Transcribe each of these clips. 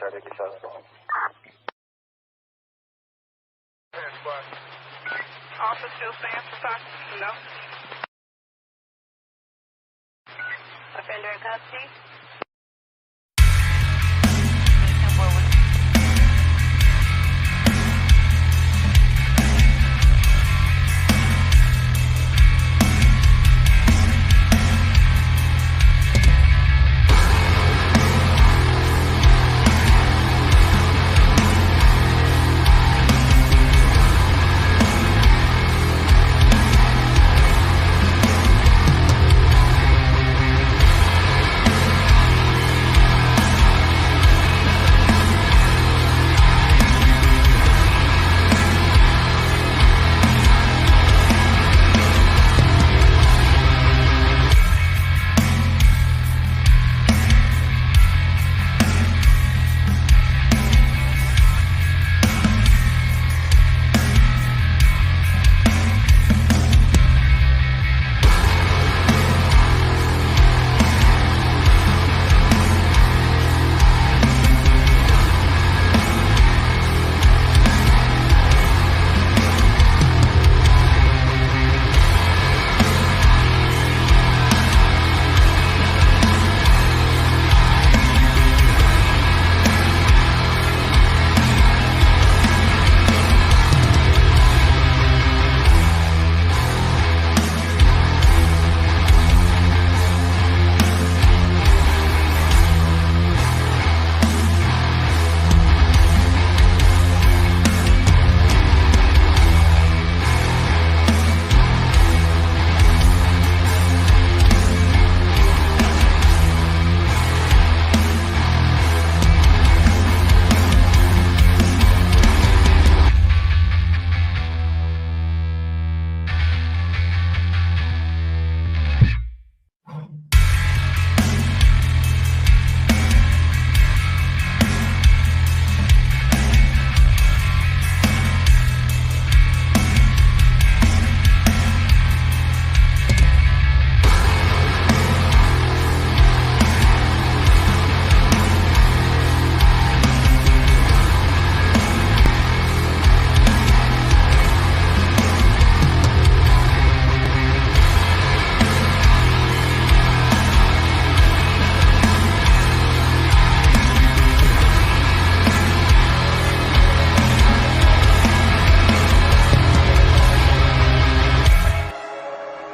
started accessible. Office still stands for time? No. Offender in custody?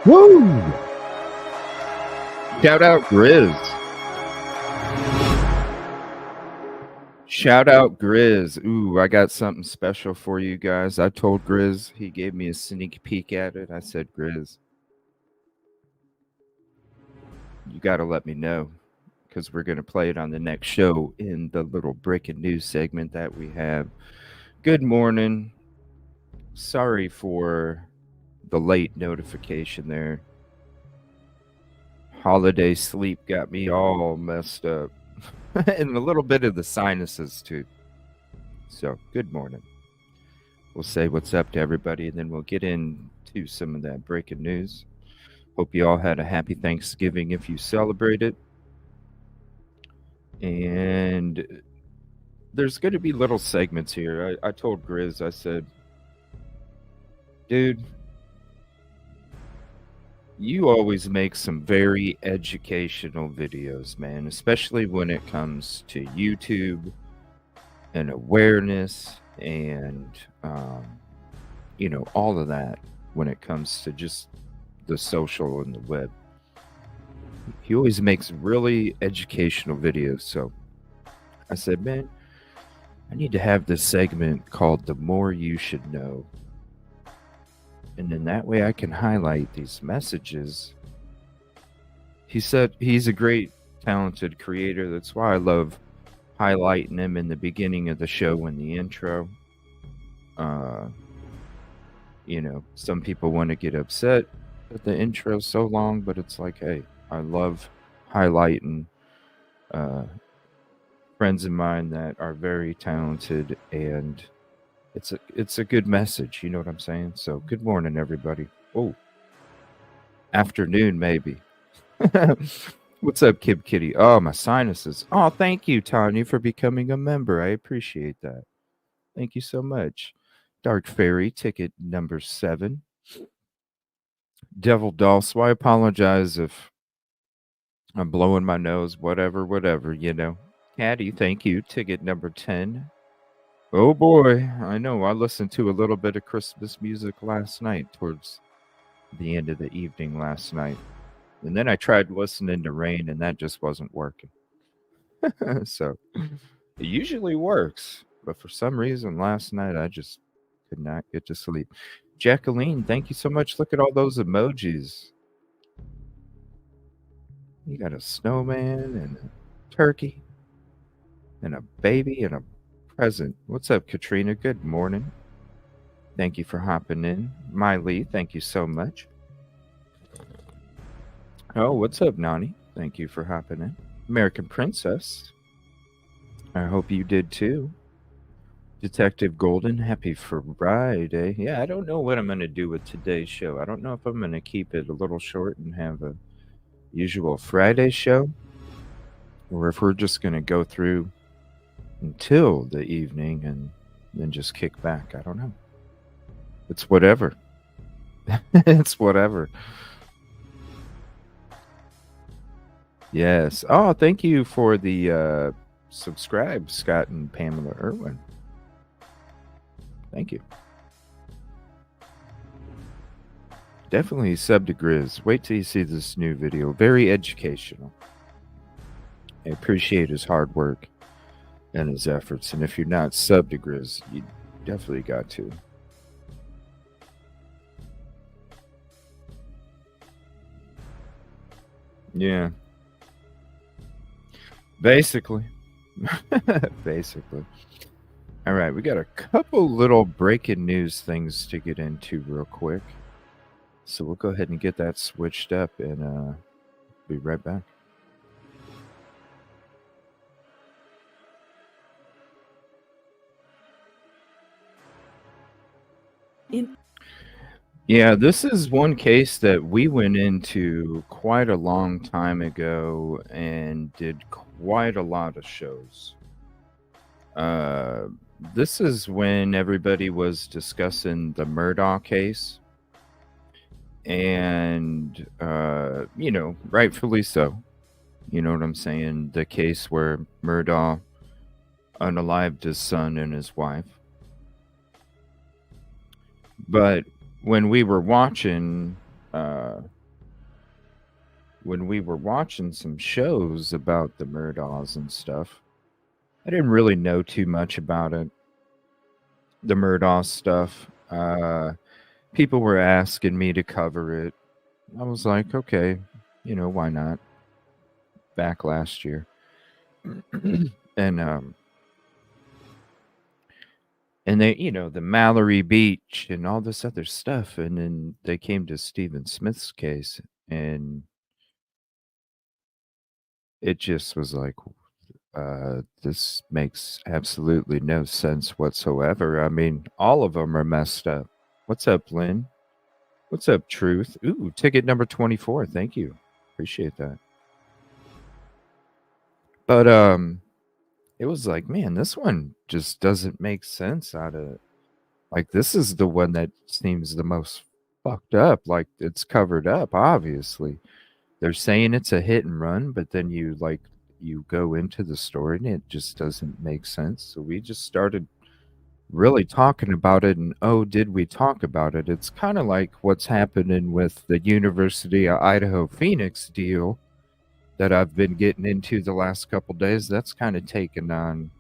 Woo! Shout out Grizz. Shout out Grizz. Ooh, I got something special for you guys. I told Grizz, he gave me a sneak peek at it. I said, Grizz, you got to let me know because we're going to play it on the next show in the little breaking news segment that we have. Good morning. Sorry for the late notification there. Holiday sleep got me all messed up. And a little bit of the sinuses too. So good morning. We'll say what's up to everybody and then we'll get into some of that breaking news. Hope you all had a happy Thanksgiving if you celebrated. And there's going to be little segments here. I told Grizz, I said, dude, you always make some very educational videos, man, especially when it comes to YouTube and awareness and, all of that when it comes to just the social and the web. He always makes really educational videos. So I said, man, I need to have this segment called The More You Should Know. And then that way I can highlight these messages. He said he's a great, talented creator. That's why I love highlighting him in the beginning of the show in the intro. Some people want to get upset that the intro's so long, but it's like, hey, I love highlighting friends of mine that are very talented, and it's a good message, you know what I'm saying? So good morning, everybody. Oh, afternoon maybe. What's up, Kib Kitty? Oh, my sinuses. Oh, thank you, Tanya, for becoming a member. I appreciate that. Thank you so much. Dark Fairy, ticket number 7. Devil Doll. So I apologize if I'm blowing my nose, whatever, you know. Caddy, thank you. Ticket number 10. Oh boy, I know. I listened to a little bit of Christmas music last night, towards the end of the evening last night. And then I tried listening to Rain, and that just wasn't working. So it usually works, but for some reason last night I just could not get to sleep. Jacqueline, thank you so much. Look at all those emojis. You got a snowman and a turkey and a baby and a present. What's up, Katrina? Good morning. Thank you for hopping in. Miley, thank you so much. Oh, what's up, Nani? Thank you for hopping in. American Princess, I hope you did too. Detective Golden, happy Friday. Yeah, I don't know what I'm going to do with today's show. I don't know if I'm going to keep it a little short and have a usual Friday show, or if we're just going to go through until the evening and then just kick back. I don't know. It's whatever. It's whatever. Yes. Oh, thank you for the subscribe, Scott and Pamela Irwin. Thank you. Definitely sub to Grizz. Wait till you see this new video. Very educational. I appreciate his hard work and his efforts. And if you're not sub to Grizz, you definitely got to. Yeah. Basically. Basically. All right, we got a couple little breaking news things to get into real quick. So we'll go ahead and get that switched up and be right back. Yeah, this is one case that we went into quite a long time ago and did quite a lot of shows. This is when everybody was discussing the Murdaugh case. And, you know, rightfully so. You know what I'm saying? The case where Murdaugh unalived his son and his wife. But when we were watching some shows about the Murdaughs and stuff, I didn't really know too much about it. The Murdaugh stuff. People were asking me to cover it. I was like, okay, you know, why not? Back last year. And they, you know, the Mallory Beach and all this other stuff. And then they came to Stephen Smith's case, and it just was like, this makes absolutely no sense whatsoever. I mean, all of them are messed up. What's up, Lynn? What's up, Truth? Ooh, ticket number 24. Thank you. Appreciate that. But it was like, man, this one just doesn't make sense out of, like, this is the one that seems the most fucked up. Like, it's covered up, obviously. They're saying it's a hit and run, but then you go into the story and it just doesn't make sense. So we just started really talking about it, and oh, did we talk about it? It's kind of like what's happening with the University of Idaho Phoenix deal that I've been getting into the last couple days. That's kind of taken on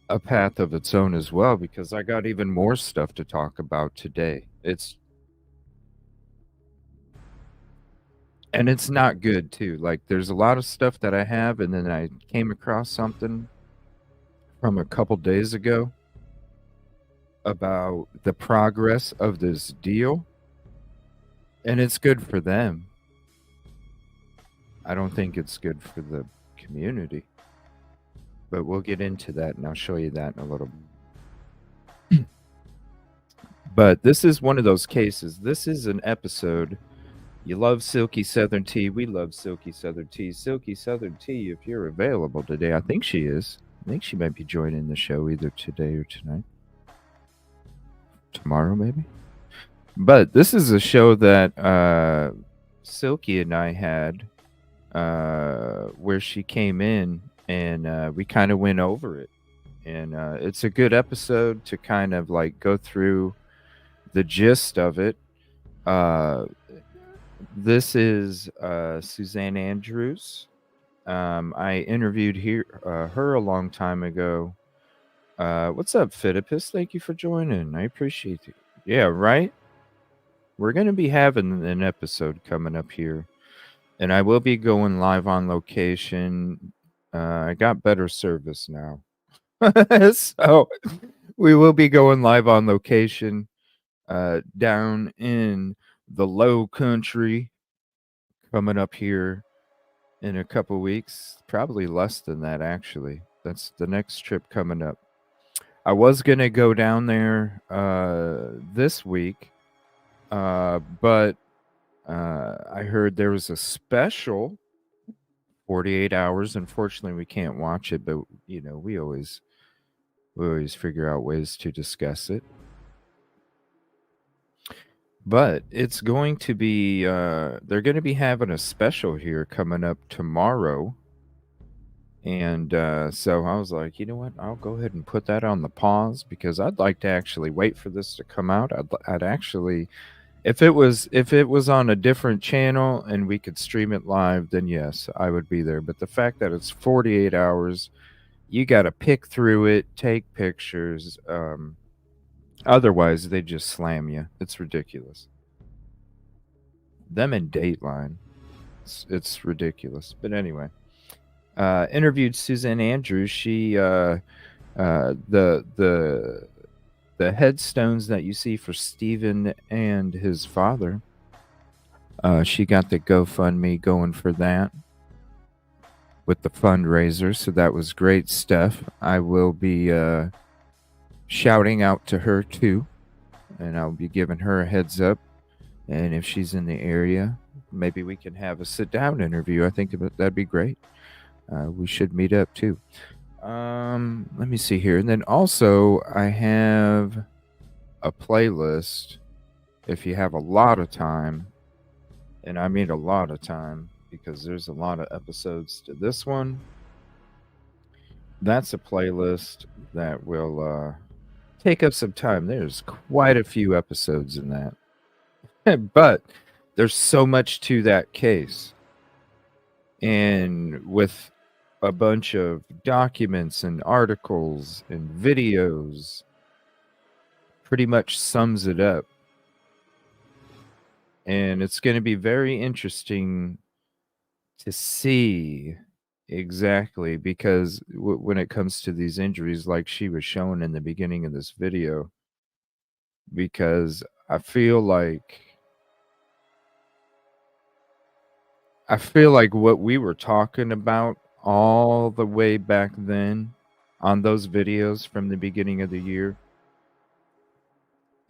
a path of its own as well, because I got even more stuff to talk about today. It's not good too. Like, there's a lot of stuff that I have, and then I came across something from a couple days ago about the progress of this deal, and it's good for them. I don't think it's good for the community, but we'll get into that, and I'll show you that in a little bit. But this is one of those cases. This is an episode You love Silky Southern Tea. We love Silky Southern Tea. Silky Southern Tea, if you're available today, I think she is. I think she might be joining the show either today or tonight. Tomorrow, maybe. But this is a show that Silky and I had where she came in and we kind of went over it. And it's a good episode to kind of like go through the gist of it. This is Suzanne Andrews. I interviewed her a long time ago. What's up, Phidippus? Thank you for joining. I appreciate it. Yeah, right? We're going to be having an episode coming up here, and I will be going live on location. I got better service now. So we will be going live on location down in the low country coming up here in a couple weeks, probably less than that actually. That's the next trip coming up. I was going to go down there this week, but I heard there was a special 48 hours. Unfortunately, we can't watch it, but you know, we always figure out ways to discuss it. But it's going to be they're going to be having a special here coming up tomorrow. And so I was like, you know what? I'll go ahead and put that on the pause because I'd like to actually wait for this to come out. I'd actually, if it was on a different channel and we could stream it live, then yes, I would be there. But the fact that it's 48 hours, you got to pick through it, take pictures. Otherwise, they just slam you. It's ridiculous. Them in Dateline, it's ridiculous. But anyway. Interviewed Suzanne Andrews. She the headstones that you see for Stephen and his father. She got the GoFundMe going for that with the fundraiser, so that was great stuff. I will be shouting out to her too, and I'll be giving her a heads up. And if she's in the area, maybe we can have a sit-down interview. I think that'd be great. We should meet up too. Let me see here. And then also I have a playlist if you have a lot of time, and I mean a lot of time because there's a lot of episodes to this one. That's a playlist that will take up some time. There's quite a few episodes in that. But there's so much to that case. And with a bunch of documents and articles and videos, pretty much sums it up. And it's going to be very interesting to see exactly because when it comes to these injuries, like she was showing in the beginning of this video, because I feel like what we were talking about all the way back then on those videos from the beginning of the year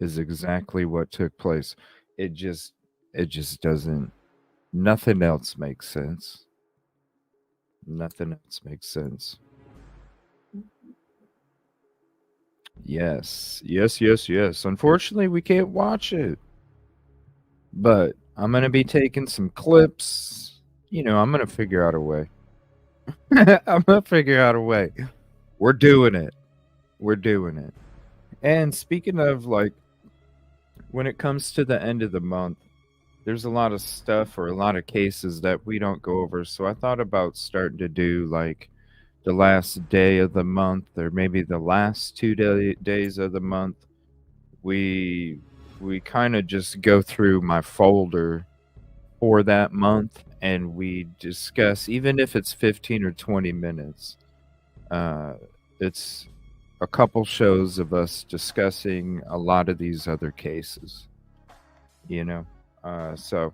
is exactly what took place. It just doesn't, nothing else makes sense. Nothing else makes sense. Yes. Unfortunately, we can't watch it. But I'm going to be taking some clips. You know, I'm going to figure out a way. I'm going to figure out a way. We're doing it. And speaking of, like, when it comes to the end of the month, there's a lot of stuff or a lot of cases that we don't go over. So I thought about starting to do, like, the last day of the month or maybe the last 2 days of the month. We kind of just go through my folder for that month and we discuss, even if it's 15 or 20 minutes. It's a couple shows of us discussing a lot of these other cases, you know. So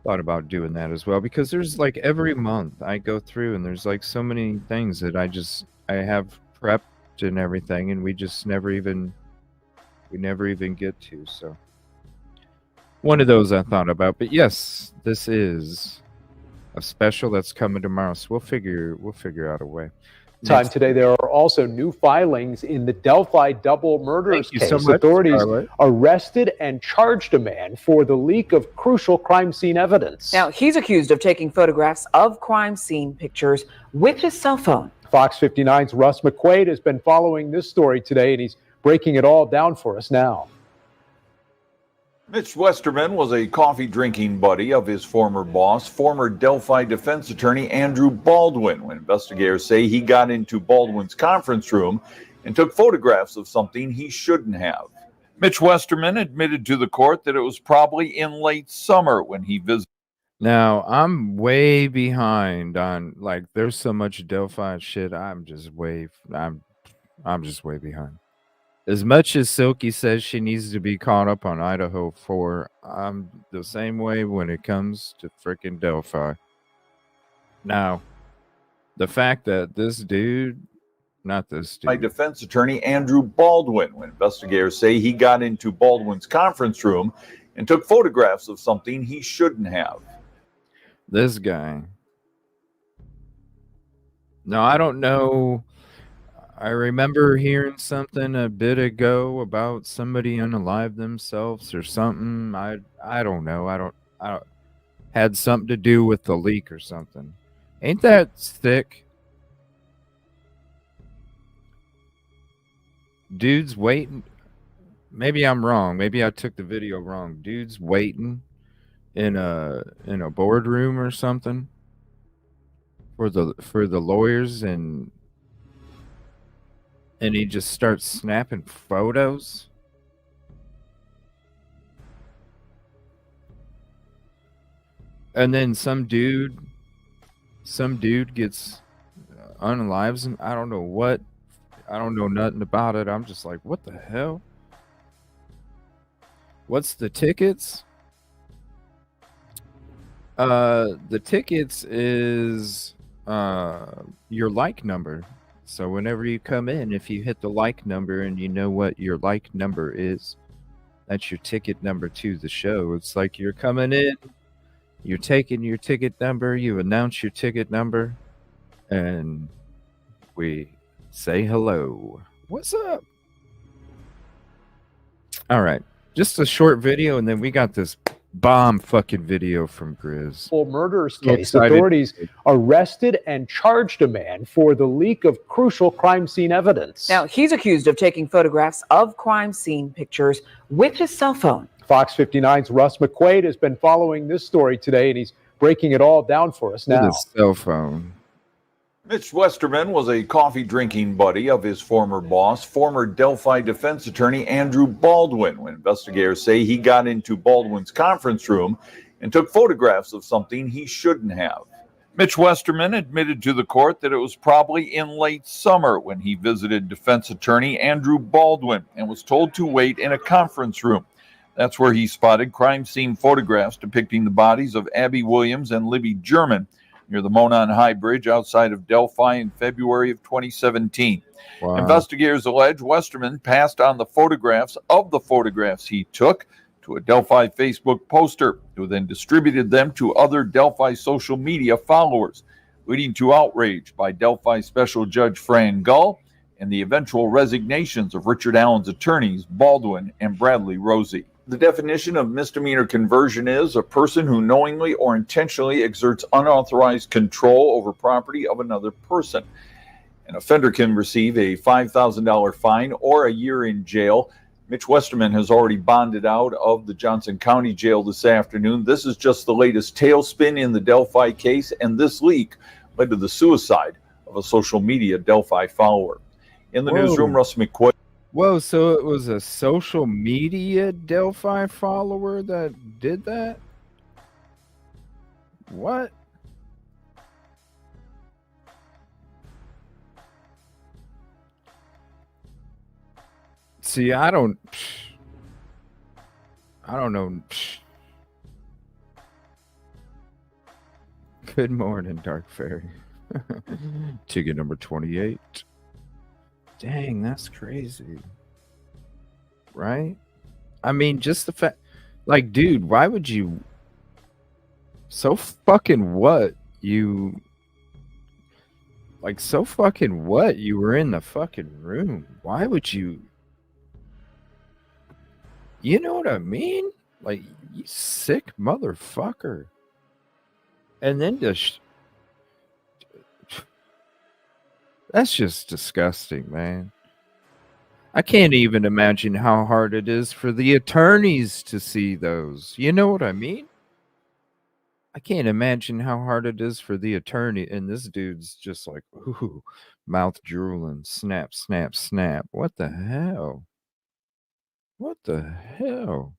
thought about doing that as well because there's like every month I go through and there's like so many things that I have prepped and everything, and we never even get to. So one of those I thought about. But yes, this is a special that's coming tomorrow. So we'll figure out a way. Time today, there are also new filings in the Delphi double murders case. So much, Authorities Scarlett. arrested and charged a man for the leak of crucial crime scene evidence. Now, he's accused of taking photographs of crime scene pictures with his cell phone. Fox 59's Russ McQuaid has been following this story today, and he's breaking it all down for us now. Mitch Westerman was a coffee-drinking buddy of his former boss, former Delphi defense attorney Andrew Baldwin, when investigators say he got into Baldwin's conference room and took photographs of something he shouldn't have. Mitch Westerman admitted to the court that it was probably in late summer when he visited. Now, I'm way behind on, like, there's so much Delphi shit. I'm just way behind. As much as Silky says she needs to be caught up on Idaho4, I'm the same way when it comes to freaking Delphi. Now, the fact that this dude, not this dude. My defense attorney Andrew Baldwin, when investigators say he got into Baldwin's conference room and took photographs of something he shouldn't have. This guy. No, I don't know. I remember hearing something a bit ago about somebody unalived themselves or something. I don't know. I don't had something to do with the leak or something. Ain't that thick? Dude's waiting. Maybe I'm wrong. Maybe I took the video wrong. Dude's waiting in a boardroom or something for the lawyers, and he just starts snapping photos. And then some dude gets unalives him. I don't know what. I don't know nothing about it. I'm just like, what the hell? What's the tickets? The tickets is your like number. So whenever you come in, if you hit the like number and you know what your like number is, that's your ticket number to the show. It's like you're coming in, you're taking your ticket number, you announce your ticket number, and we say hello. What's up? All right. Just a short video, and then we got this bomb fucking video from Grizz. Murders case. Authorities arrested and charged a man for the leak of crucial crime scene evidence. Now, he's accused of taking photographs of crime scene pictures with his cell phone. Fox 59's Russ McQuaid has been following this story today, and he's breaking it all down for us now. With his cell phone. Mitch Westerman was a coffee-drinking buddy of his former boss, former Delphi defense attorney Andrew Baldwin, when investigators say he got into Baldwin's conference room and took photographs of something he shouldn't have. Mitch Westerman admitted to the court that it was probably in late summer when he visited defense attorney Andrew Baldwin and was told to wait in a conference room. That's where he spotted crime scene photographs depicting the bodies of Abby Williams and Libby German near the Monon High Bridge outside of Delphi in February of 2017. Wow. Investigators allege Westerman passed on the photographs of the photographs he took to a Delphi Facebook poster, who then distributed them to other Delphi social media followers, leading to outrage by Delphi Special Judge Fran Gull and the eventual resignations of Richard Allen's attorneys, Baldwin and Bradley Rosie. The definition of misdemeanor conversion is a person who knowingly or intentionally exerts unauthorized control over property of another person. An offender can receive a $5,000 fine or a year in jail. Mitch Westerman has already bonded out of the Johnson County Jail this afternoon. This is just the latest tailspin in the Delphi case, and this leak led to the suicide of a social media Delphi follower. In the newsroom, Russ McQuaid. Whoa, so it was a social media Delphi follower that did that? What? See, I don't know. Good morning, Dark Fairy. Ticket number 28. Dang, that's crazy. Right? I mean, just the fact Like, dude, why would you? So fucking what? You like so fucking what? You were in the fucking room. Why would you? You know what I mean? Like, you sick motherfucker. And then just that's just disgusting, man. I can't even imagine how hard it is for the attorneys to see those. You know what I mean? I can't imagine how hard it is for the attorney. And this dude's just like, ooh, mouth drooling, snap, snap, snap. What the hell? What the hell?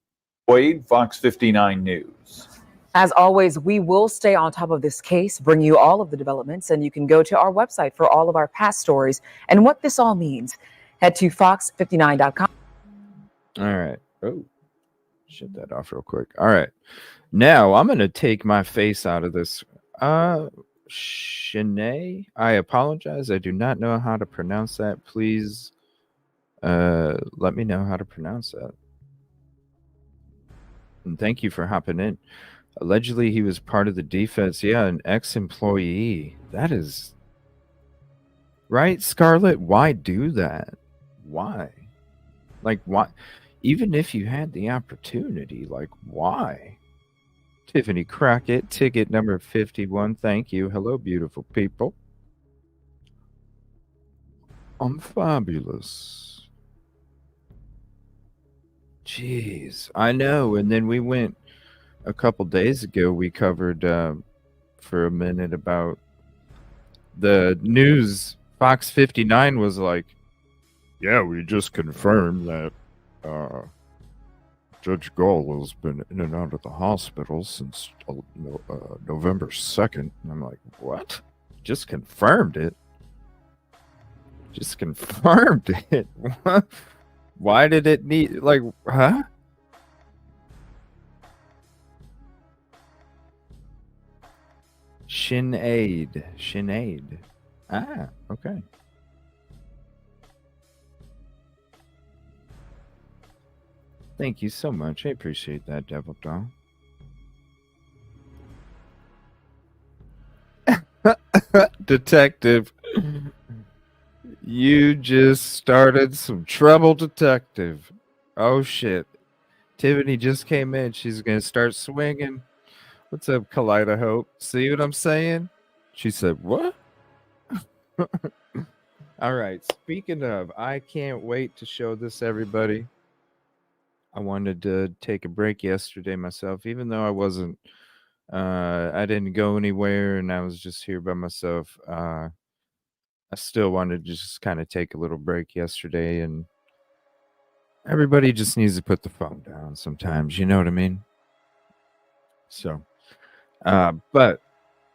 Wade, Fox 59 News. As always, we will stay on top of this case, bring you all of the developments, and you can go to our website for all of our past stories and what this all means. Head to fox59.com. All right. Oh, shut that off real quick. All right. Now I'm going to take my face out of this. Shanae, I apologize. I do not know how to pronounce that. Please let me know how to pronounce that. And thank you for hopping in. Allegedly, he was part of the defense. Yeah, an ex-employee. That is... Right, Scarlett? Why do that? Why? Like, why? Even if you had the opportunity, like, why? Tiffany Crockett, ticket number 51. Thank you. Hello, beautiful people. I'm fabulous. Jeez, I know. And then we went a couple days ago. We covered for a minute about the news. Fox 59 was like, yeah, we just confirmed that Judge Gall has been in and out of the hospital since November 2nd. And I'm like, what? Just confirmed it? Just confirmed it? Why did it need, like, huh? Sinead. Ah, okay. Thank you so much. I appreciate that, Devil Doll. Detective, you just started some trouble, Detective. Oh, shit. Tiffany just came in. She's going to start swinging. What's up, Kaleida Hope? See what I'm saying? She said, what? All right. Speaking of, I can't wait to show this everybody. I wanted to take a break yesterday myself, even though I wasn't, I didn't go anywhere and I was just here by myself. I still wanted to just kind of take a little break yesterday, and everybody just needs to put the phone down sometimes. You know what I mean? So, but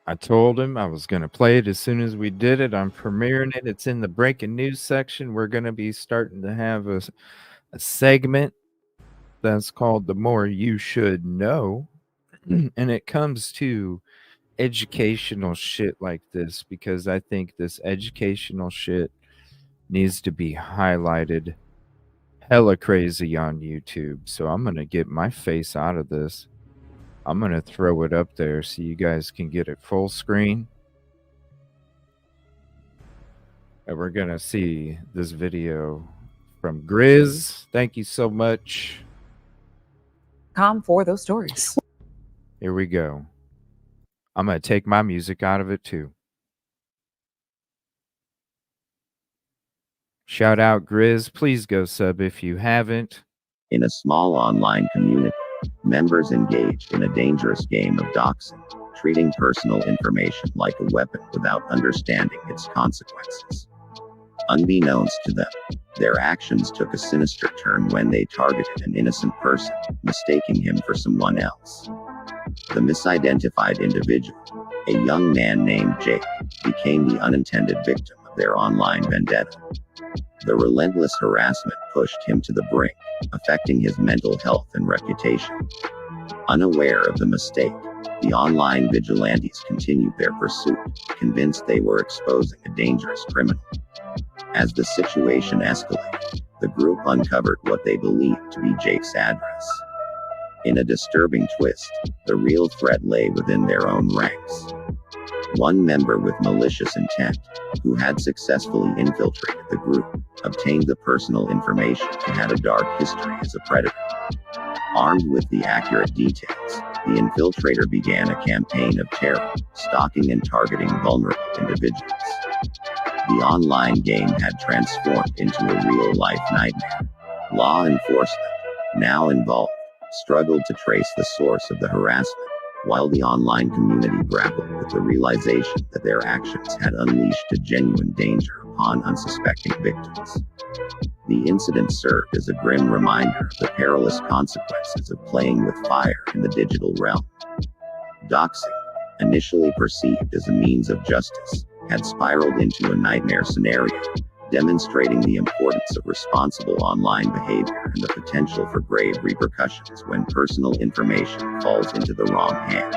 I told him I was going to play it as soon as we did it. I'm premiering it. It's in the breaking news section. We're going to be starting to have a segment that's called The More You Should Know. And it comes to educational shit like this because I think this educational shit needs to be highlighted hella crazy on YouTube. So I'm going to get my face out of this. I'm going to throw it up there so you guys can get it full screen. And we're going to see this video from Grizz. Thank you so much. For those stories. Here we go. I'm going to take my music out of it too. Shout out Grizz. Please go sub if you haven't. In a small online community, members engaged in a dangerous game of doxing, treating personal information like a weapon without understanding its consequences. Unbeknownst to them, their actions took a sinister turn when they targeted an innocent person, mistaking him for someone else. The misidentified individual, a young man named Jake, became the unintended victim of their online vendetta. The relentless harassment pushed him to the brink, affecting his mental health and reputation. Unaware of the mistake, the online vigilantes continued their pursuit, convinced they were exposing a dangerous criminal. As the situation escalated, the group uncovered what they believed to be Jake's address. In a disturbing twist, the real threat lay within their own ranks. One member with malicious intent, who had successfully infiltrated the group, obtained the personal information and had a dark history as a predator. Armed with the accurate details, the infiltrator began a campaign of terror, stalking and targeting vulnerable individuals. The online game had transformed into a real-life nightmare. Law enforcement, now involved, struggled to trace the source of the harassment, while the online community grappled with the realization that their actions had unleashed a genuine danger upon unsuspecting victims. The incident served as a grim reminder of the perilous consequences of playing with fire in the digital realm. Doxing, initially perceived as a means of justice, had spiraled into a nightmare scenario, demonstrating the importance of responsible online behavior and the potential for grave repercussions when personal information falls into the wrong hands.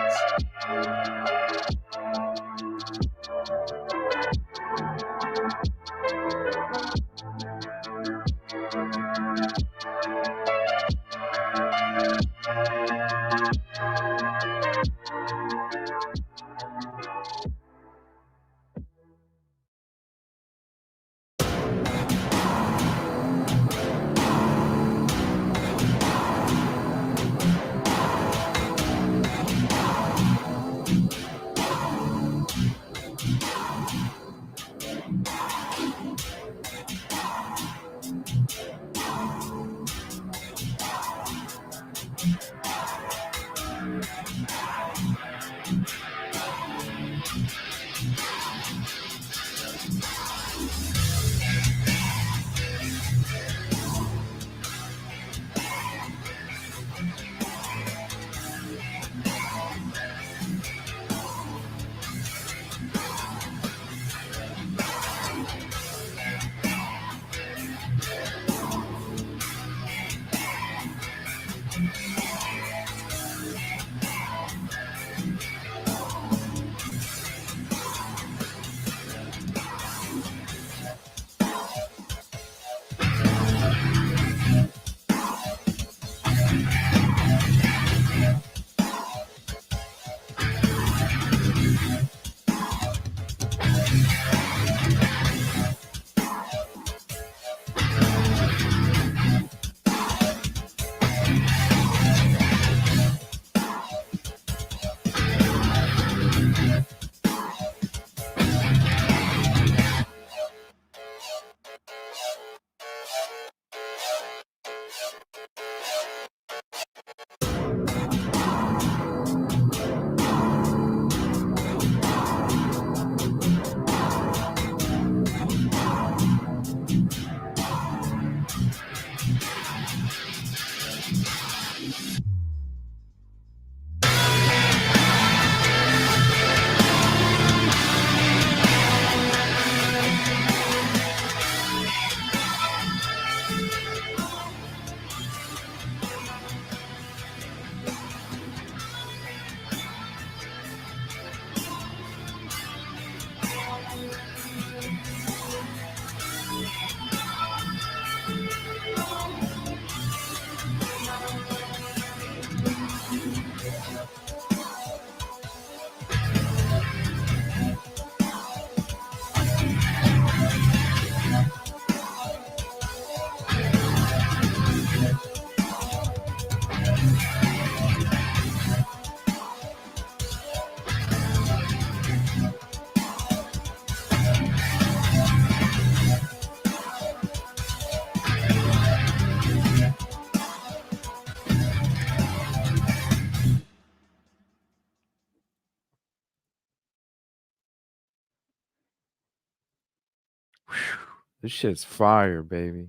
This shit's fire, baby.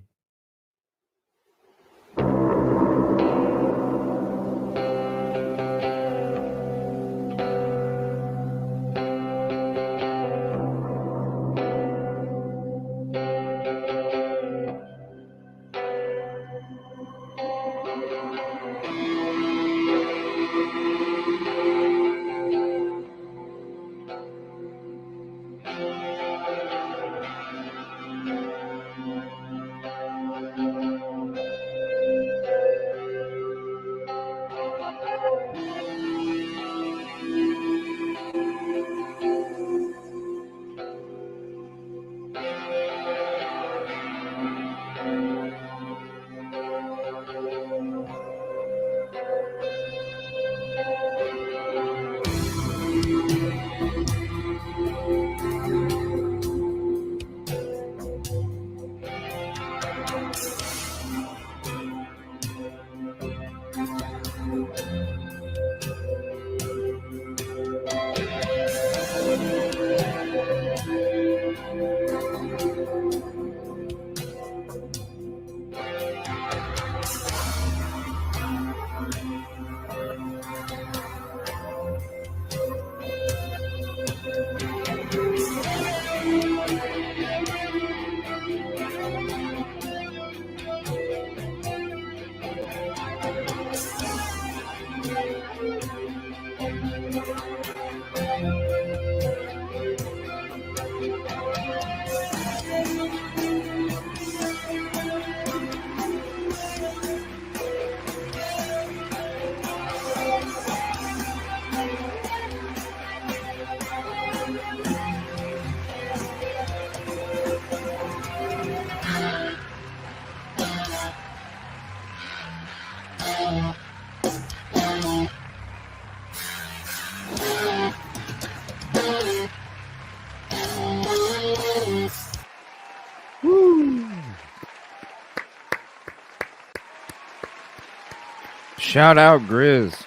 Shout out Grizz.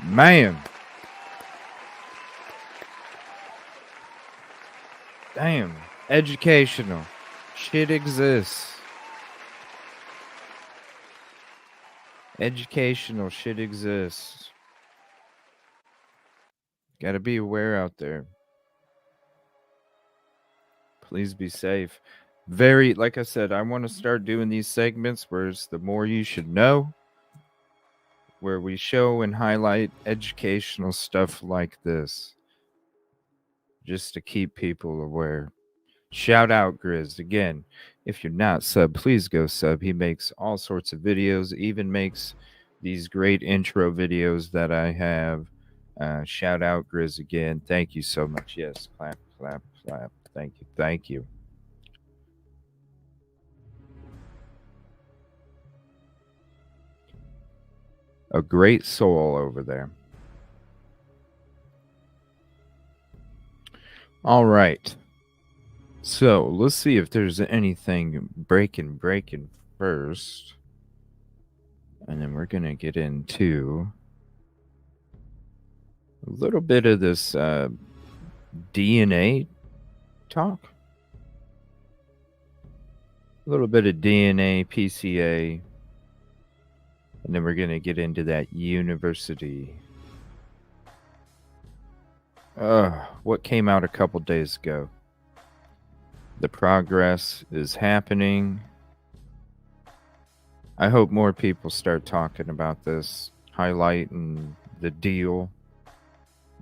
Man. Damn. Educational. Shit exists. Educational shit exists. Gotta be aware out there. Please be safe. Very, like I said, I want to start doing these segments where it's the more you should know, where we show and highlight educational stuff like this, just to keep people aware. Shout out Grizz. Again, if you're not sub, please go sub. He makes all sorts of videos, even makes these great intro videos that I have. Shout out Grizz again. Thank you so much. Yes, clap, clap, clap. Thank you. Thank you. A great soul over there. All right. So let's see if there's anything breaking first. And then we're going to get into a little bit of this DNA talk. A little bit of DNA, PCA. And then we're going to get into that university. What came out a couple days ago. The progress is happening. I hope more people start talking about this, highlighting the deal.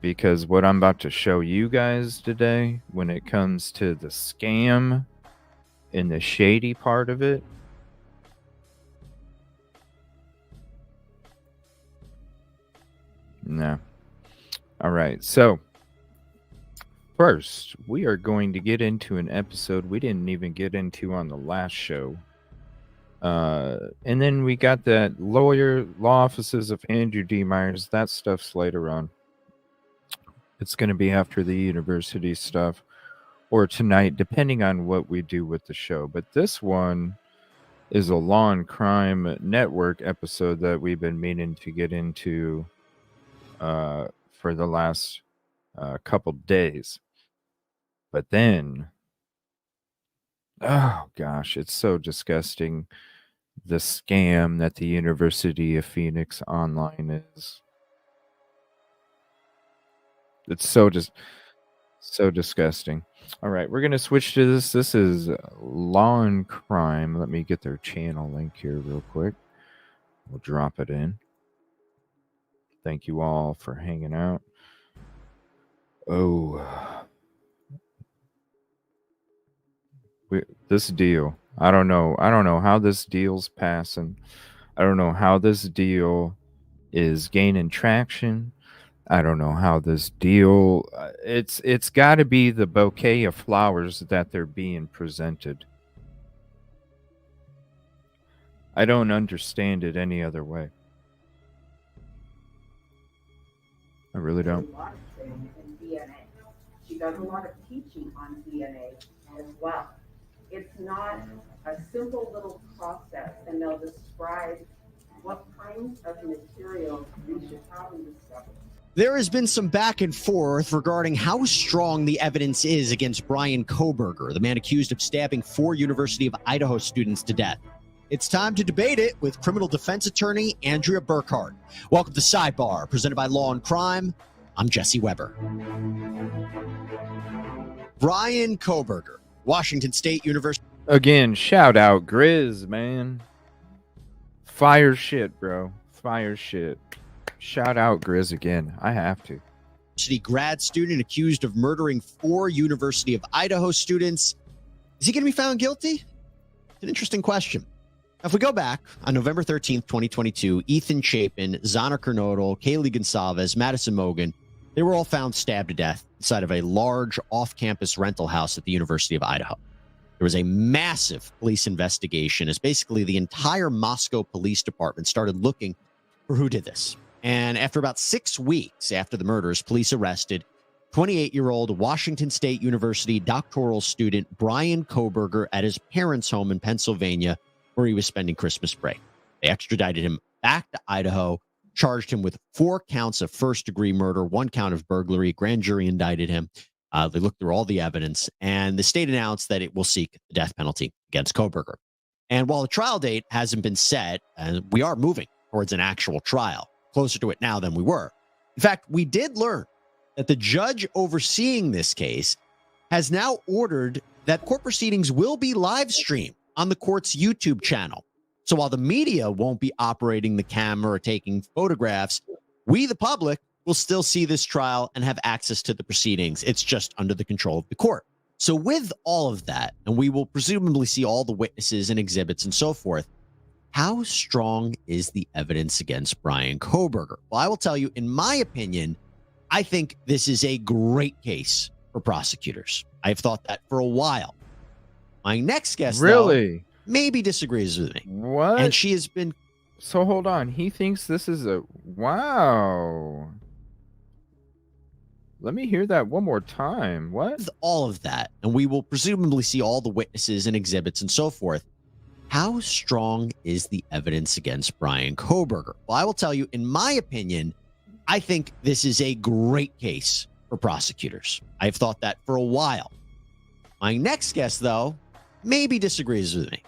Because what I'm about to show you guys today, when it comes to the scam and the shady part of it, no. All right. So, first, we are going to get into an episode we didn't even get into on the last show. And then we got that law offices of Andrew D. Myers. That stuff's later on. It's going to be after the university stuff or tonight, depending on what we do with the show. But this one is a Law and Crime Network episode that we've been meaning to get into for the last couple days. But then, oh gosh, it's so disgusting. The scam that the University of Phoenix Online is. It's so disgusting. All right, we're going to switch to this. This is Law and Crime. Let me get their channel link here real quick. We'll drop it in. Thank you all for hanging out. Oh, this deal. I don't know how this deal's passing. I don't know how this deal is gaining traction. I don't know how this deal. It's got to be the bouquet of flowers that they're being presented. I don't understand it any other way. I really don't. A lot of things in DNA. She does a lot of teaching on DNA as well. It's not a simple little process, and they'll describe what kinds of materials we should probably discover. There has been some back and forth regarding how strong the evidence is against Brian Kohberger, the man accused of stabbing 4 University of Idaho students to death. It's time to debate it with criminal defense attorney Andrea Burkhardt. Welcome to Sidebar, presented by Law and Crime. I'm Jesse Weber. Brian Kohberger, Washington State University. Again, shout out Grizz, man. Fire shit, bro. Fire shit. Shout out Grizz again. I have to. Grad student accused of murdering 4 University of Idaho students. Is he going to be found guilty? An interesting question. If we go back on November 13th, 2022, Ethan Chapin, Zana Kernodle, Kaylee Gonsalves, Madison Mogan, they were all found stabbed to death inside of a large off-campus rental house at the University of Idaho. There was a massive police investigation as basically the entire Moscow Police Department started looking for who did this. And after about 6 weeks after the murders, police arrested 28-year-old Washington State University doctoral student Brian Koberger at his parents' home in Pennsylvania, where he was spending Christmas break. They extradited him back to Idaho, charged him with 4 counts of first-degree murder, 1 count of burglary. Grand jury indicted him. They looked through all the evidence, and the state announced that it will seek the death penalty against Koberger. And while the trial date hasn't been set, we are moving towards an actual trial, closer to it now than we were. In fact, we did learn that the judge overseeing this case has now ordered that court proceedings will be live streamed on the court's YouTube channel. So while the media won't be operating the camera or taking photographs, we, the public, will still see this trial and have access to the proceedings. It's just under the control of the court. So with all of that, and we will presumably see all the witnesses and exhibits and so forth, how strong is the evidence against Brian Koberger? Well, I will tell you, in my opinion, I think this is a great case for prosecutors. I've thought that for a while. My next guest, though, maybe disagrees with me. What? And she has been... So hold on. He thinks this is a... Wow. Let me hear that one more time. What? With all of that, and we will presumably see all the witnesses and exhibits and so forth, how strong is the evidence against Brian Koberger? Well, I will tell you, in my opinion, I think this is a great case for prosecutors. I've thought that for a while. My next guest, though, maybe disagrees with me.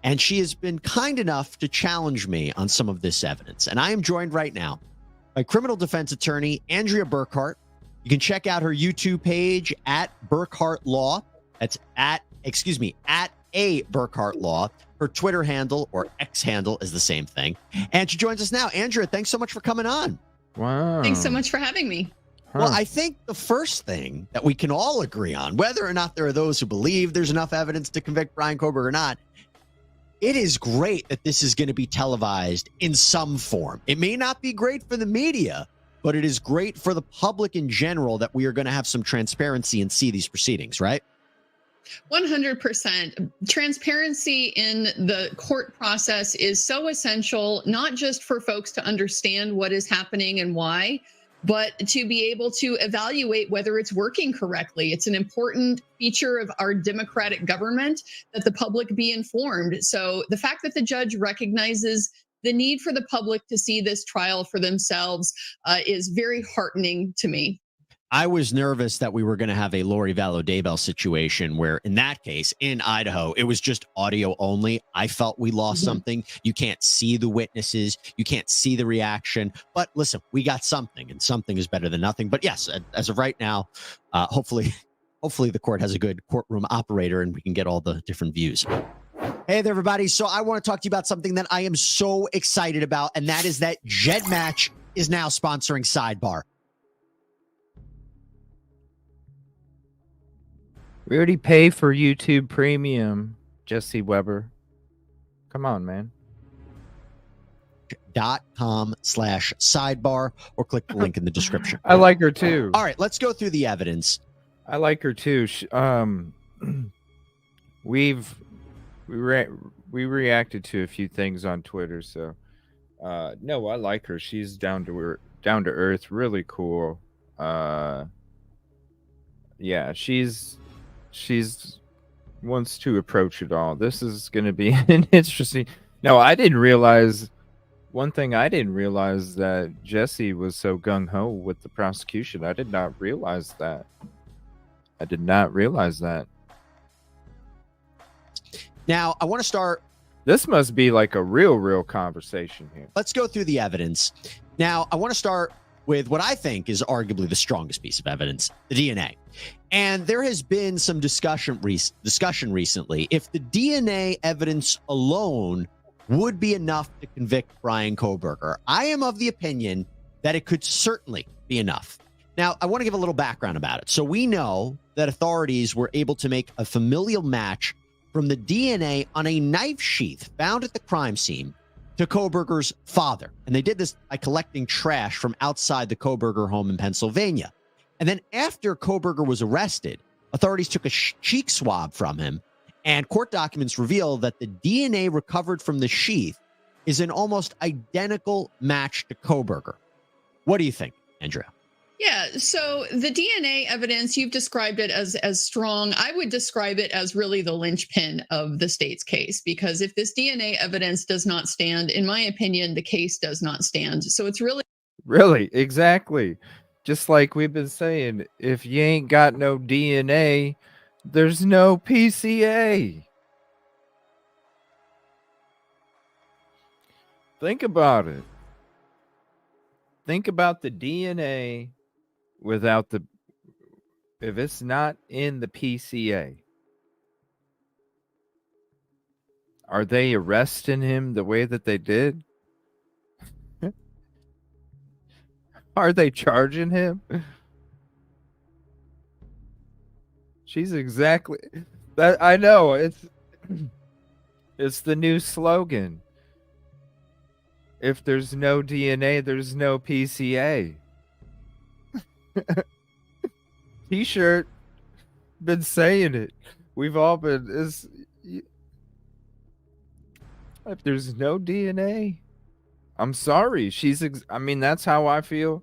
And she has been kind enough to challenge me on some of this evidence. And I am joined right now by criminal defense attorney Andrea Burkhart. You can check out her YouTube page at Burkhart Law. That's at A Burkhart Law. Her Twitter handle or X handle is the same thing. And she joins us now. Andrea, thanks so much for coming on. Wow. Thanks so much for having me. Well, I think the first thing that we can all agree on, whether or not there are those who believe there's enough evidence to convict Brian Koberger or not, it is great that this is going to be televised in some form. It may not be great for the media, but it is great for the public in general that we are going to have some transparency and see these proceedings, right? 100%. Transparency in the court process is so essential, not just for folks to understand what is happening and why, but to be able to evaluate whether it's working correctly. It's an important feature of our democratic government that the public be informed. So the fact that the judge recognizes the need for the public to see this trial for themselves is very heartening to me. I was nervous that we were going to have a Lori Vallow Daybell situation where, in that case, in Idaho, it was just audio only. I felt we lost something. You can't see the witnesses. You can't see the reaction. But listen, we got something, and something is better than nothing. But yes, as of right now, hopefully the court has a good courtroom operator and we can get all the different views. Hey there, everybody. So I want to talk to you about something that I am so excited about, and that is that Jet Match is now sponsoring Sidebar. We already pay for YouTube Premium, Jesse Weber. Come on, man. .com/sidebar or click the link in the description. I like her too. All right, let's go through the evidence. I like her too. We reacted to a few things on Twitter, so no, I like her. She's down to earth, really cool. Yeah, she's wants to approach it all. This is going to be an interesting. No, I didn't realize one thing. I didn't realize that Jesse was so gung ho with the prosecution. I did not realize that. Now, I want to start. This must be like a real conversation here. Let's go through the evidence. Now, I want to start with what I think is arguably the strongest piece of evidence, the DNA. And there has been some discussion recently if the DNA evidence alone would be enough to convict Brian Koberger. I am of the opinion that it could certainly be enough. Now, I want to give a little background about it. So we know that authorities were able to make a familial match from the DNA on a knife sheath found at the crime scene to Koberger's father. And they did this by collecting trash from outside the Koberger home in Pennsylvania. And then after Koberger was arrested, authorities took a cheek swab from him, and court documents reveal that the DNA recovered from the sheath is an almost identical match to Koberger. What do you think, Andrea? Yeah, so the DNA evidence, you've described it as strong. I would describe it as really the linchpin of the state's case, because if this DNA evidence does not stand, in my opinion, the case does not stand. So it's really Really, exactly. Just like we've been saying, if you ain't got no DNA, there's no PCA. Think about it. Think about the DNA without the, if it's not in the PCA, are they arresting him the way that they did? Are they charging him? She's exactly that. I know it's the new slogan. If there's no DNA, there's no PCA. T-shirt, been saying it. We've all been. If there's no DNA, I'm sorry. I mean, that's how I feel.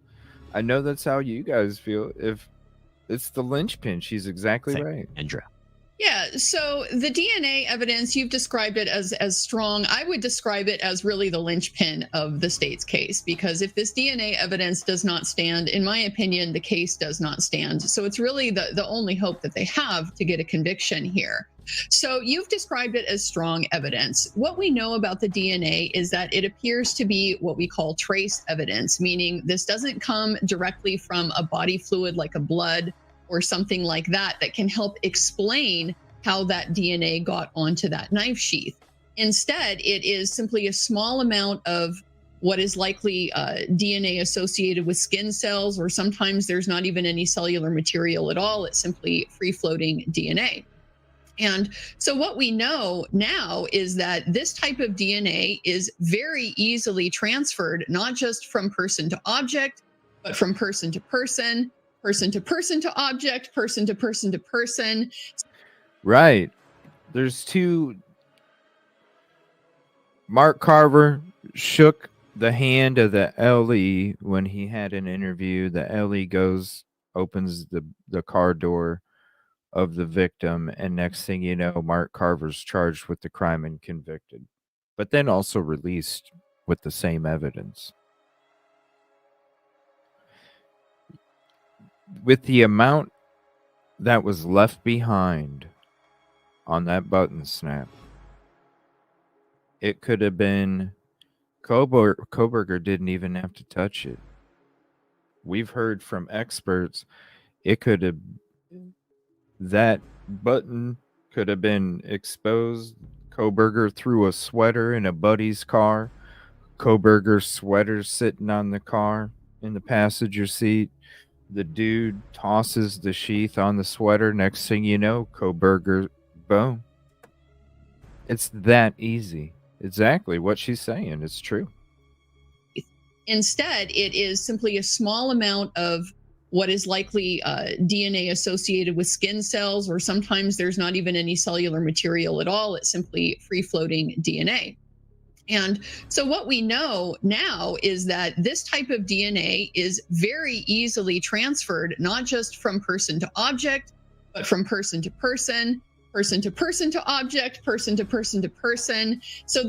I know that's how you guys feel. If it's the linchpin, she's exactly right. Andrea. Yeah, so the DNA evidence, you've described it as strong. I would describe it as really the linchpin of the state's case, because if this DNA evidence does not stand, in my opinion, the case does not stand. So it's really the only hope that they have to get a conviction here. So you've described it as strong evidence. What we know about the DNA is that it appears to be what we call trace evidence, meaning this doesn't come directly from a body fluid like a blood or something like that can help explain how that DNA got onto that knife sheath. Instead, it is simply a small amount of what is likely DNA associated with skin cells, or sometimes there's not even any cellular material at all. It's simply free-floating DNA. And so what we know now is that this type of DNA is very easily transferred, not just from person to object, but from person to person, person to person to object, person to person to person. Right. There's two. Mark Carver shook the hand of the LE when he had an interview. The LE opens the car door of the victim, and next thing you know, Mark Carver's charged with the crime and convicted, but then also released with the same evidence. With the amount that was left behind on that button snap, it could have been Koberger didn't even have to touch it. We've heard from experts it could have, that button could have been exposed. Koberger threw a sweater in a buddy's car. Koberger's sweater sitting on the car in the passenger seat. The dude tosses the sheath on the sweater. Next thing you know, Koberger, boom. It's that easy. Exactly what she's saying. It's true. Instead, it is simply a small amount of what is likely DNA associated with skin cells, or sometimes there's not even any cellular material at all. It's simply free-floating DNA. And so what we know now is that this type of DNA is very easily transferred, not just from person to object, but from person to person, person to person to object, person to person to person. So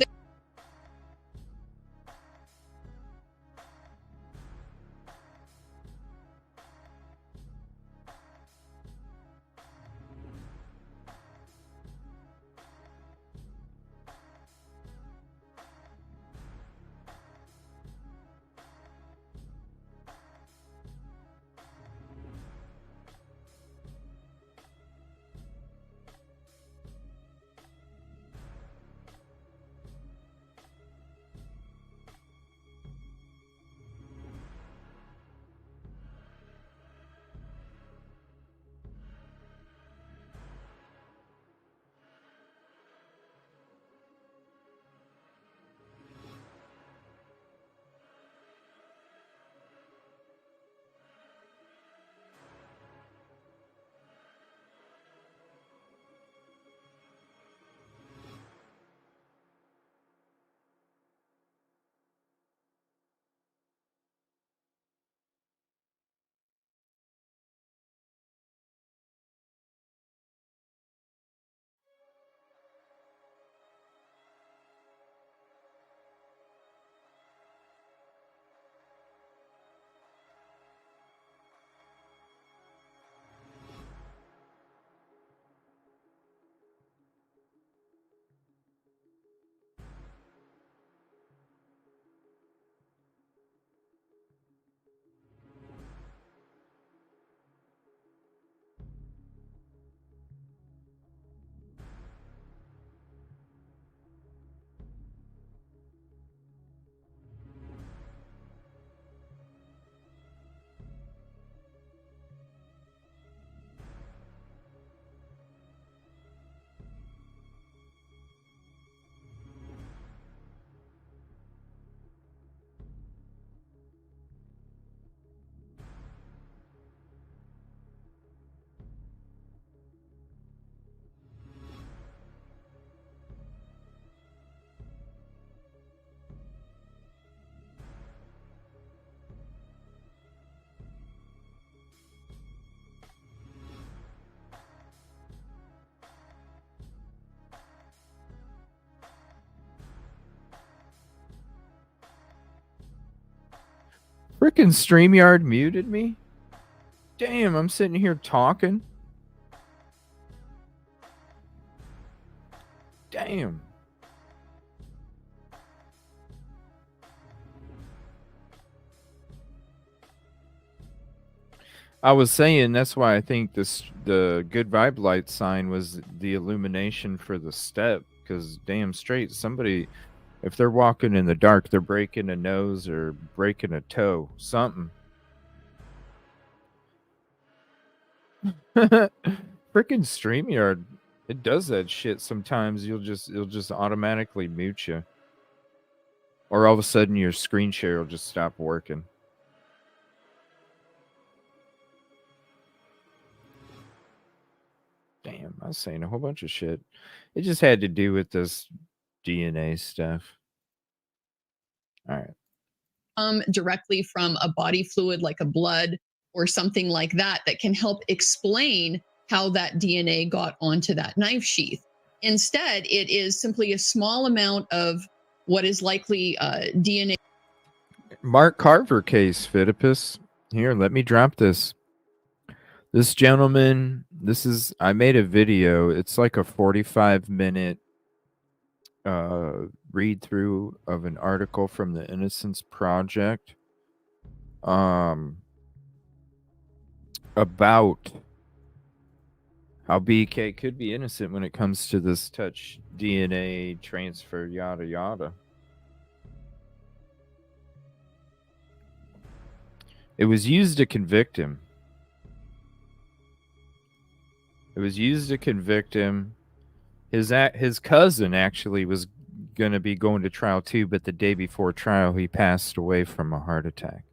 Freaking StreamYard muted me. Damn, I'm sitting here talking. Damn. I was saying that's why I think the good vibe light sign was the illumination for the step, because damn straight somebody, if they're walking in the dark, they're breaking a nose or breaking a toe, something. Freaking StreamYard, it does that shit sometimes. It'll just automatically mute you, or all of a sudden your screen share will just stop working. Damn, I was saying a whole bunch of shit. It just had to do with this DNA stuff. All right. Directly from a body fluid like a blood or something like that that can help explain how that DNA got onto that knife sheath. Instead, it is simply a small amount of what is likely DNA. Mark Carver case, Phidippus. Here, let me drop this. This gentleman, I made a video. It's like a 45-minute read through of an article from the Innocence Project about how BK could be innocent when it comes to this touch DNA transfer, yada yada. It was used to convict him. His cousin actually was going to be going to trial too, but the day before trial, he passed away from a heart attack.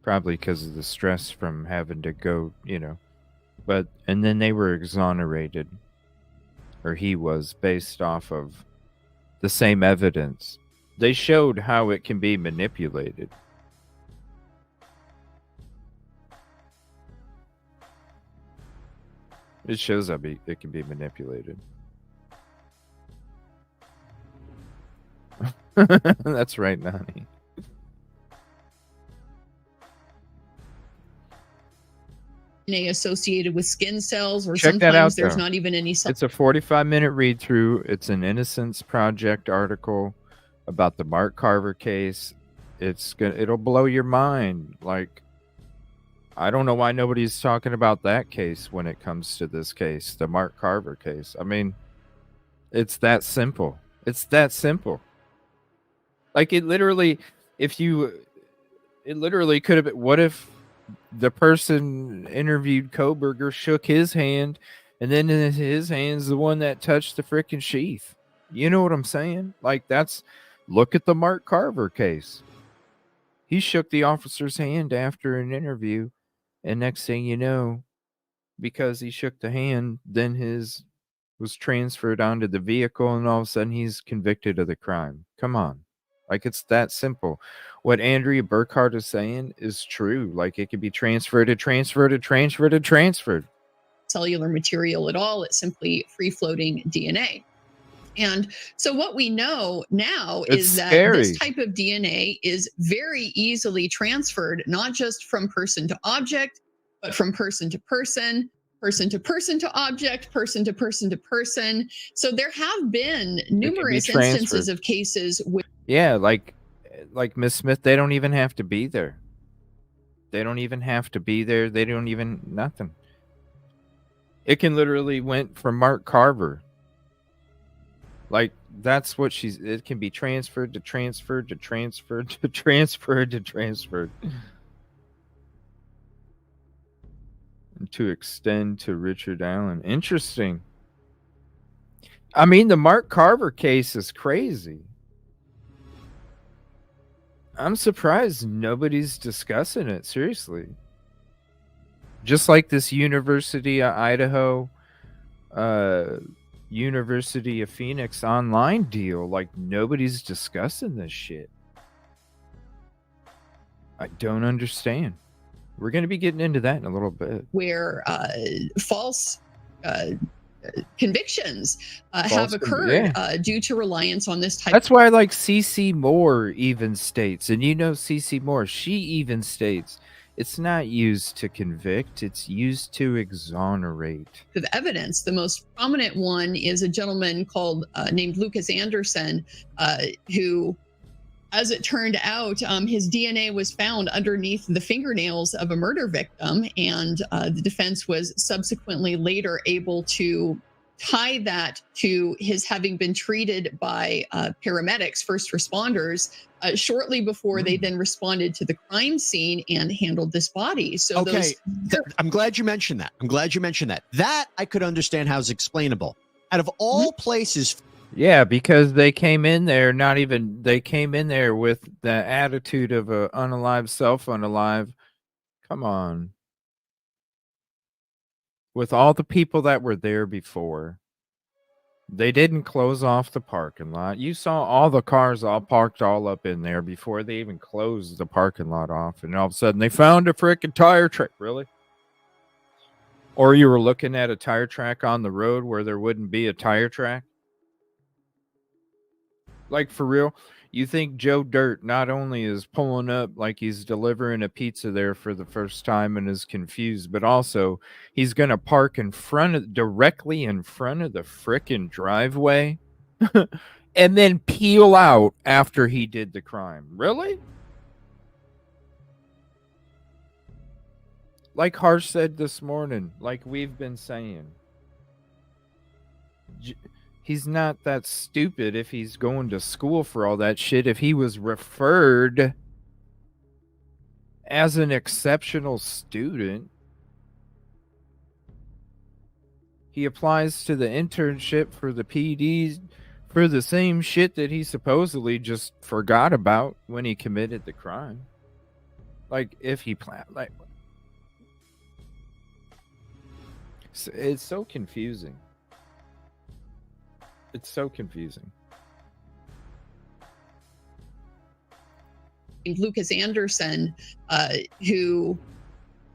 Probably because of the stress from having to go, and then they were exonerated, or he was, based off of the same evidence. They showed how it can be manipulated. It shows how it can be manipulated. That's right, Nani. Associated with skin cells, or Check that sometimes out, there's though. not even any. It's a 45-minute read through. It's an Innocence Project article about the Mark Carver case. It'll blow your mind. Like, I don't know why nobody's talking about that case when it comes to this case, the Mark Carver case. I mean, it's that simple. It's that simple. Like, it literally could have been, what if the person interviewed Koberger shook his hand, and then his hand's the one that touched the freaking sheath? You know what I'm saying? Like, look at the Mark Carver case. He shook the officer's hand after an interview, and next thing you know, because he shook the hand, then his was transferred onto the vehicle, and all of a sudden he's convicted of the crime. Come on. Like, it's that simple. What Andrea Burkhart is saying is true. Like, it could be transferred. Cellular material at all. It's simply free-floating DNA. And so what we know now is that this type of DNA is very easily transferred, not just from person to object, but from person to person, person to person to object, person to person to person. So there have been numerous instances of cases where, yeah, like Miss Smith, they don't even have to be there. They don't even nothing. It can literally went from Mark Carver. Like, that's what it can be transferred. To extend to Richard Allen. Interesting. I mean, the Mark Carver case is crazy. I'm surprised nobody's discussing it, seriously. Just like this University of Idaho, University of Phoenix online deal, like, nobody's discussing this shit. I don't understand. We're going to be getting into that in a little bit. Where false convictions have False occurred yeah. due to reliance on this type. That's why, like, CC Moore even states, and you know CC Moore, she even states it's not used to convict, it's used to exonerate. Of evidence. The most prominent one is a gentleman called named Lucas Anderson, who, as it turned out, his DNA was found underneath the fingernails of a murder victim, and the defense was subsequently later able to tie that to his having been treated by paramedics, first responders, shortly before they then responded to the crime scene and handled this body. So I'm glad you mentioned that. That I could understand how it's explainable. Out of all places. Yeah, because they came in there they came in there with the attitude of a unalive self unalive. Come on. With all the people that were there before, they didn't close off the parking lot. You saw all the cars all parked all up in there before they even closed the parking lot off. And all of a sudden they found a freaking tire track. Really? Or you were looking at a tire track on the road where there wouldn't be a tire track? Like, for real? You think Joe Dirt not only is pulling up like he's delivering a pizza there for the first time and is confused, but also he's going to park directly in front of the frickin' driveway and then peel out after he did the crime. Really? Like Harsh said this morning, like we've been saying, he's not that stupid if he's going to school for all that shit. If he was referred as an exceptional student, he applies to the internship for the PDs for the same shit that he supposedly just forgot about when he committed the crime. Like, if he planned, like, it's so confusing. It's so confusing. Lucas Anderson, who,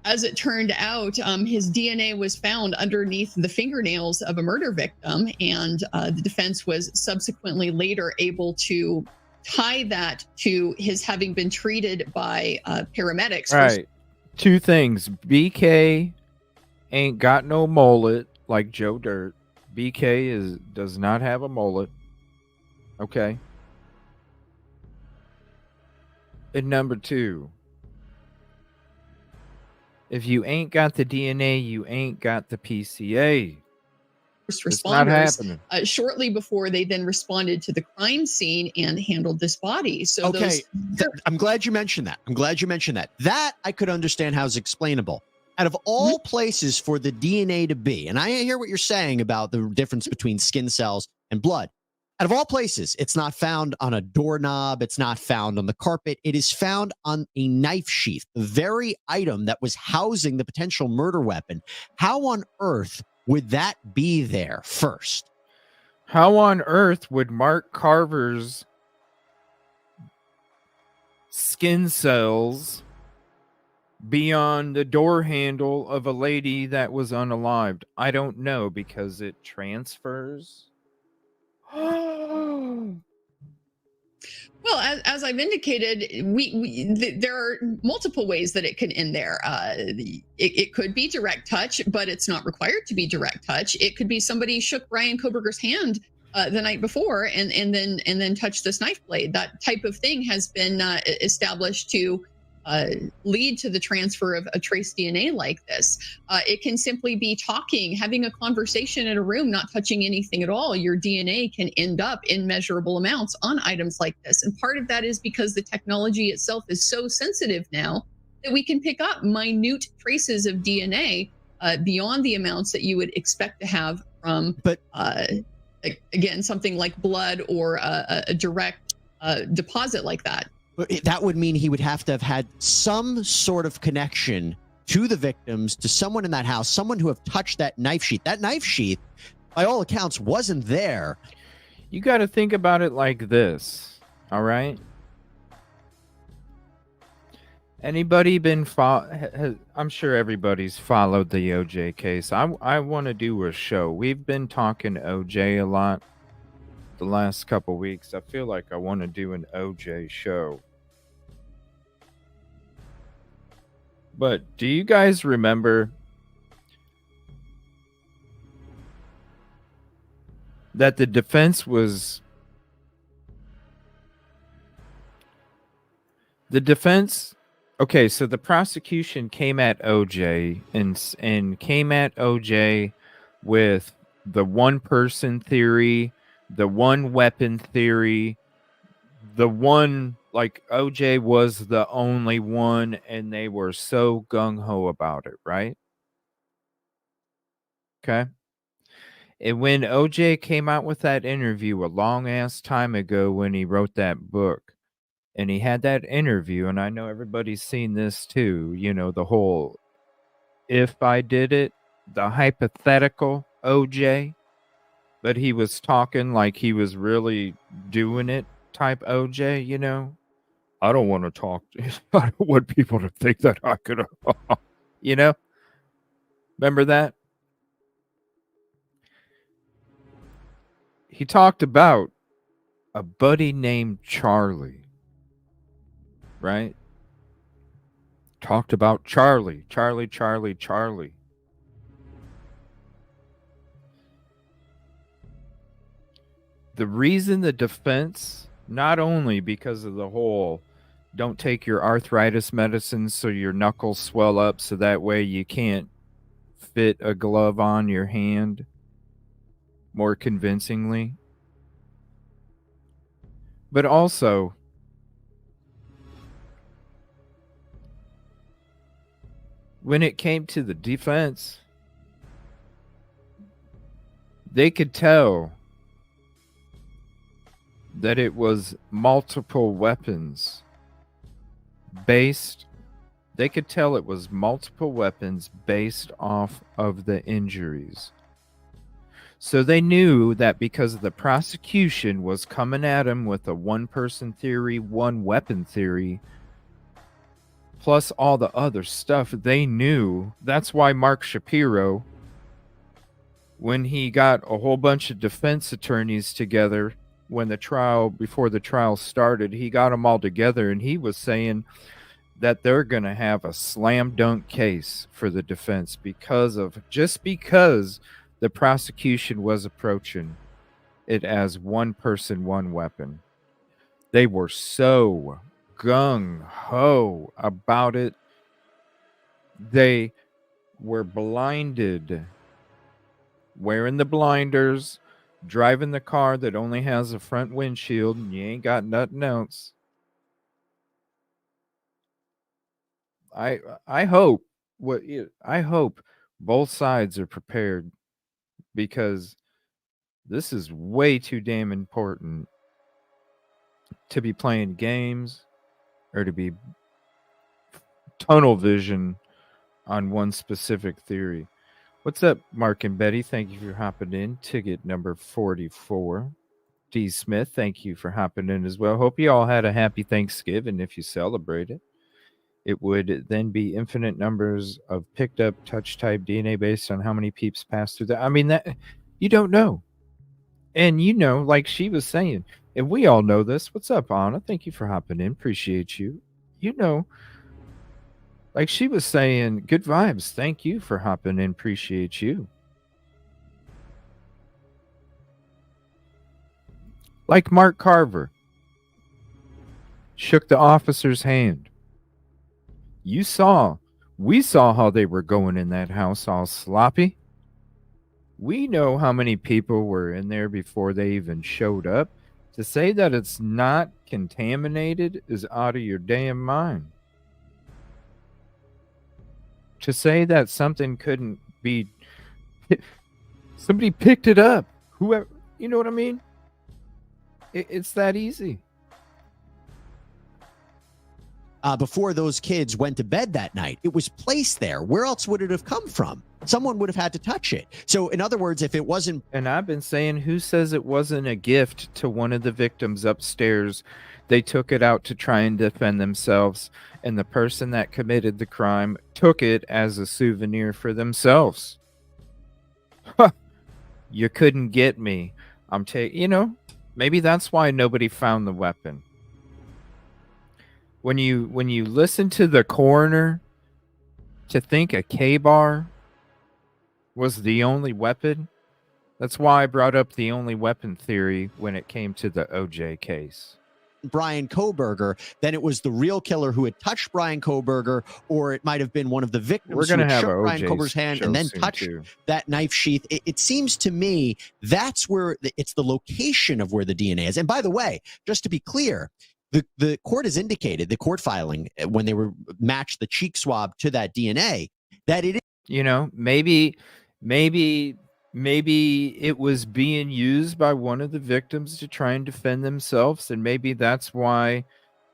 as it turned out, his DNA was found underneath the fingernails of a murder victim, and the defense was subsequently later able to tie that to his having been treated by paramedics. Right. Two things. BK ain't got no mullet like Joe Dirt. BK does not have a mullet. Okay. And number two, if you ain't got the DNA, you ain't got the PCA. First responders, it's not happening. Shortly before they then responded to the crime scene and handled this body. So I'm glad you mentioned that. That I could understand how it's explainable. Out of all places for the DNA to be, and I hear what you're saying about the difference between skin cells and blood. Out of all places, it's not found on a doorknob. It's not found on the carpet. It is found on a knife sheath, the very item that was housing the potential murder weapon. How on earth would that be there first? How on earth would Mark Carver's skin cells be on the door handle of a lady that was unalived? I don't know, because it transfers. Well, as I've indicated, there are multiple ways that it can end there. It could be direct touch, but it's not required to be direct touch. It could be somebody shook Ryan Koberger's hand the night before and then touched this knife blade. That type of thing has been established to lead to the transfer of a trace DNA like this. It can simply be talking, having a conversation in a room, not touching anything at all. Your DNA can end up in measurable amounts on items like this. And part of that is because the technology itself is so sensitive now that we can pick up minute traces of DNA beyond the amounts that you would expect to have from, again, something like blood or a direct deposit like that. That would mean he would have to have had some sort of connection to the victims, to someone in that house, someone who have touched that knife sheath. That knife sheath, by all accounts, wasn't there. You got to think about it like this, all right? Anybody been I'm sure everybody's followed the OJ case. I want to do a show. We've been talking OJ a lot the last couple weeks. I feel like I want to do an OJ show. But do you guys remember that the defense was okay, so the prosecution came at OJ and came at OJ with the one person theory, the one weapon theory, the one, like, OJ was the only one, and they were so gung-ho about it, right? Okay. And when OJ came out with that interview a long ass time ago when he wrote that book, and he had that interview, and I know everybody's seen this too, you know, the whole if I did it, the hypothetical OJ, but he was talking like he was really doing it type OJ, you know. I don't want to talk. I don't want people to think that I could, you know. Remember that? He talked about a buddy named Charlie, right? Talked about Charlie. The reason the defense, not only because of the whole don't take your arthritis medicine so your knuckles swell up so that way you can't fit a glove on your hand more convincingly, but also when it came to the defense, they could tell that it was multiple weapons based. They could tell it was multiple weapons based off of the injuries. So they knew that because the prosecution was coming at him with a one-person theory, one weapon theory, plus all the other stuff, they knew. That's why Mark Shapiro, when he got a whole bunch of defense attorneys together before the trial started, he got them all together and he was saying that they're going to have a slam dunk case for the defense because the prosecution was approaching it as one person, one weapon. They were so gung-ho about it. They were blinded, wearing the blinders, driving the car that only has a front windshield and you ain't got nothing else. I hope both sides are prepared, because this is way too damn important to be playing games or to be tunnel vision on one specific theory. What's up, Mark and Betty? Thank you for hopping in. Ticket number 44. D. Smith, thank you for hopping in as well. Hope you all had a happy Thanksgiving if you celebrate it. It would then be infinite numbers of picked up touch type DNA based on how many peeps pass through that. I mean, that you don't know. And you know, like she was saying, and we all know this. What's up, Anna? Thank you for hopping in. Appreciate you. You know, like she was saying, good vibes. Thank you for hopping in. Appreciate you. Like Mark Carver shook the officer's hand. We saw how they were going in that house all sloppy. We know how many people were in there before they even showed up. To say that it's not contaminated is out of your damn mind. To say that something couldn't be... Somebody picked it up. Whoever, you know what I mean? It's that easy. before those kids went to bed that night. It was placed there. Where else would it have come from? Someone would have had to touch it. So, in other words, if it wasn't. And I've been saying, who says it wasn't a gift to one of the victims upstairs? They took it out to try and defend themselves, and the person that committed the crime took it as a souvenir for themselves. Huh. You couldn't get me. Maybe that's why nobody found the weapon. When you listen to the coroner, to think a K-bar was the only weapon, that's why I brought up the only weapon theory when it came to the OJ case. Brian Kohberger, then it was the real killer who had touched Brian Kohberger, or it might have been one of the victims who had shook Brian Kohberger's hand and then touched that knife sheath. It seems to me that's where it's the location of where the DNA is. And by the way, just to be clear, the court has indicated, the court filing, when they were matched the cheek swab to that DNA, that it is. Maybe it was being used by one of the victims to try and defend themselves, and maybe that's why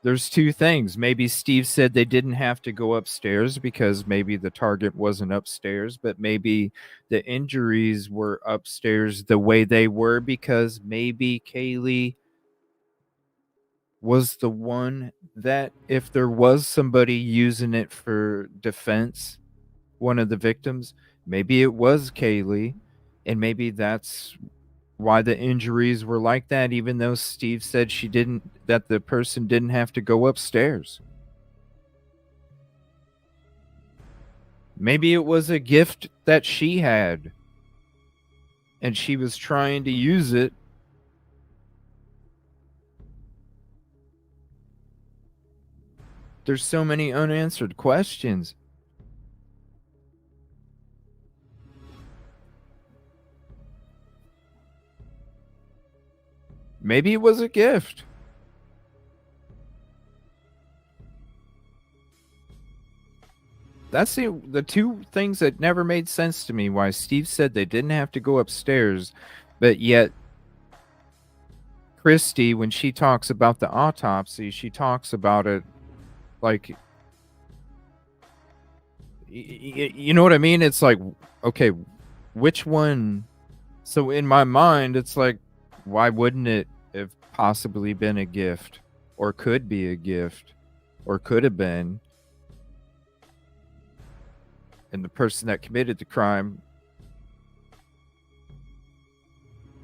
there's two things. Maybe Steve said they didn't have to go upstairs because maybe the target wasn't upstairs, but maybe the injuries were upstairs the way they were because maybe Kaylee was the one that, if there was somebody using it for defense, one of the victims, maybe it was Kaylee. And maybe that's why the injuries were like that, even though Steve said that the person didn't have to go upstairs. Maybe it was a gift that she had, and she was trying to use it. There's so many unanswered questions. Maybe it was a gift. That's the two things that never made sense to me. Why Steve said they didn't have to go upstairs, but yet Christy, when she talks about the autopsy, she talks about it like, you know what I mean? It's like, okay, which one? So in my mind, it's like, why wouldn't it have possibly been a gift, or could be a gift, or could have been? And the person that committed the crime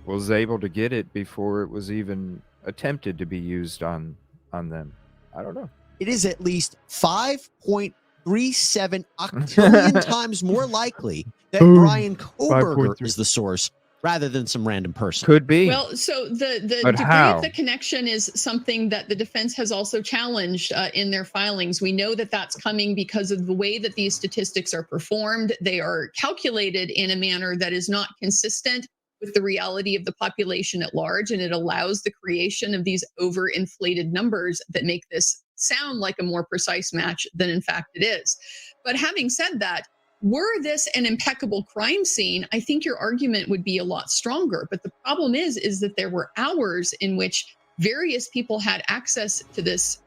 was able to get it before it was even attempted to be used on them. I don't know. It is at least 5.37 octillion times more likely that Brian Kohberger is the source rather than some random person. Could be. Well, so the degree of the connection is something that the defense has also challenged in their filings. We know that that's coming because of the way that these statistics are performed. They are calculated in a manner that is not consistent with the reality of the population at large, and it allows the creation of these overinflated numbers that make this sound like a more precise match than in fact it is. But having said that, were this an impeccable crime scene, I think your argument would be a lot stronger. But the problem is that there were hours in which various people had access to this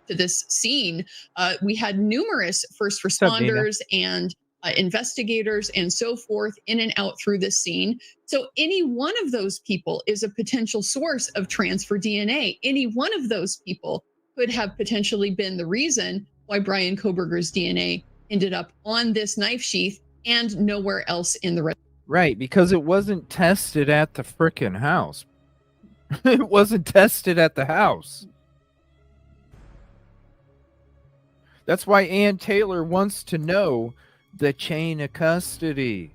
scene. We had numerous first responders and investigators and so forth in and out through this scene. So any one of those people is a potential source of transfer DNA. Any one of those people could have potentially been the reason why Brian Kohberger's DNA ended up on this knife sheath and nowhere else in the right, because it wasn't tested at the frickin' house. It wasn't tested at the house. That's why Ann Taylor wants to know the chain of custody.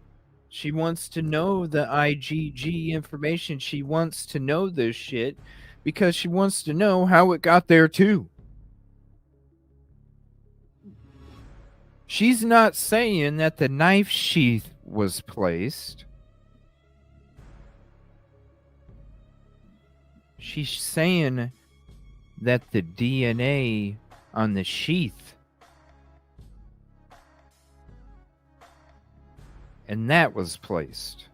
She wants to know the IGG information. She wants to know this shit because she wants to know how it got there too. She's not saying that the knife sheath was placed. She's saying that the DNA on the sheath, and that was placed.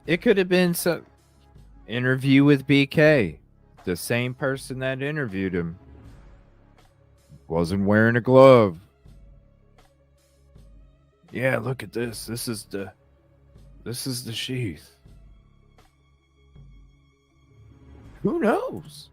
It could have been some interview with BK. The same person that interviewed him wasn't wearing a glove. Yeah, look at this. This is the sheath. Who knows?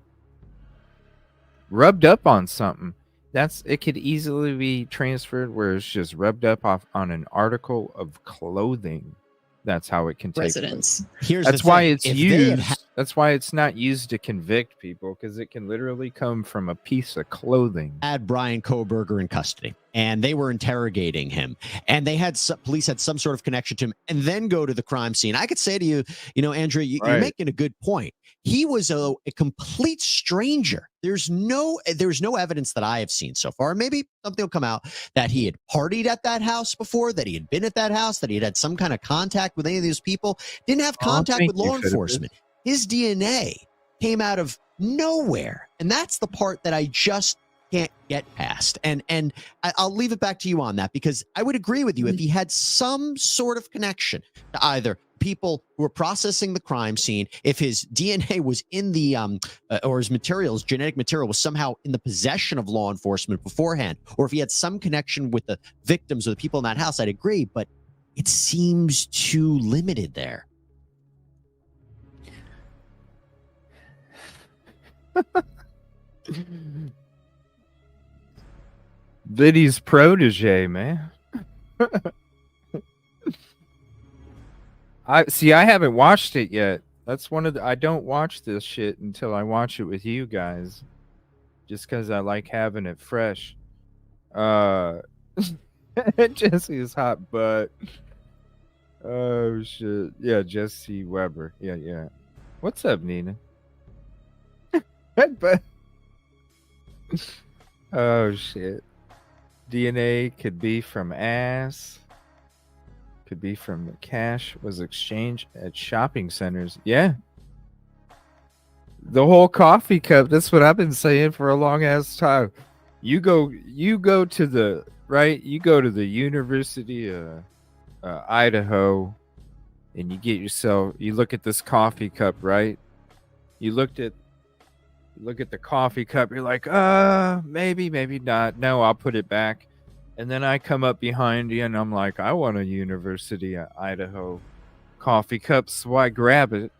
Rubbed up on something. It could easily be transferred where it's just rubbed up off on an article of clothing. That's how it can take Residents. place. That's why it's used. That's why it's not used to convict people, because it can literally come from a piece of clothing. Had Brian Kohberger in custody, and they were interrogating him, and they had police had some sort of connection to him, and then go to the crime scene. I could say to you, Andrew, you're making a good point. He was a complete stranger. There's no evidence that I have seen so far. Maybe something will come out that he had partied at that house before, that he had been at that house, that he had some kind of contact with any of these people. Didn't have contact with law enforcement. His DNA came out of nowhere, and that's the part that I just can't get past. And I'll leave it back to you on that, because I would agree with you if he had some sort of connection to either people who were processing the crime scene, if his DNA was in the or his genetic material was somehow in the possession of law enforcement beforehand, or if he had some connection with the victims or the people in that house, I'd agree, but it seems too limited there. Liddy's protege, man. I haven't watched it yet. That's one of I don't watch this shit until I watch it with you guys, just because I like having it fresh. Jesse's hot butt. Oh shit. Yeah, Jesse Weber. Yeah. What's up, Nina? But oh shit. DNA could be from ass. Could be from the cash was exchanged at shopping centers. Yeah. The whole coffee cup. That's what I've been saying for a long ass time. You go to the University of Idaho, and you look at this coffee cup, right? You look at the coffee cup, you're like, maybe not. No, I'll put it back. And then I come up behind you and I'm like, I want a University of Idaho coffee cup. So I grab it.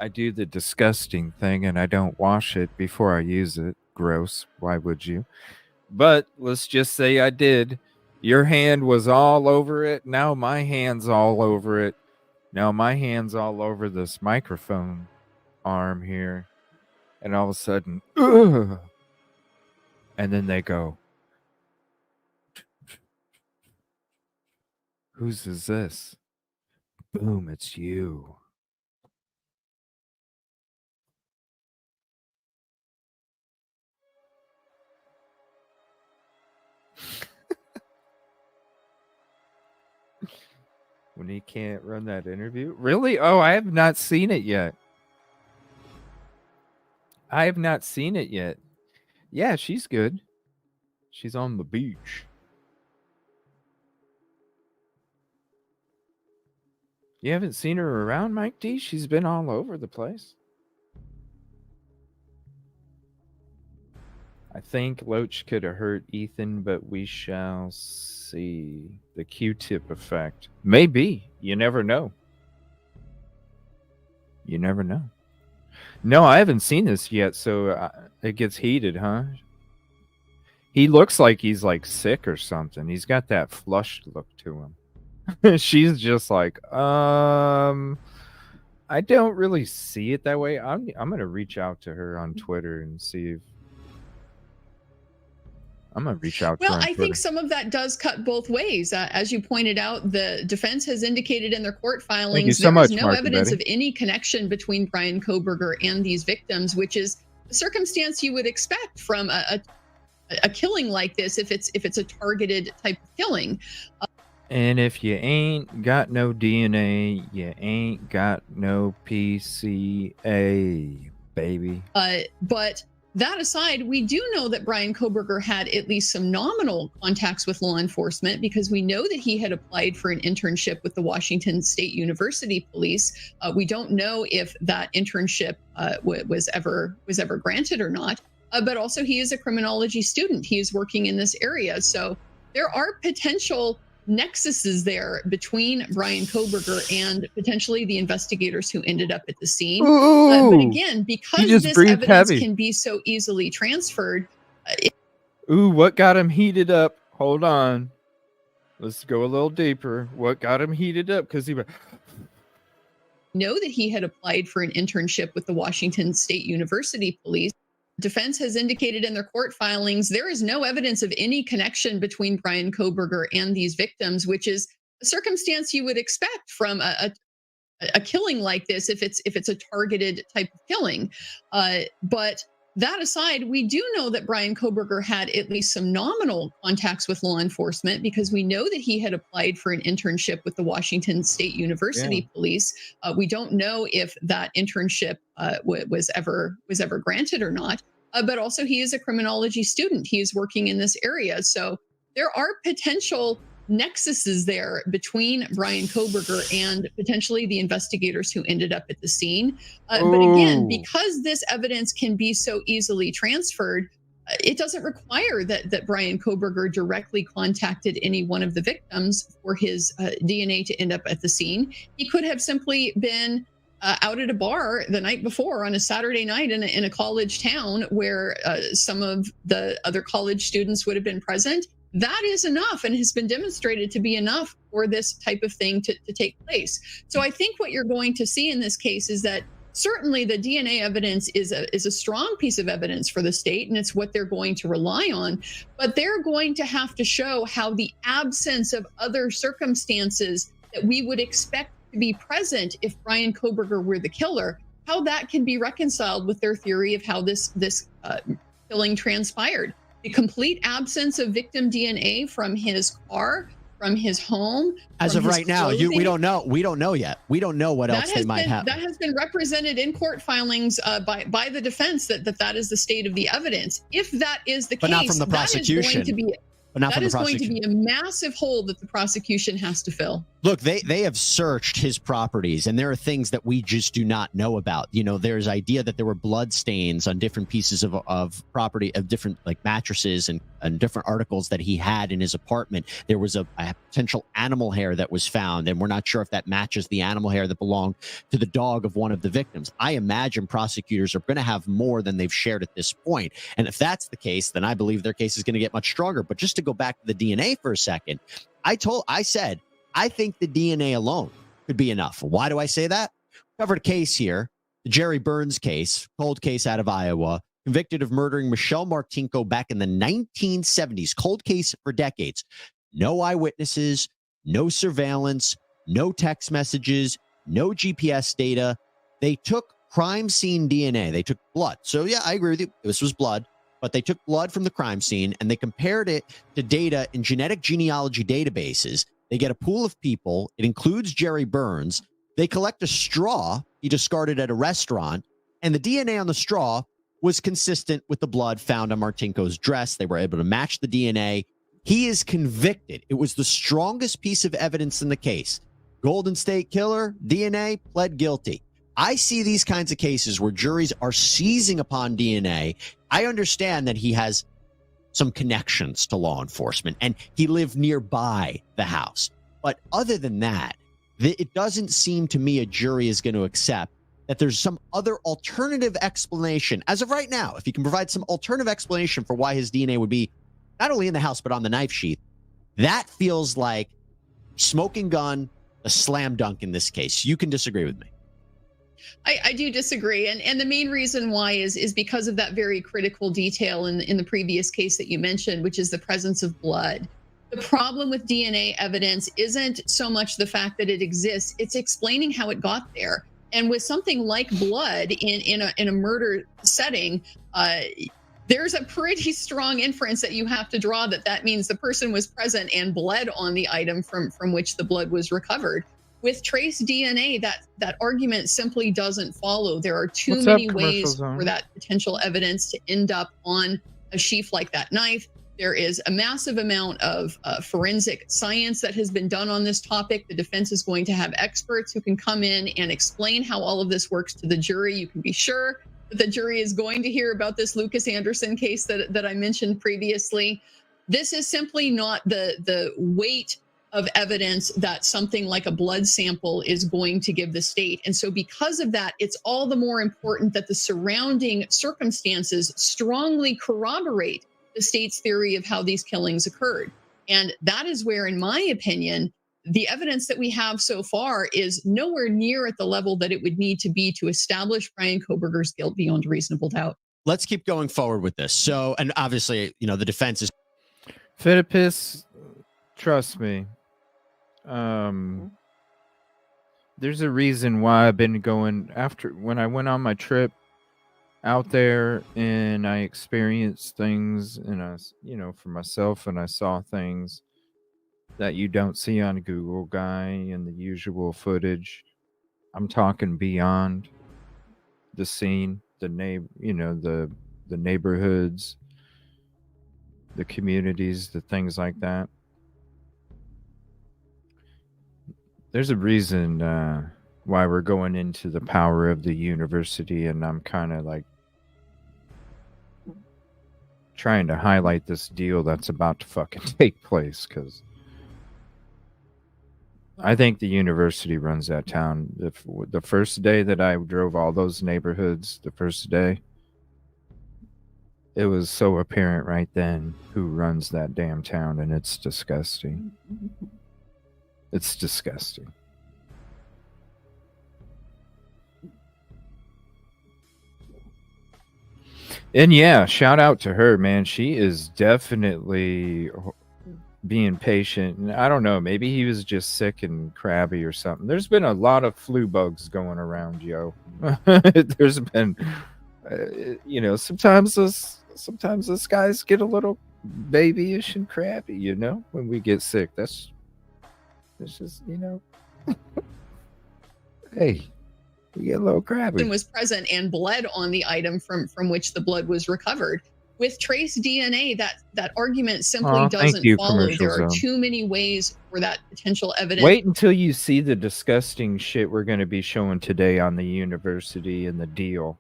I do the disgusting thing and I don't wash it before I use it. Gross. Why would you? But let's just say I did. Your hand was all over it. Now my hand's all over it. Now my hand's all over this microphone arm here. And all of a sudden, ugh. And then they go, whose is this? Boom, it's you. When he can't run that interview? Really? Oh, I have not seen it yet. Yeah, she's good. She's on the beach. You haven't seen her around, Mike D? She's been all over the place. I think Loach could have hurt Ethan, but we shall see. The Q-tip effect. Maybe. You never know. No, I haven't seen this yet, so it gets heated, huh? He looks like he's like sick or something. He's got that flushed look to him. She's just like, I don't really see it that way. I'm gonna reach out to her on Twitter and see if I'm gonna reach out to her on Well, I Twitter. think some of that does cut both ways. As you pointed out, the defense has indicated in their court filings so there is much, no Mark evidence Betty. of any connection between Brian Kohberger and these victims, which is a circumstance you would expect from a killing like this if it's a targeted type of killing. And if you ain't got no DNA, you ain't got no PCA, baby. But that aside, we do know that Brian Koberger had at least some nominal contacts with law enforcement, because we know that he had applied for an internship with the Washington State University Police. We don't know if that internship was ever granted or not. But also, he is a criminology student. He is working in this area, so there are potential nexuses there between Brian Koberger and potentially the investigators who ended up at the scene. But again, because this evidence can be so easily transferred. Ooh, what got him heated up? Hold on. Let's go a little deeper. What got him heated up? Because he know that he had applied for an internship with the Washington State University Police. Defense has indicated in their court filings there is no evidence of any connection between Brian Koberger and these victims, which is a circumstance you would expect from a killing like this if it's a targeted type of killing. But that aside, we do know that Brian Koberger had at least some nominal contacts with law enforcement, because we know that he had applied for an internship with the Washington State University Police. We don't know if that internship was ever granted or not. But also, he is a criminology student. He is working in this area, so there are potential nexuses there between Brian Koberger and potentially the investigators who ended up at the scene. But again, because this evidence can be so easily transferred, it doesn't require that Brian Koberger directly contacted any one of the victims for his DNA to end up at the scene. He could have simply been out at a bar the night before on a Saturday night in a college town where some of the other college students would have been present. That is enough and has been demonstrated to be enough for this type of thing to take place. So I think what you're going to see in this case is that certainly the DNA evidence is a strong piece of evidence for the state, and it's what they're going to rely on. But they're going to have to show how the absence of other circumstances that we would expect to be present if Brian Koberger were the killer, how that can be reconciled with their theory of how this killing transpired. The complete absence of victim DNA from his car, from his home. As of right now, we don't know. We don't know yet. We don't know what else they might have. That has been represented in court filings by the defense that is the state of the evidence. If that is the case, not from the prosecution. That is going to be a massive hole that the prosecution has to fill. Look, they have searched his properties, and there are things that we just do not know about. You know, there's idea that there were blood stains on different pieces of property, of different like mattresses and different articles that he had in his apartment. There was a potential animal hair that was found, and we're not sure if that matches the animal hair that belonged to the dog of one of the victims. I imagine prosecutors are going to have more than they've shared at this point. And if that's the case, then I believe their case is going to get much stronger. But just to go back to the DNA for a second, I said, I think the DNA alone could be enough. Why do I say that? Covered a case here, the Jerry Burns case, cold case out of Iowa, convicted of murdering Michelle Martinko back in the 1970s, cold case for decades. No eyewitnesses, no surveillance, no text messages, no GPS data. They took crime scene DNA. They took blood. So yeah, I agree with you. This was blood. But they took blood from the crime scene and they compared it to data in genetic genealogy databases. They get a pool of people. It includes Jerry Burns. They collect a straw he discarded at a restaurant, and the DNA on the straw was consistent with the blood found on Martinko's dress. They were able to match the DNA. He is convicted. It was the strongest piece of evidence in the case. Golden State Killer, DNA, pled guilty. I see these kinds of cases where juries are seizing upon DNA. I understand that he has some connections to law enforcement and he lived nearby the house. But other than that, it doesn't seem to me a jury is going to accept that there's some other alternative explanation. As of right now, if you can provide some alternative explanation for why his DNA would be not only in the house, but on the knife sheath, that feels like smoking gun, a slam dunk in this case. You can disagree with me. I do disagree. And the main reason why is because of that very critical detail in the previous case that you mentioned, which is the presence of blood. The problem with DNA evidence isn't so much the fact that it exists, it's explaining how it got there. And with something like blood in a murder setting, there's a pretty strong inference that you have to draw that means the person was present and bled on the item from which the blood was recovered. With trace DNA, that argument simply doesn't follow. There are too What's up, many commercial ways zone? for that potential evidence to end up on a sheath like that knife. There is a massive amount of forensic science that has been done on this topic. The defense is going to have experts who can come in and explain how all of this works to the jury. You can be sure that the jury is going to hear about this Lucas Anderson case that I mentioned previously. This is simply not the weight of evidence that something like a blood sample is going to give the state. And so because of that, it's all the more important that the surrounding circumstances strongly corroborate the state's theory of how these killings occurred. And that is where, in my opinion, the evidence that we have so far is nowhere near at the level that it would need to be to establish Brian Kohberger's guilt beyond reasonable doubt. Let's keep going forward with this. So, and obviously, the defense is... Phidippus, trust me. There's a reason why I've been going after when I went on my trip out there and I experienced things and for myself, and I saw things that you don't see on Google Guy and the usual footage. I'm talking beyond the scene, the neighborhoods, the communities, the things like that. There's a reason why we're going into the power of the university, and I'm kind of like trying to highlight this deal that's about to fucking take place, because I think the university runs that town. The first day that I drove all those neighborhoods, the first day, it was so apparent right then who runs that damn town, and it's disgusting. It's disgusting. And yeah, shout out to her, man. She is definitely being patient. And I don't know, maybe he was just sick and crabby or something. There's been a lot of flu bugs going around, yo. There's been, sometimes us guys get a little babyish and crabby, when we get sick. It's just, hey, we get a little crabby. Was present and bled on the item from which the blood was recovered. With trace DNA, that argument simply doesn't follow. There are too many ways for that potential evidence. Wait until you see the disgusting shit we're going to be showing today on the university and the deal.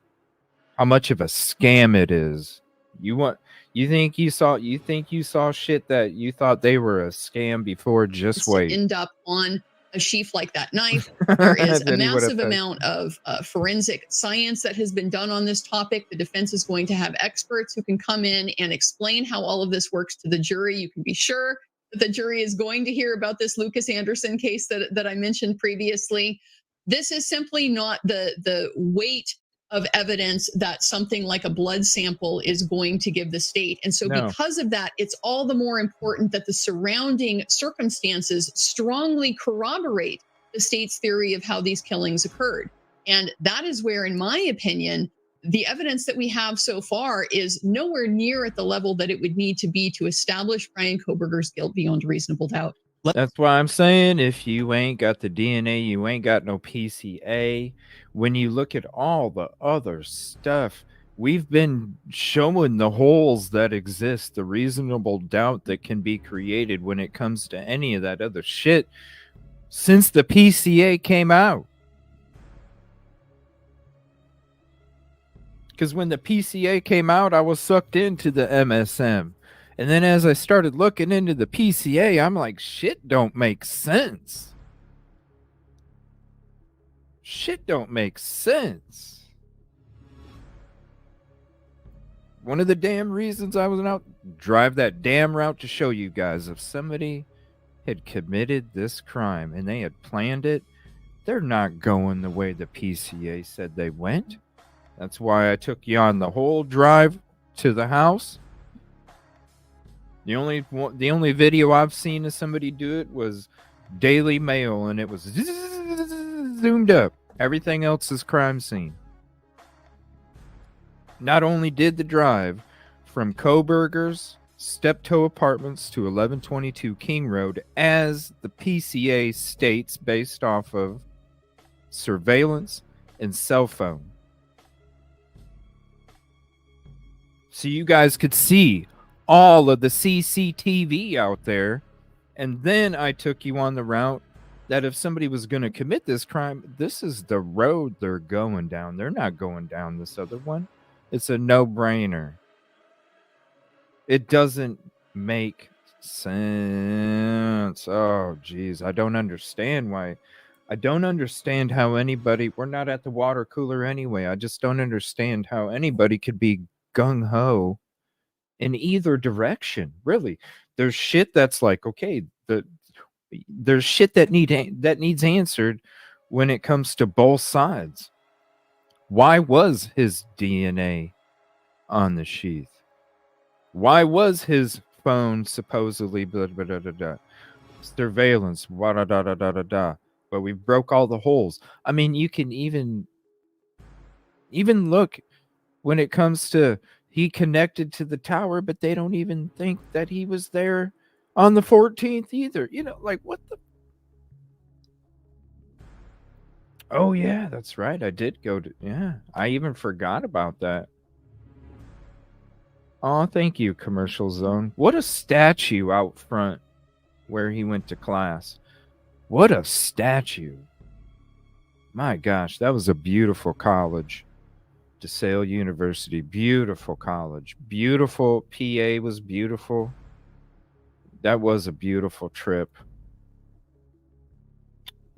How much of a scam it is. You think you saw shit that you thought they were a scam before? Just wait. End up on a sheath like that knife. There is a massive amount of forensic science that has been done on this topic. The defense is going to have experts who can come in and explain how all of this works to the jury. You can be sure that the jury is going to hear about this Lucas Anderson case that I mentioned previously. This is simply not the weight of evidence that something like a blood sample is going to give the state. And so because of that, it's all the more important that the surrounding circumstances strongly corroborate the state's theory of how these killings occurred. And that is where, in my opinion, the evidence that we have so far is nowhere near at the level that it would need to be to establish Brian Kohberger's guilt beyond reasonable doubt. That's why I'm saying if you ain't got the DNA, you ain't got no PCA. When you look at all the other stuff, we've been showing the holes that exist, the reasonable doubt that can be created when it comes to any of that other shit since the PCA came out. Because when the PCA came out, I was sucked into the MSM. And then as I started looking into the PCA, I'm like, shit don't make sense. Shit don't make sense. One of the damn reasons I was out, drive that damn route to show you guys, if somebody had committed this crime and they had planned it, they're not going the way the PCA said they went. That's why I took you on the whole drive to the house. The only video I've seen of somebody do it was Daily Mail, and it was zoomed up. Everything else is crime scene. Not only did the drive from Kohberger's Steptoe Apartments to 1122 King Road, as the PCA states, based off of surveillance and cell phone. So you guys could see all of the CCTV out there. And then I took you on the route that if somebody was going to commit this crime, this is the road they're going down. They're not going down this other one. It's a no-brainer. It doesn't make sense. Oh, geez. I don't understand why. I don't understand how anybody, we're not at the water cooler anyway. I just don't understand how anybody could be gung-ho in either direction. Really. There's shit that's like, okay, there's shit that needs answered when it comes to both sides. Why was his DNA on the sheath? Why was his phone supposedly blah, blah, blah, blah, blah, surveillance, blah, blah, blah, blah, blah, blah, but we broke all the holes? I mean, you can even look when it comes to he connected to the tower, but they don't even think that he was there on the 14th either. You know, like what the? Oh yeah, that's right. I did go to, yeah, I even forgot about that. Oh, thank you, Commercial Zone. What a statue out front where he went to class. What a statue. My gosh, that was a beautiful college. DeSale University, beautiful college. Beautiful. PA was beautiful. That was a beautiful trip.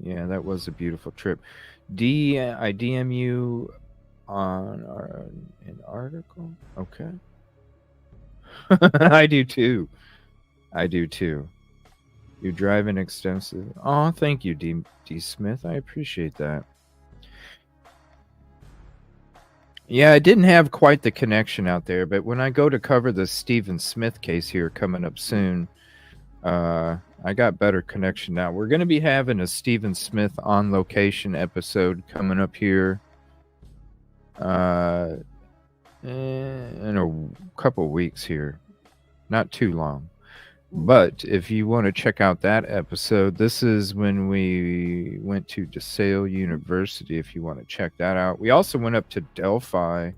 Yeah, that was a beautiful trip. I DM you on an article. Okay. I do too. You drive an extensive. Oh, thank you, D Smith. I appreciate that. Yeah, I didn't have quite the connection out there, but when I go to cover the Stephen Smith case here coming up soon, I got better connection now. We're going to be having a Stephen Smith on location episode coming up here in a couple weeks here. Not too long. But if you want to check out that episode, this is when we went to DeSale University, if you want to check that out. We also went up to Delphi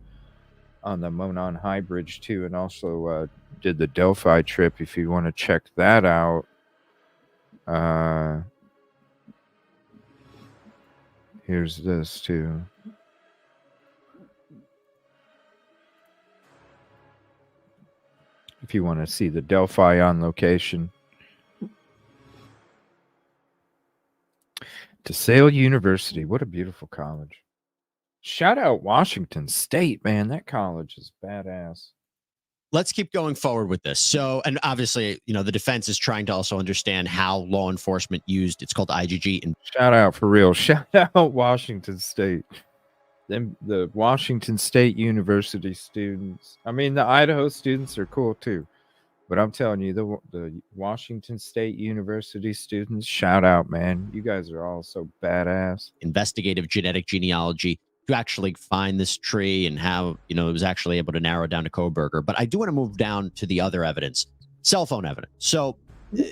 on the Monon High Bridge too, and also did the Delphi trip if you want to check that out. Here's this too. If you want to see the Delphi on location. DeSale University, what a beautiful college. Shout out Washington State, man. That college is badass. Let's keep going forward with this. So, and obviously, you know, the defense is trying to also understand how law enforcement used, it's called IgG. And shout out for real. Shout out Washington State. The Washington State University students. I mean, the Idaho students are cool too. But I'm telling you, the Washington State University students, shout out, man. You guys are all so badass. Investigative genetic genealogy to actually find this tree and how, you know, it was actually able to narrow down to Koberger. But I do want to move down to the other evidence, cell phone evidence. So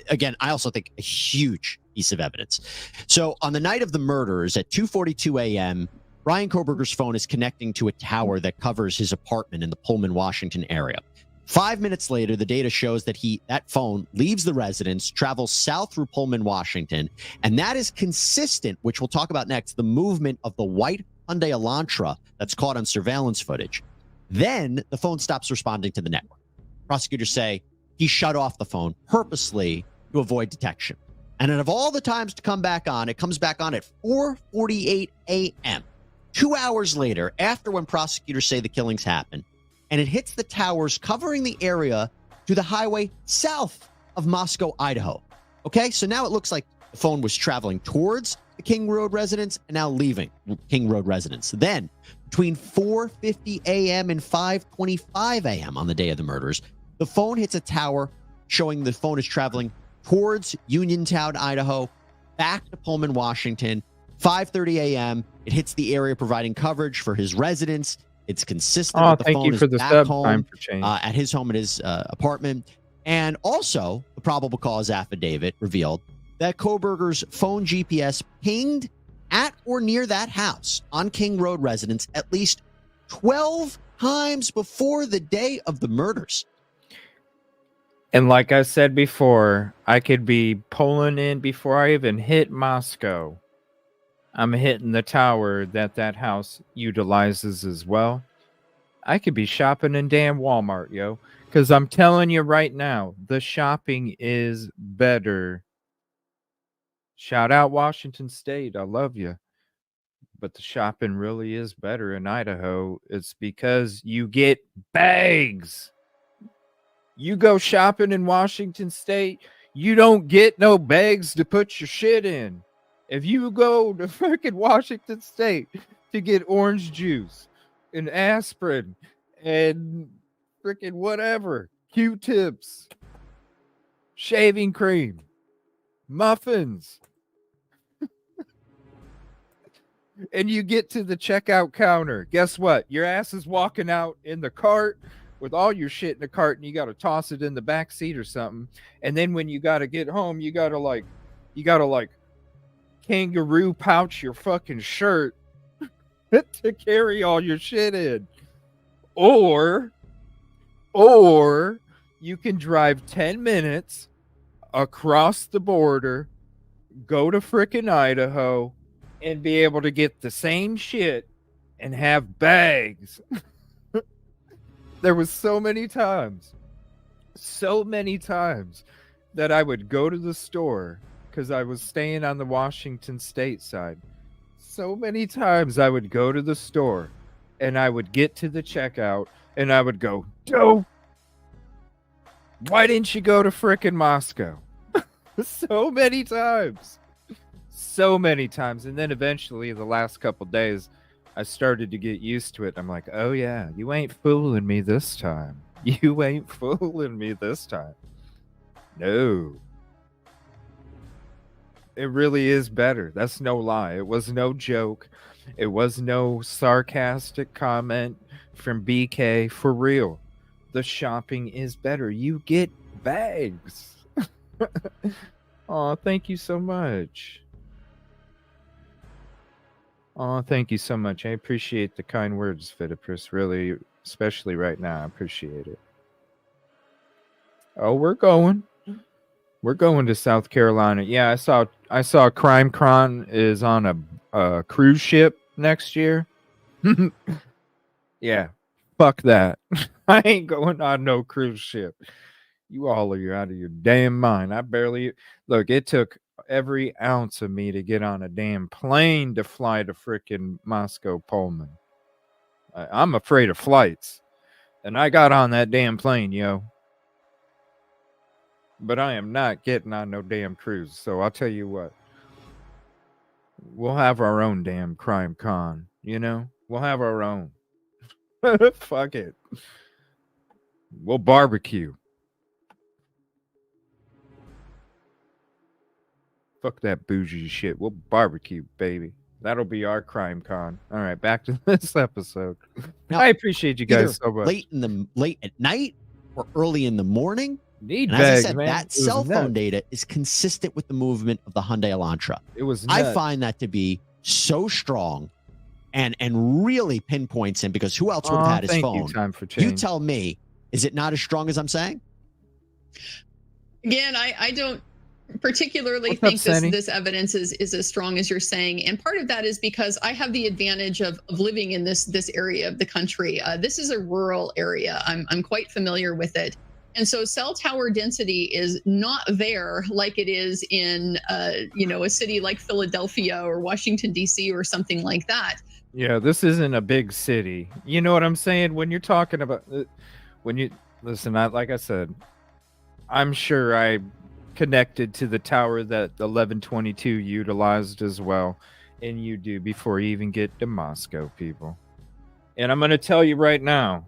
again, I also think a huge piece of evidence. So on the night of the murders at 2:42 a.m., Ryan Koberger's phone is connecting to a tower that covers his apartment in the Pullman, Washington area. 5 minutes later, the data shows that that phone leaves the residence, travels south through Pullman, Washington, and that is consistent, which we'll talk about next, the movement of the white Hyundai Elantra that's caught on surveillance footage. Then the phone stops responding to the network. Prosecutors say he shut off the phone purposely to avoid detection. And out of all the times to come back on, it comes back on at 4:48 a.m., 2 hours later, after when prosecutors say the killings happened, and it hits the towers covering the area to the highway south of Moscow, Idaho. Okay, so now it looks like the phone was traveling towards the King Road residence and now leaving King Road residence. Then, between 4:50 a.m. and 5:25 a.m. on the day of the murders, the phone hits a tower showing the phone is traveling towards Uniontown, Idaho, back to Pullman, Washington. 5:30 a.m., it hits the area providing coverage for his residence. It's consistent with the thank phone you is for the back sub home time for change. at his home at his apartment. And also, the probable cause affidavit revealed that Koberger's phone GPS pinged at or near that house on King Road residence at least 12 times before the day of the murders. And like I said before, I could be pulling in before I even hit Moscow. I'm hitting the tower that house utilizes as well. I could be shopping in damn Walmart, yo. Because I'm telling you right now, the shopping is better. Shout out Washington State. I love you. But the shopping really is better in Idaho. It's because you get bags. You go shopping in Washington State, you don't get no bags to put your shit in. If you go to freaking Washington State to get orange juice and aspirin and freaking whatever, Q-tips, shaving cream, muffins, and you get to the checkout counter, guess what? Your ass is walking out in the cart with all your shit in the cart, and you got to toss it in the back seat or something. And then when you got to get home, you got to kangaroo pouch your fucking shirt to carry all your shit in. Or you can drive 10 minutes across the border, go to frickin' Idaho, and be able to get the same shit and have bags. There was so many times that I would go to the store because I was staying on the Washington State side. So many times I would go to the store and I would get to the checkout and I would go, Joe, why didn't you go to frickin' Moscow? So many times. And then eventually the last couple days, I started to get used to it. I'm like, oh yeah, you ain't fooling me this time. No. It really is better. That's no lie. It was no joke. It was no sarcastic comment from BK. For real. The shopping is better. You get bags. Oh, thank you so much. Oh, thank you so much. I appreciate the kind words, Fitipris. Really, especially right now. I appreciate it. Oh, we're going to South Carolina. Yeah, I saw Crime Con is on a cruise ship next year. Yeah, fuck that. I ain't going on no cruise ship. You all are out of your damn mind. Look, it took every ounce of me to get on a damn plane to fly to frickin' Moscow, Pullman. I'm afraid of flights. And I got on that damn plane, yo. But I am not getting on no damn cruise. So I'll tell you what. We'll have our own damn crime con, you know? We'll have our own. Fuck it. We'll barbecue. Fuck that bougie shit. We'll barbecue, baby. That'll be our crime con. All right, back to this episode. Now, I appreciate you guys so much. Late at night or early in the morning. Need and bags, as I said, man. that cell phone data is consistent with the movement of the Hyundai Elantra. It was nuts. I find that to be so strong and really pinpoints him, because who else would have had his phone? You tell me, is it not as strong as I'm saying? Again, I don't particularly think this evidence is as strong as you're saying, and part of that is because I have the advantage of living in this area of the country. This is a rural area. I'm quite familiar with it, and so cell tower density is not there like it is in a city like Philadelphia or Washington D.C. or something like that. Yeah, this isn't a big city. You know what I'm saying? When you're talking about listen, like I said, I'm sure I connected to the tower that 1122 utilized as well, and you do before you even get to Moscow, people. And I'm going to tell you right now,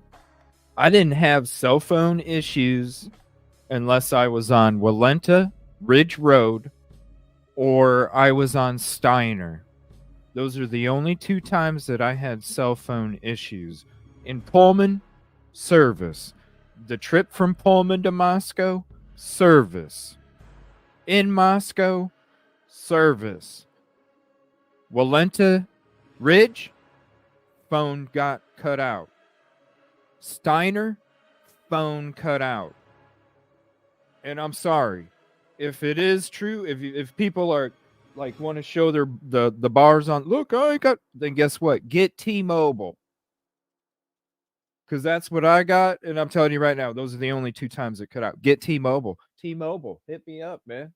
I didn't have cell phone issues unless I was on Walenta Ridge Road or I was on Steiner. Those are the only two times that I had cell phone issues. In Pullman, service. The trip from Pullman to Moscow, service. In Moscow, service. Walenta Ridge, phone got cut out. Steiner, phone cut out. And I'm sorry. If it is true, if people are like want to show the bars on, look, I got, then guess what? Get T-Mobile. Because that's what I got, and I'm telling you right now, those are the only 2 times it cut out. Get T-Mobile. T-Mobile, hit me up, man.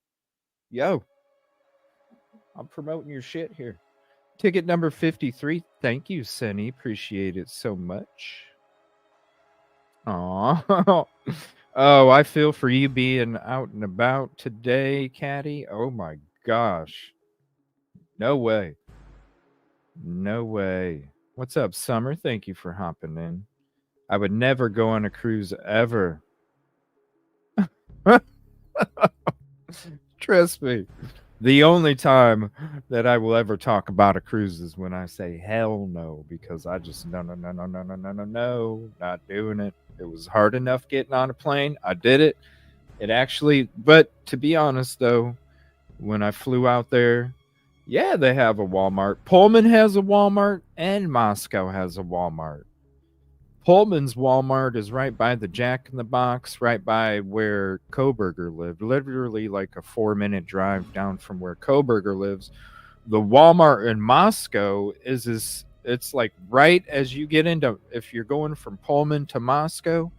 Yo, I'm promoting your shit here. Ticket number 53. Thank you, Senny. Appreciate it so much. Aw. Oh, I feel for you being out and about today, Caddy. Oh my gosh. No way. No way. What's up, Summer? Thank you for hopping in. I would never go on a cruise ever. Trust me. The only time that I will ever talk about a cruise is when I say hell no, because I just no, not doing it. It was hard enough getting on a plane. I did it. It actually, but to be honest though, when I flew out there, yeah, they have a Walmart. Pullman has a Walmart and Moscow has a Walmart. Pullman's Walmart is right by the Jack in the Box, right by where Koberger lived. Literally like a 4-minute drive down from where Koberger lives. The Walmart in Moscow it's like right as you get into, if you're going from Pullman to Moscow,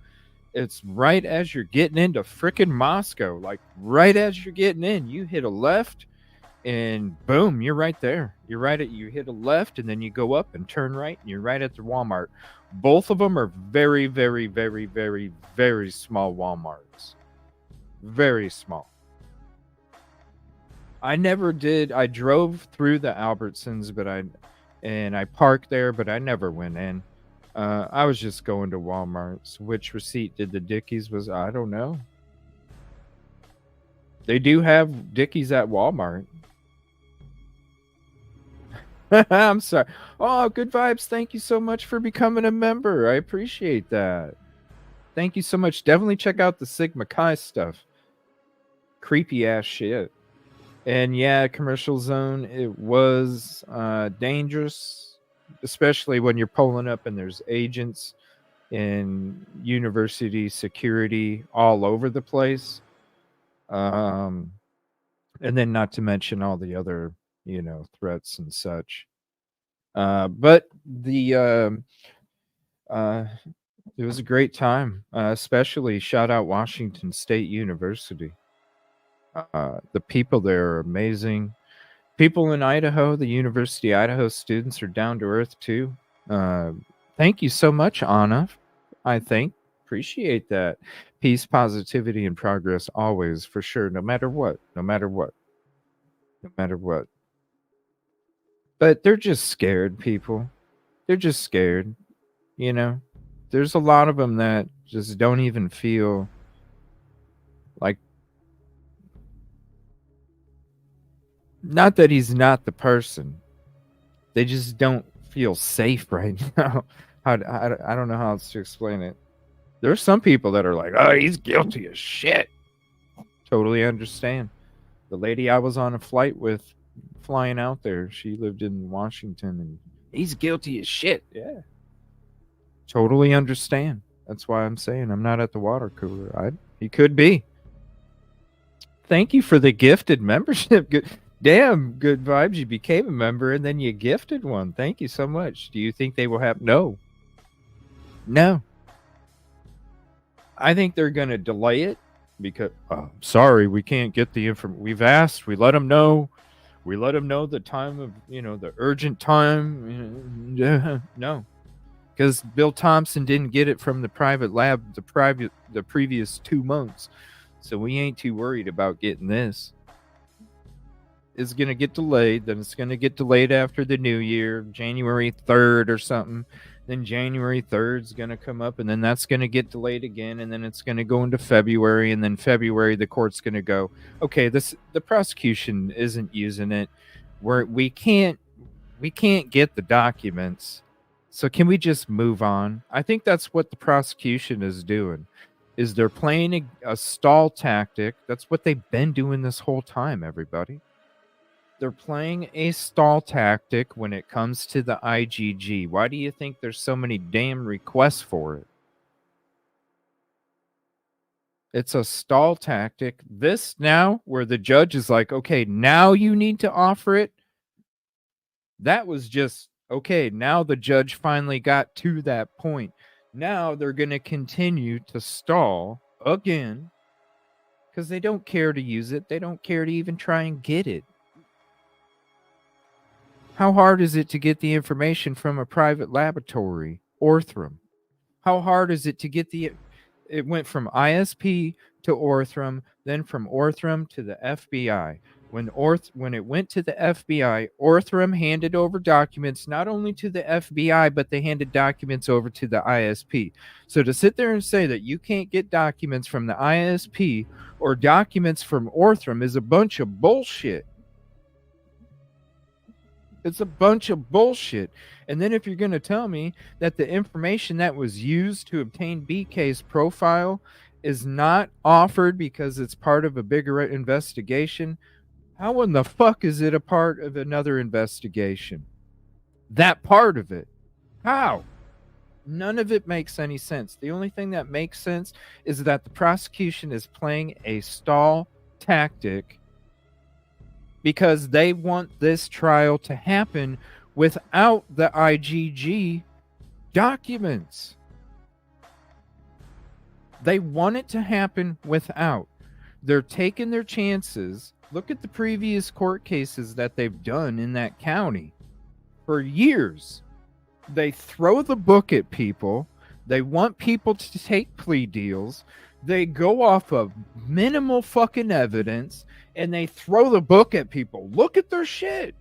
it's right as you're getting into frickin' Moscow. Like right as you're getting in, you hit a left and boom, you're right there. You hit a left and then you go up and turn right and you're right at the Walmart. Both of them are very, very, very, very, very small Walmarts. Very small. I never did. I drove through the Albertsons, but I parked there, but I never went in. I was just going to Walmart's. Which receipt did the Dickies was? I don't know. They do have Dickies at Walmart. I'm sorry. Oh, good vibes. Thank you so much for becoming a member. I appreciate that. Thank you so much. Definitely check out the Sigma Chi stuff. Creepy ass shit. And yeah, commercial zone, it was dangerous, especially when you're pulling up and there's agents and university security all over the place. And then not to mention all the other, threats and such. But it was a great time, especially shout out Washington State University. The people there are amazing. People in Idaho, the University of Idaho students are down to earth too. Thank you so much, Anna. I think. Appreciate that. Peace, positivity, and progress always, for sure, no matter what. But they're just scared, people. They're just scared. There's a lot of them that just don't even feel like, not that he's not the person. They just don't feel safe right now. I don't know how else to explain it. There's some people that are like, oh, he's guilty as shit. Totally understand. The lady I was on a flight with flying out there, she lived in Washington, and he's guilty as shit. Yeah. Totally understand. That's why I'm saying I'm not at the water cooler. He could be. Thank you for the gifted membership. Damn, good vibes. You became a member and then you gifted one. Thank you so much. Do you think they will have? No. I think they're going to delay it because, sorry, we can't get the information. We've asked. We let them know. We let them know the time of, the urgent time. No. Because Bill Thompson didn't get it from the private lab the previous 2 months. So we ain't too worried about getting this. It's going to get delayed. Then it's going to get delayed after the new year, January 3rd or something. Then January 3rd is going to come up, and then that's going to get delayed again, and then it's going to go into February, and then February the court's going to go, okay, the prosecution isn't using it. We can't get the documents. So can we just move on? I think that's what the prosecution is doing. is they're playing a stall tactic. That's what they've been doing this whole time, everybody. They're playing a stall tactic when it comes to the IGG. Why do you think there's so many damn requests for it? It's a stall tactic. This now, where the judge is like, okay, now you need to offer it. That was just, okay, now the judge finally got to that point. Now they're going to continue to stall again because they don't care to use it. They don't care to even try and get it. How hard is it to get the information from a private laboratory, Orthram? How hard is it to get it went from ISP to Orthram, then from Orthram to the FBI. When it went to the FBI, Orthram handed over documents not only to the FBI, but they handed documents over to the ISP. So to sit there and say that you can't get documents from the ISP or documents from Orthram is a bunch of bullshit. It's a bunch of bullshit. And then if you're going to tell me that the information that was used to obtain BK's profile is not offered because it's part of a bigger investigation, how in the fuck is it a part of another investigation? That part of it. How? None of it makes any sense. The only thing that makes sense is that the prosecution is playing a stall tactic because they want this trial to happen without the IGG documents. They want it to happen without. They're taking their chances. Look at the previous court cases that they've done in that county for years. They throw the book at people. They want people to take plea deals. They go off of minimal fucking evidence and they throw the book at people. Look at their shit.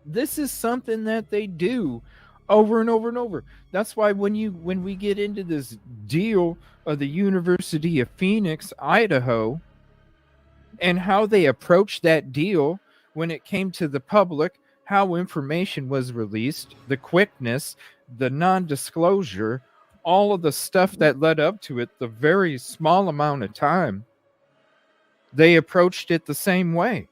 This is something that they do over and over and over. That's why when we get into this deal of the University of Phoenix, Idaho, and how they approached that deal when it came to the public, how information was released, the quickness, the non-disclosure, all of the stuff that led up to it, the very small amount of time, they approached it the same way.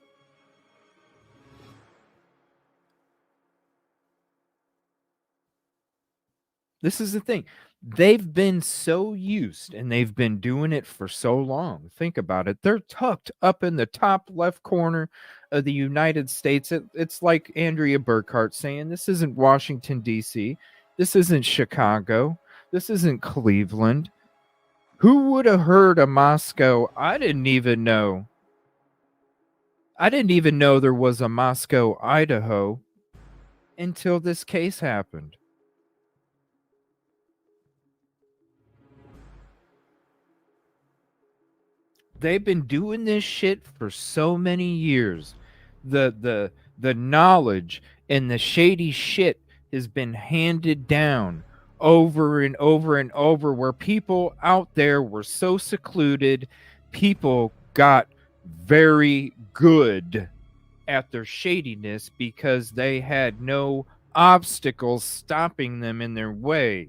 This is the thing. They've been so used and they've been doing it for so long. Think about it. They're tucked up in the top left corner of the United States. It's like Andrea Burkhart saying, this isn't Washington, D.C. This isn't Chicago. This isn't Cleveland. Who would have heard of Moscow? I didn't even know. I didn't even know there was a Moscow, Idaho until this case happened. They've been doing this shit for so many years. The knowledge and the shady shit has been handed down over and over and over, where people out there were so secluded, people got very good at their shadiness because they had no obstacles stopping them in their way.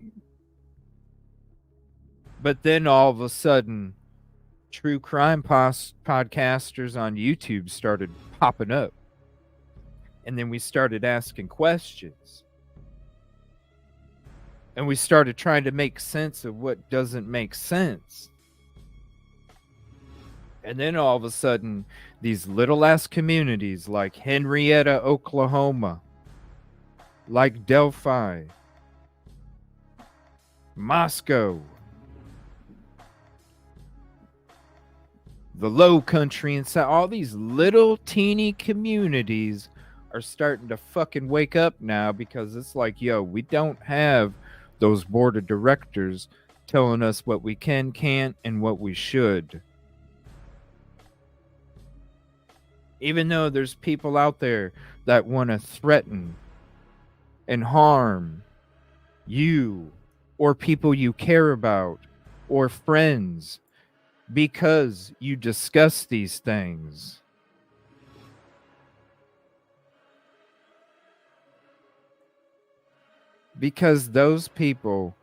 But then all of a sudden, true crime podcasters on YouTube started popping up. And then we started asking questions. And we started trying to make sense of what doesn't make sense. And then all of a sudden, these little ass communities like Henrietta, Oklahoma, like Delphi, Moscow, the Low Country, and all these little teeny communities are starting to fucking wake up now, because it's like, yo, we don't have those board of directors telling us what we can, can't, and what we should. Even though there's people out there that want to threaten and harm you or people you care about or friends because you discuss these things. Because those people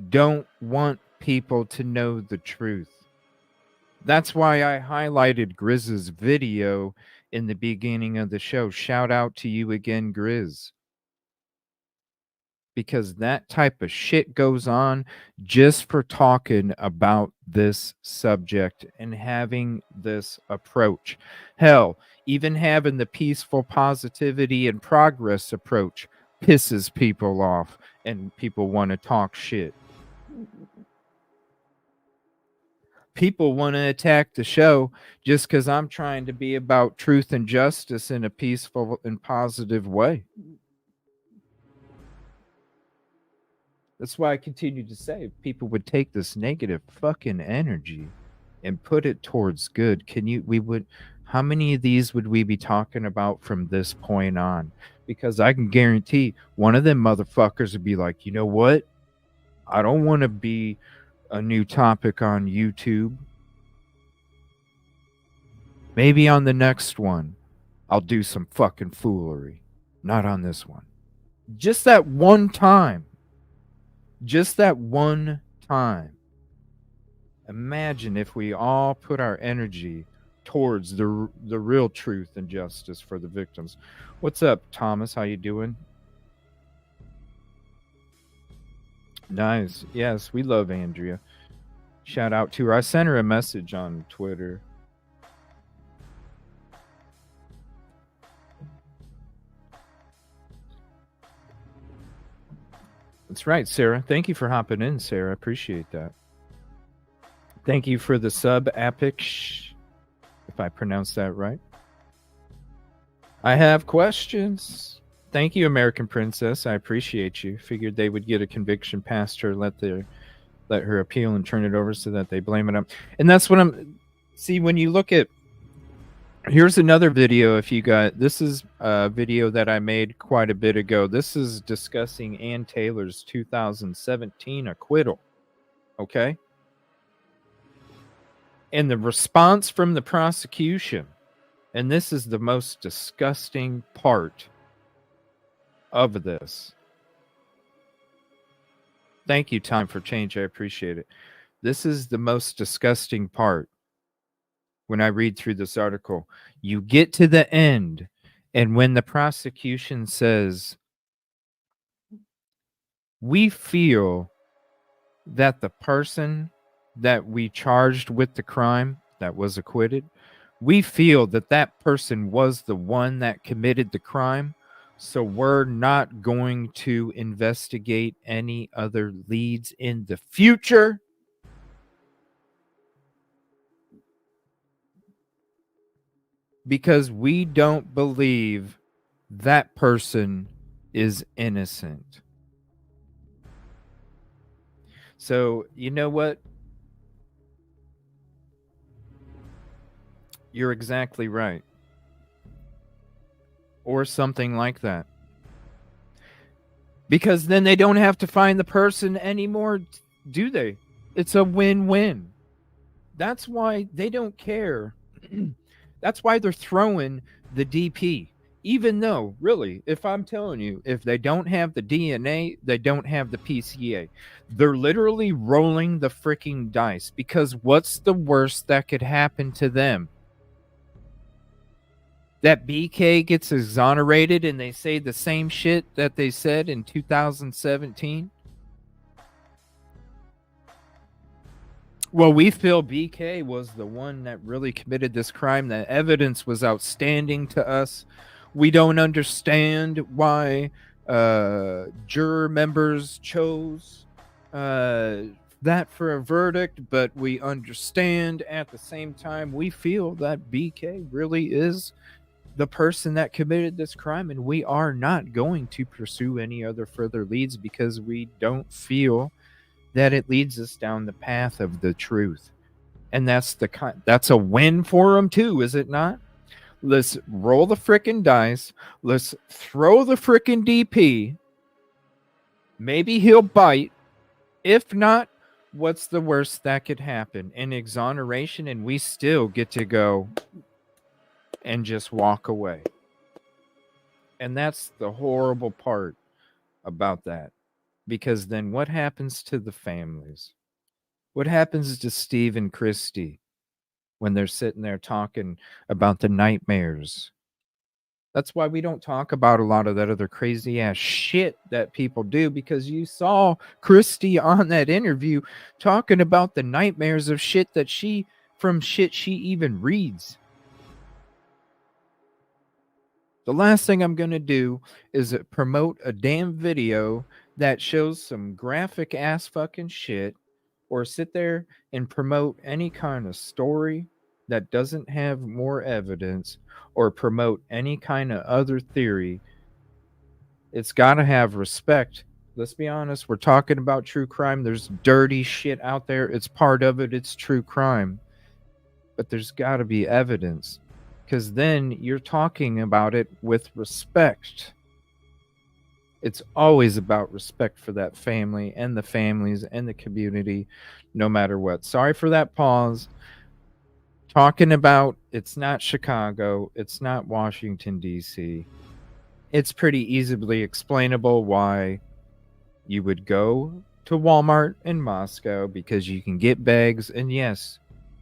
don't want people to know the truth. That's why I highlighted Grizz's video in the beginning of the show. Shout out to you again, Grizz. Because that type of shit goes on just for talking about this subject and having this approach. Hell, even having the peaceful positivity and progress approach pisses people off and people want to talk shit. People want to attack the show just because I'm trying to be about truth and justice in a peaceful and positive way. That's why I continue to say if people would take this negative fucking energy and put it towards good, how many of these would we be talking about from this point on? Because I can guarantee one of them motherfuckers would be like, you know what? I don't want to be a new topic on YouTube. Maybe on the next one, I'll do some fucking foolery. Not on this one. Just that one time. Just that one time. Imagine if we all put our energy towards the real truth and justice for the victims. What's up, Thomas? How you doing? Nice. Yes, we love Andrea. Shout out to her. I sent her a message on Twitter. That's right, Sarah. Thank you for hopping in, Sarah. I appreciate that. Thank you for the sub, Apic, if I pronounced that right. I have questions. Thank you, American Princess. I appreciate you. Figured they would get a conviction past her, let her appeal and turn it over so that they blame it up. And that's what see, when you look at, here's another video. If you got, this is a video that I made quite a bit ago. This is discussing Ann Taylor's 2017 acquittal. Okay. And the response from the prosecution, and this is the most disgusting part of this. Thank you, Time for Change. I appreciate it. This is the most disgusting part. When I read through this article, you get to the end, and when the prosecution says, we feel that the person that we charged with the crime that was acquitted, we feel that that person was the one that committed the crime, so we're not going to investigate any other leads in the future. Because we don't believe that person is innocent. So, you know what? You're exactly right. Or something like that. Because then they don't have to find the person anymore, do they? It's a win-win. That's why they don't care. That's why they're throwing the DP. Even though, really, if I'm telling you, if they don't have the DNA, they don't have the PCA. They're literally rolling the freaking dice, because what's the worst that could happen to them? That BK gets exonerated and they say the same shit that they said in 2017? Well, we feel BK was the one that really committed this crime. The evidence was outstanding to us. We don't understand why juror members chose that for a verdict, but we understand at the same time we feel that BK really is the person that committed this crime, and we are not going to pursue any other further leads because we don't feel that it leads us down the path of the truth. And that's a win for them too, is it not? Let's roll the frickin' dice. Let's throw the frickin' DP. Maybe he'll bite. If not, what's the worst that could happen? An exoneration, and we still get to go and just walk away. And that's the horrible part about that. Because then what happens to the families? What happens to Steve and Christy when they're sitting there talking about the nightmares? That's why we don't talk about a lot of that other crazy ass shit that people do, because you saw Christy on that interview talking about the nightmares of shit that she even reads. The last thing I'm going to do is promote a damn video that shows some graphic ass fucking shit, or sit there and promote any kind of story that doesn't have more evidence, or promote any kind of other theory. It's got to have respect. Let's be honest, we're talking about true crime. There's dirty shit out there. It's part of it. It's true crime. But there's got to be evidence, because then you're talking about it with respect. It's always about respect for that family and the families and the community, no matter what. Sorry for that pause. Talking about it's not Chicago, it's not Washington, D.C. It's pretty easily explainable why you would go to Walmart in Moscow, because you can get bags, and yes,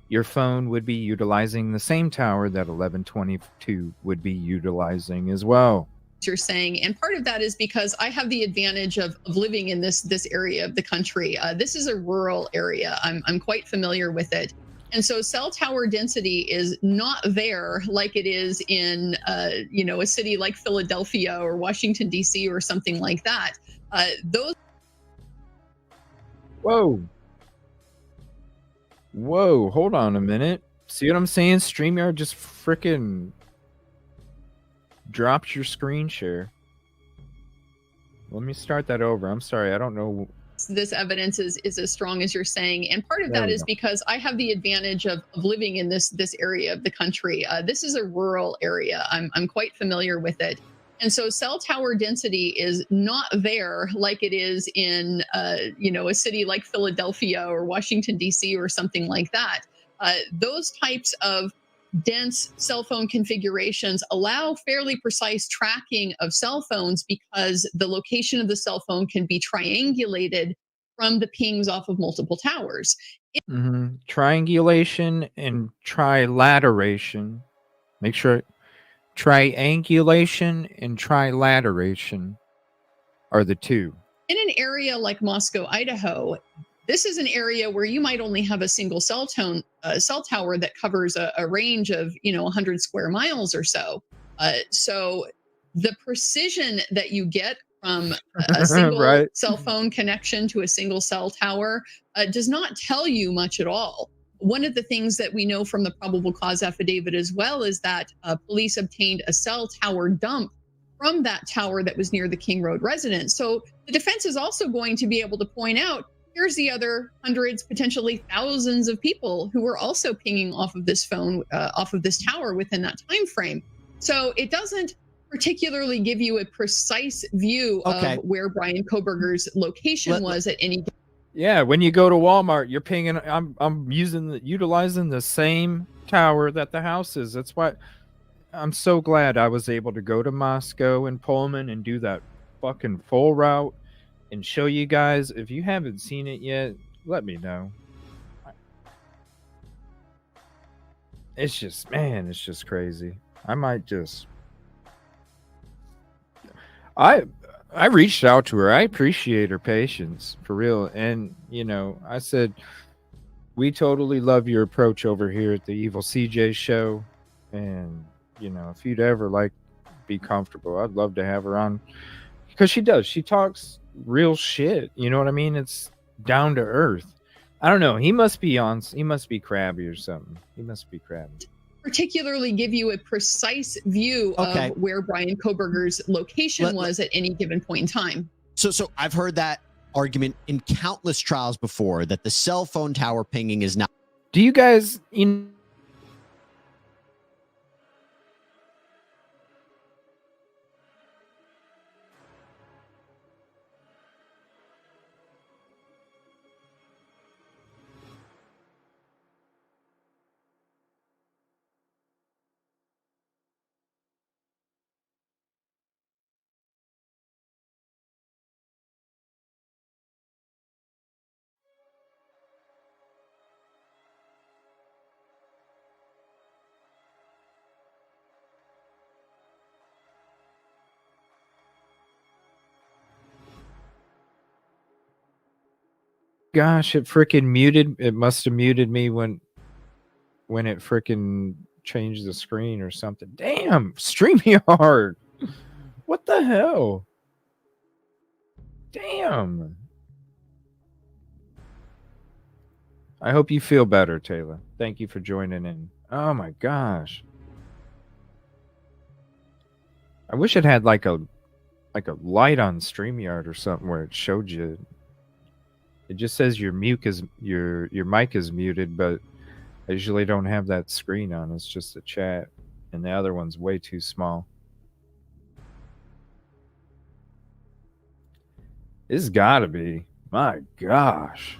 your phone would be utilizing the same tower that 1122 would be utilizing as well. You're saying, and part of that is because I have the advantage of living in this area of the country. This is a rural area. I'm quite familiar with it, and so cell tower density is not there like it is in a city like Philadelphia or Washington D.C. or something like that. Those. Whoa, hold on a minute. See what I'm saying? StreamYard just freaking dropped your screen share. Let me start that over. I'm sorry, I don't know. This evidence is as strong as you're saying, and part of that is because I have the advantage of living in this area of the country. This is a rural area. I'm quite familiar with it, and so cell tower density is not there like it is in a city like Philadelphia or Washington D.C. or something like that. Those types of dense cell phone configurations allow fairly precise tracking of cell phones, because the location of the cell phone can be triangulated from the pings off of multiple towers. Triangulation and trilateration. Make sure triangulation and trilateration are the two. In an area like Moscow, Idaho, this is an area where you might only have a single cell tower that covers a range of 100 square miles or so. So the precision that you get from a single cell phone connection to a single cell tower does not tell you much at all. One of the things that we know from the probable cause affidavit as well is that police obtained a cell tower dump from that tower that was near the King Road residence. So the defense is also going to be able to point out, here's the other hundreds, potentially thousands of people who were also pinging off of this phone, off of this tower within that time frame. So it doesn't particularly give you a precise view of where Brian Koberger's location was at any. Yeah, when you go to Walmart, you're pinging. I'm utilizing the same tower that the house is. That's why I'm so glad I was able to go to Moscow and Pullman and do that fucking full route and show you guys. If you haven't seen it yet, let me know. It's just, man, it's just crazy. I might just... I reached out to her. I appreciate her patience, for real. And, I said, we totally love your approach over here at the Evil CJ show. And, if you'd ever be comfortable, I'd love to have her on. Because she does. She talks real shit. You know what I mean? It's down to earth. I don't know. He must be crabby or something. He must be crabby. Particularly give you a precise view of where Brian Koberger's location was at any given point in time. So I've heard that argument in countless trials before, that the cell phone tower pinging is not. Do you guys... gosh, it freaking muted. It must have muted me when it freaking changed the screen or something. Damn, StreamYard. What the hell? Damn. I hope you feel better, Taylor. Thank you for joining in. Oh my gosh. I wish it had like a light on StreamYard or something where it showed you. It just says your mic is muted, but I usually don't have that screen on. It's just a chat, and the other one's way too small. It's gotta be. My gosh.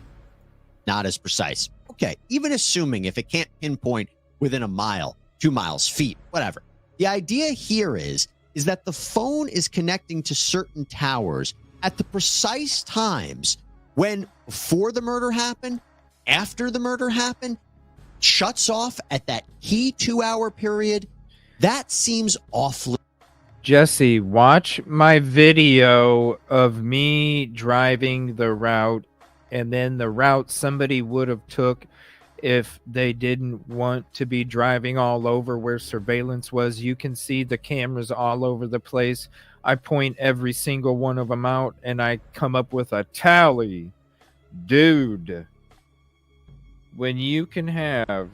Not as precise. Okay, even assuming if it can't pinpoint within a mile, 2 miles, feet, whatever. The idea here is that the phone is connecting to certain towers at the precise times when before the murder happened, after the murder happened, shuts off at that key 2-hour period. That seems awfully. Jesse, watch my video of me driving the route, and then the route somebody would have took if they didn't want to be driving all over where surveillance was. You can see the cameras all over the place. I point every single one of them out, and I come up with a tally. Dude, when you can have...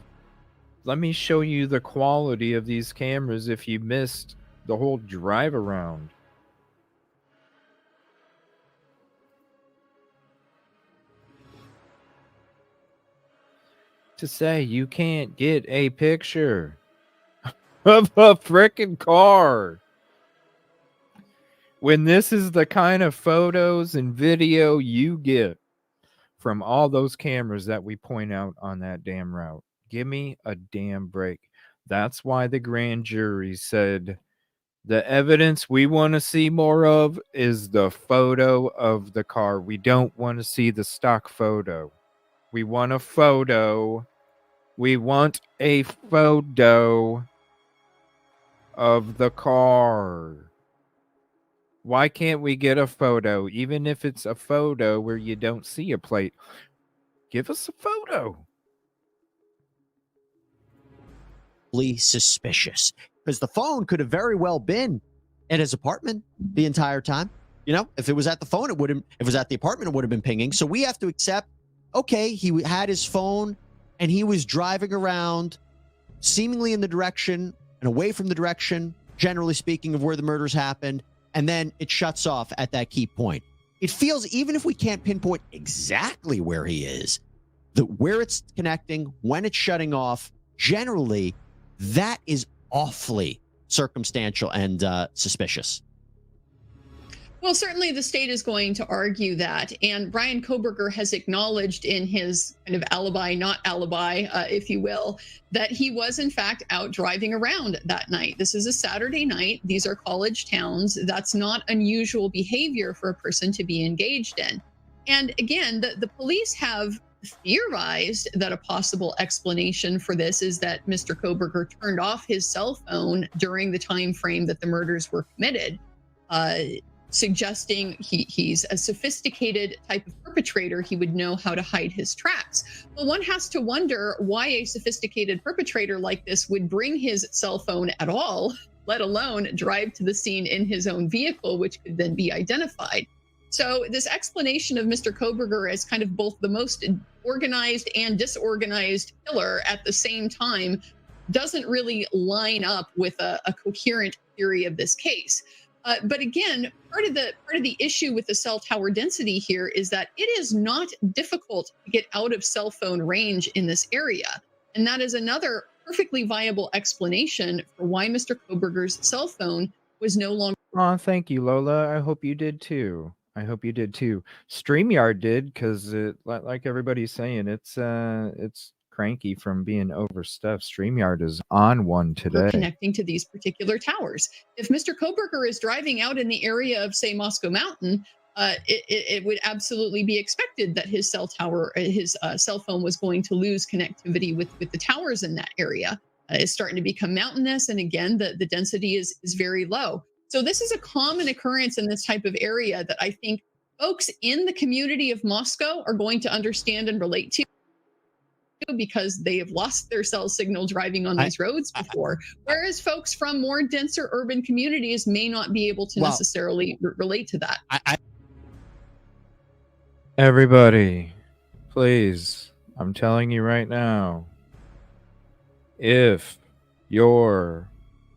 Let me show you the quality of these cameras if you missed the whole drive around. To say you can't get a picture of a frickin' car when this is the kind of photos and video you get from all those cameras that we point out on that damn route. Give me a damn break. That's why the grand jury said the evidence we want to see more of is the photo of the car. We don't want to see the stock photo. We want a photo. We want a photo of the car. Why can't we get a photo, even if it's a photo where you don't see a plate? Give us a photo. Suspicious, because the phone could have very well been at his apartment the entire time. You know, if it was at the phone, it wouldn't. If it was at the apartment, it would have been pinging. So we have to accept, okay, he had his phone and he was driving around seemingly in the direction and away from the direction, generally speaking, of where the murders happened. And then it shuts off at that key point. It feels, even if we can't pinpoint exactly where he is, where it's connecting, when it's shutting off, generally, that is awfully circumstantial and suspicious. Well, certainly the state is going to argue that. And Brian Koberger has acknowledged in his kind of alibi, not alibi, if you will, that he was in fact out driving around that night. This is a Saturday night. These are college towns. That's not unusual behavior for a person to be engaged in. And again, the police have theorized that a possible explanation for this is that Mr. Koberger turned off his cell phone during the time frame that the murders were committed, suggesting he's a sophisticated type of perpetrator. He would know how to hide his tracks. Well, one has to wonder why a sophisticated perpetrator like this would bring his cell phone at all, let alone drive to the scene in his own vehicle, which could then be identified. So this explanation of Mr. Koberger as kind of both the most organized and disorganized killer at the same time doesn't really line up with a coherent theory of this case. But again, part of the issue with the cell tower density here is that it is not difficult to get out of cell phone range in this area. And that is another perfectly viable explanation for why Mr. Koberger's cell phone was no longer. Oh, thank you, Lola. I hope you did too. StreamYard did, because like everybody's saying, it's cranky from being overstuffed. StreamYard is on one today. Connecting to these particular towers. If Mr. Koberger is driving out in the area of, say, Moscow Mountain, it would absolutely be expected that his cell phone was going to lose connectivity with the towers in that area. It's starting to become mountainous, and again, the density is very low. So this is a common occurrence in this type of area that I think folks in the community of Moscow are going to understand and relate to, because they have lost their cell signal driving on these roads before, whereas folks from more denser urban communities may not be able to necessarily relate to that. Everybody, please, I'm telling you right now, if your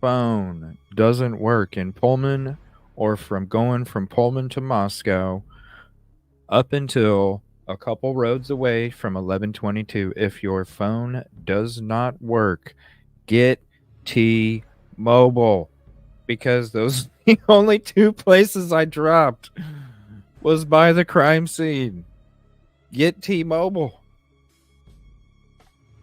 phone doesn't work in Pullman or from going from Pullman to Moscow up until a couple roads away from 1122, if your phone does not work, get T-Mobile, because those the only two places I dropped was by the crime scene. Get T-Mobile.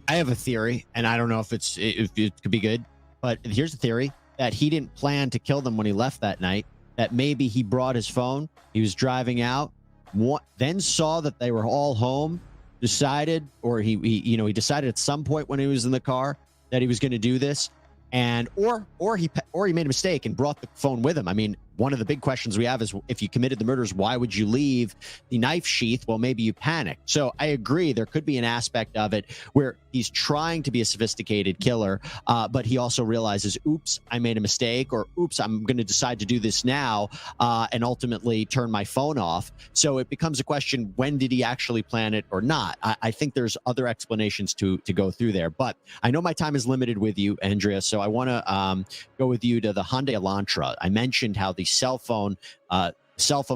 I have a theory, and I don't know if it could be good, but here's the theory that he didn't plan to kill them when he left that night. That maybe he brought his phone, he was driving out, then saw that they were all home, decided, or he decided at some point when he was in the car that he was going to do this, and or he made a mistake and brought the phone with him. I mean, one of the big questions we have is, if you committed the murders, why would you leave the knife sheath? Well, maybe you panicked. So I agree, there could be an aspect of it where he's trying to be a sophisticated killer, but he also realizes, oops, I made a mistake, or oops, I'm going to decide to do this now, and ultimately turn my phone off. So it becomes a question, when did he actually plan it or not? I think there's other explanations to go through there, but I know my time is limited with you, Andrea, so I want to go with you to the Hyundai Elantra. I mentioned how the cell phone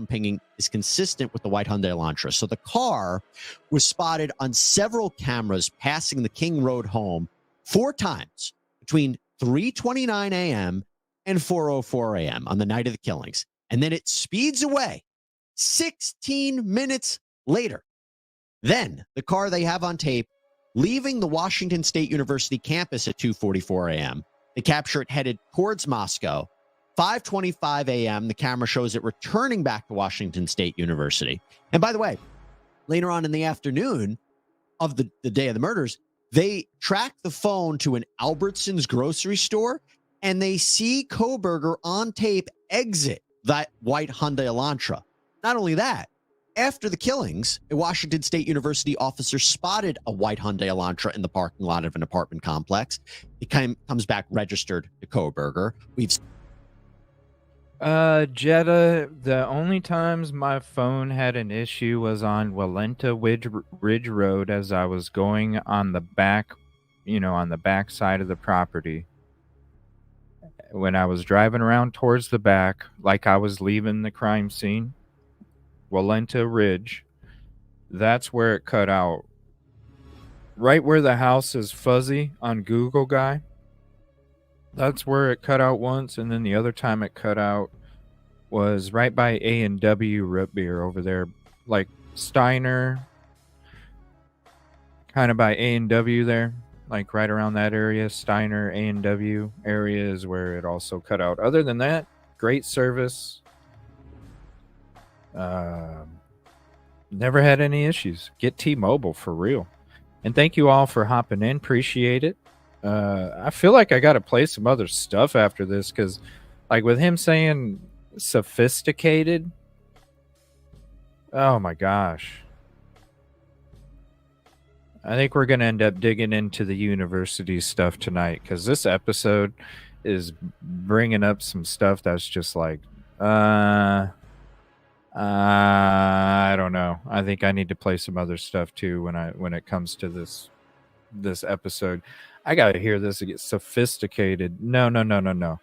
pinging is consistent with the white Hyundai Elantra. So the car was spotted on several cameras passing the King Road home 4 times between 3:29 a.m. and 4:04 a.m. on the night of the killings. And then it speeds away 16 minutes later. Then the car they have on tape leaving the Washington State University campus at 2:44 a.m. They capture it headed towards Moscow. 5:25 a.m., the camera shows it returning back to Washington State University. And by the way, later on in the afternoon of the day of the murders, they track the phone to an Albertsons grocery store, and they see Kohberger on tape exit that white Hyundai Elantra. Not only that, after the killings, a Washington State University officer spotted a white Hyundai Elantra in the parking lot of an apartment complex. It comes back registered to Kohberger. Jetta, the only times my phone had an issue was on Walenta Ridge Road as I was going on the back, on the back side of the property. When I was driving around towards the back, like I was leaving the crime scene, Walenta Ridge, that's where it cut out. Right where the house is fuzzy on Google Guy. That's where it cut out once, and then the other time it cut out was right by A&W Root Beer over there, like Steiner, kind of by A&W there, like right around that area. Steiner, A&W area is where it also cut out. Other than that, great service. Never had any issues. Get T-Mobile for real. And thank you all for hopping in. Appreciate it. I feel like I got to play some other stuff after this, because like with him saying sophisticated, oh my gosh. I think we're going to end up digging into the university stuff tonight, because this episode is bringing up some stuff that's just like, I don't know. I think I need to play some other stuff too when it comes to this episode. I gotta hear this. It gets sophisticated. No.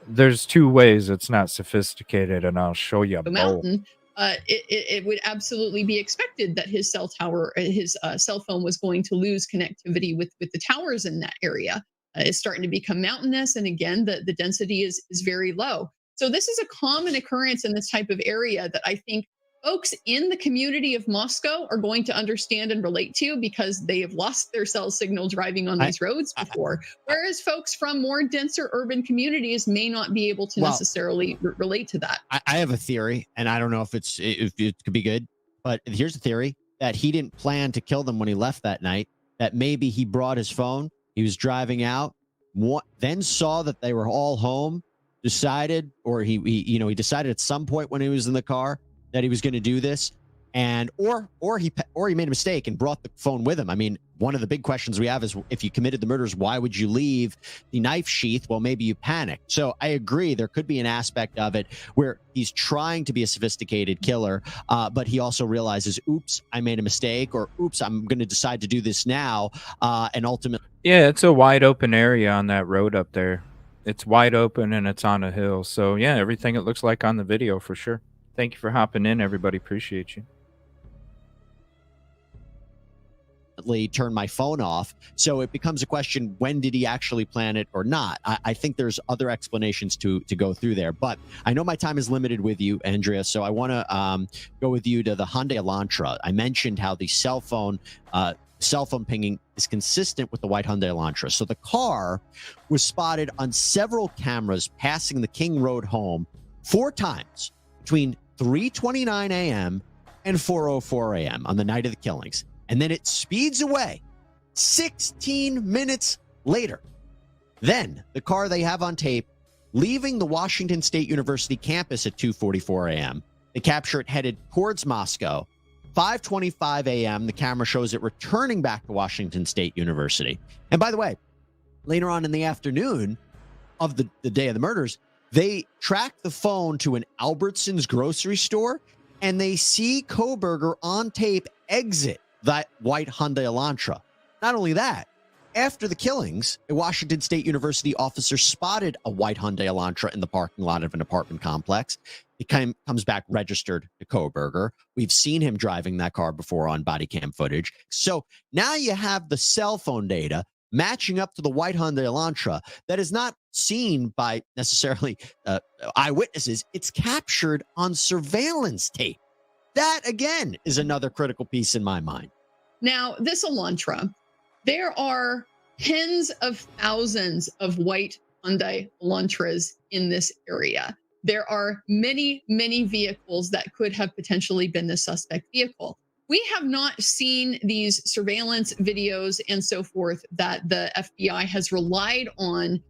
There's 2 ways it's not sophisticated, and I'll show you The both. mountain. It would absolutely be expected that his cell phone was going to lose connectivity with the towers in that area. It's starting to become mountainous, and again, the density is very low. So this is a common occurrence in this type of area that I think folks in the community of Moscow are going to understand and relate to, because they have lost their cell signal driving on these roads before, whereas folks from more denser urban communities may not be able to necessarily relate to that. I have a theory, and I don't know if it could be good, but here's the theory that he didn't plan to kill them when he left that night, that maybe he brought his phone, he was driving out, then saw that they were all home, decided, or he decided at some point when he was in the car that he was going to do this, and or he made a mistake and brought the phone with him. I mean, one of the big questions we have is, if you committed the murders, why would you leave the knife sheath? Well, maybe you panicked. So I agree, there could be an aspect of it where he's trying to be a sophisticated killer, but he also realizes, oops, I made a mistake, or oops, I'm going to decide to do this now, and ultimately. Yeah, it's a wide open area on that road up there. It's wide open and it's on a hill. So yeah, everything it looks like on the video for sure. Thank you for hopping in, everybody. Appreciate you. Turn my phone off. So it becomes a question, when did he actually plan it or not? I think there's other explanations to go through there, but I know my time is limited with you, Andrea, so I want to go with you to the Hyundai Elantra. I mentioned how the cell phone pinging is consistent with the white Hyundai Elantra. So the car was spotted on several cameras passing the King Road home 4 times between 3:29 a.m. and 4:04 a.m. on the night of the killings. And then it speeds away 16 minutes later. Then the car they have on tape leaving the Washington State University campus at 2:44 a.m. They capture it headed towards Moscow. 5:25 a.m. the camera shows it returning back to Washington State University. And by the way, later on in the afternoon of the day of the murders, they track the phone to an Albertsons grocery store, and they see Kohberger on tape exit that white Hyundai Elantra. Not only that, after the killings, a Washington State University officer spotted a white Hyundai Elantra in the parking lot of an apartment complex. It comes back registered to Kohberger. We've seen him driving that car before on body cam footage. So now you have the cell phone data matching up to the white Hyundai Elantra that is not seen by necessarily eyewitnesses. It's captured on surveillance tape. That, again, is another critical piece in my mind. Now, this Elantra, there are tens of thousands of white Hyundai Elantras in this area. There are many, many vehicles that could have potentially been the suspect vehicle. We have not seen these surveillance videos and so forth that the FBI has relied on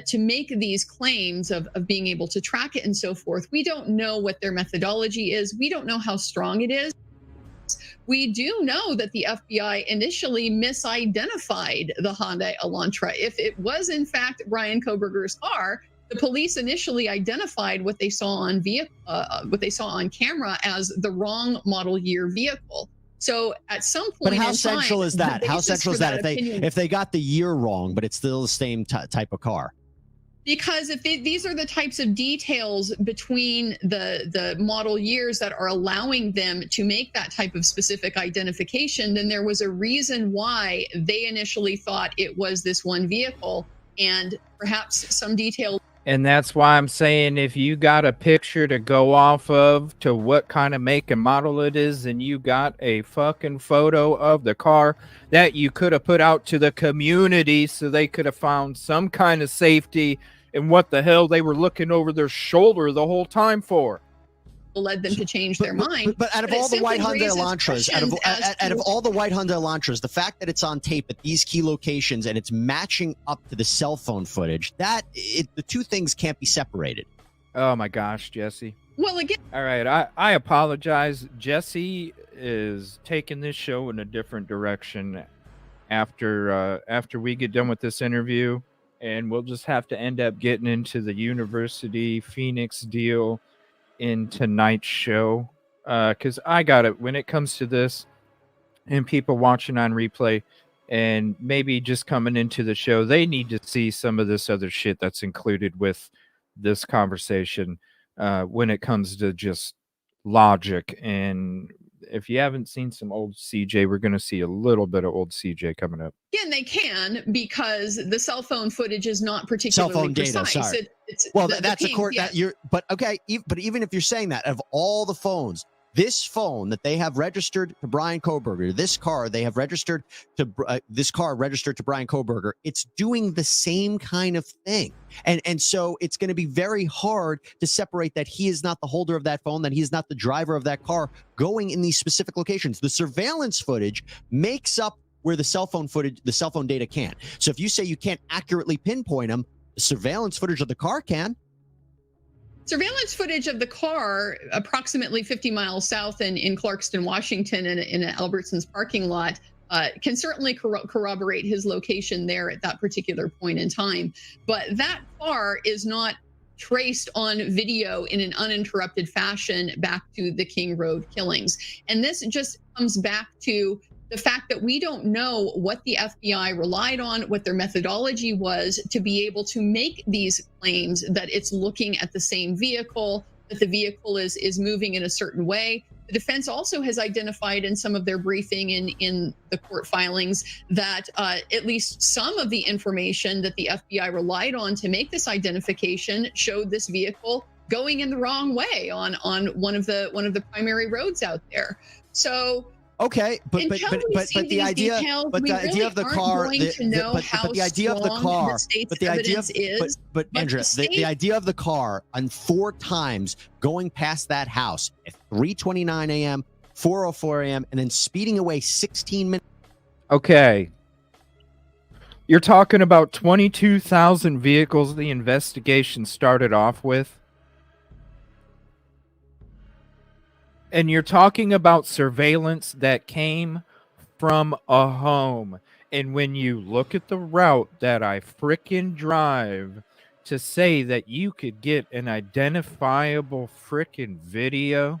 to make these claims of being able to track it and so forth. We don't know what their methodology is. We don't know how strong it is. We do know that the FBI initially misidentified the Hyundai Elantra. If it was in fact Brian Kohberger's car, the police initially identified what they saw on camera as the wrong model year vehicle. So at some point, but how central is that? How central is that if they got the year wrong, but it's still the same type of car? Because if these are the types of details between the model years that are allowing them to make that type of specific identification, then there was a reason why they initially thought it was this one vehicle, and perhaps some detail. And that's why I'm saying, if you got a picture to go off of to what kind of make and model it is, and you got a fucking photo of the car that you could have put out to the community so they could have found some kind of safety in what the hell they were looking over their shoulder the whole time for. Led them to change their mind. But out of all the white Hyundai Elantras, out of all the white Hyundai Elantras, the fact that it's on tape at these key locations and it's matching up to the cell phone footage, the two things can't be separated. Oh my gosh, Jesse. Well, again. All right, I apologize. Jesse is taking this show in a different direction after we get done with this interview, and we'll just have to end up getting into the University Phoenix deal in tonight's show, because I got it when it comes to this, and people watching on replay and maybe just coming into the show, they need to see some of this other shit that's included with this conversation when it comes to just logic. And if you haven't seen some old CJ, we're going to see a little bit of old CJ coming up. Again, they can, because the cell phone footage is not particularly cell phone data, precise. sorry. It's that's a court. Yeah. But okay. But even if you're saying that, of all the phones, this phone that they have registered to Brian Kohberger, this car they have registered to registered to Brian Kohberger, it's doing the same kind of thing. And so it's going to be very hard to separate that he is not the holder of that phone, that he is not the driver of that car going in these specific locations. The surveillance footage makes up where the cell phone data can't. So if you say you can't accurately pinpoint them, the surveillance footage of the car can. Surveillance footage of the car approximately 50 miles south in Clarkston, Washington, in an Albertsons parking lot can certainly corroborate his location there at that particular point in time. But that car is not traced on video in an uninterrupted fashion back to the King Road killings. And this just comes back to the fact that we don't know what the FBI relied on, what their methodology was to be able to make these claims that it's looking at the same vehicle, that the vehicle is moving in a certain way. The defense also has identified in some of their briefing in the court filings that at least some of the information that the FBI relied on to make this identification showed this vehicle going in the wrong way on one of the primary roads out there. So okay, but the idea, but the idea of the car, the idea of the car, but the idea of, but Andrea, the idea of the car on 4 times going past that house at 3:29 a.m., 4:04 a.m., and then speeding away 16 minutes. Okay. You're talking about 22,000 vehicles the investigation started off with. And you're talking about surveillance that came from a home. And when you look at the route that I frickin' drive to say that you could get an identifiable frickin' video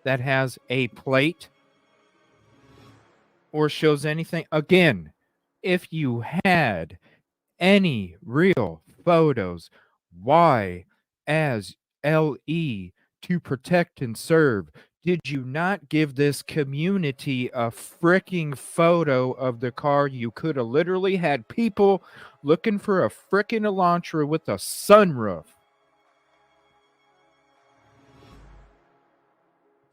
that has a plate or shows anything, again, if you had any real photos, why, as LE, to protect and serve, did you not give this community a freaking photo of the car? You could have literally had people looking for a freaking Elantra with a sunroof.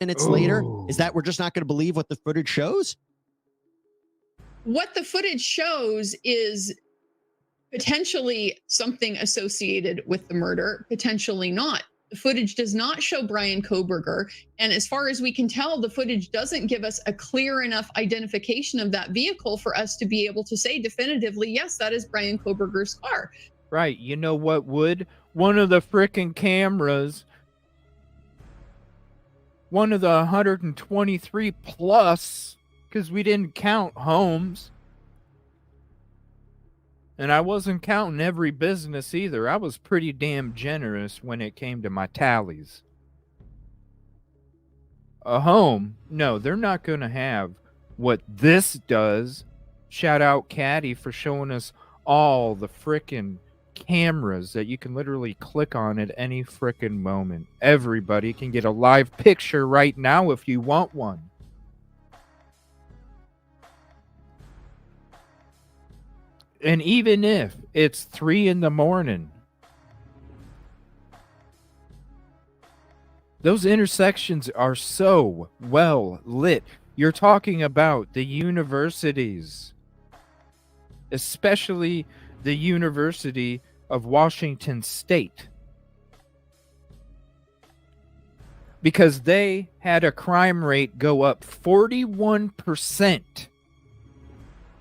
Minutes later, is that we're just not going to believe what the footage shows? What the footage shows is potentially something associated with the murder, potentially not. The footage does not show Brian Kohberger. And as far as we can tell, the footage doesn't give us a clear enough identification of that vehicle for us to be able to say definitively, yes, that is Brian Kohberger's car. Right. You know what would? One of the frickin' cameras, one of the 123 plus, because we didn't count homes. And I wasn't counting every business either. I was pretty damn generous when it came to my tallies. A home, no, they're not going to have what this does. Shout out Caddy for showing us all the frickin' cameras that you can literally click on at any frickin' moment. Everybody can get a live picture right now if you want one. And even if it's 3 a.m, those intersections are so well lit. You're talking about the universities, especially the University of Washington State, because they had a crime rate go up 41%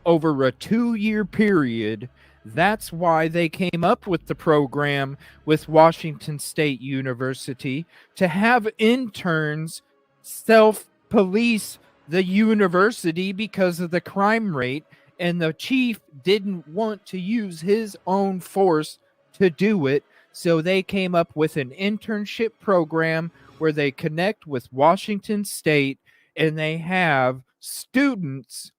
over a 2-year period. That's why they came up with the program with Washington State University to have interns self-police the university because of the crime rate, and the chief didn't want to use his own force to do it, so they came up with an internship program where they connect with Washington State and they have students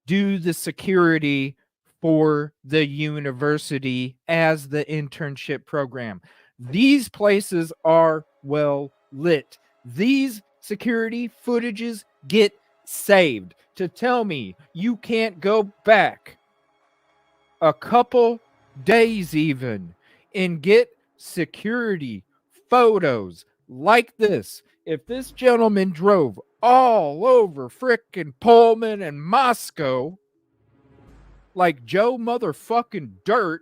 do the security for the university as the internship program. These places are well lit. These security footages get saved. To tell me you can't go back a couple days even and get security photos like this. If this gentleman drove all over frickin' Pullman and Moscow like Joe motherfucking Dirt,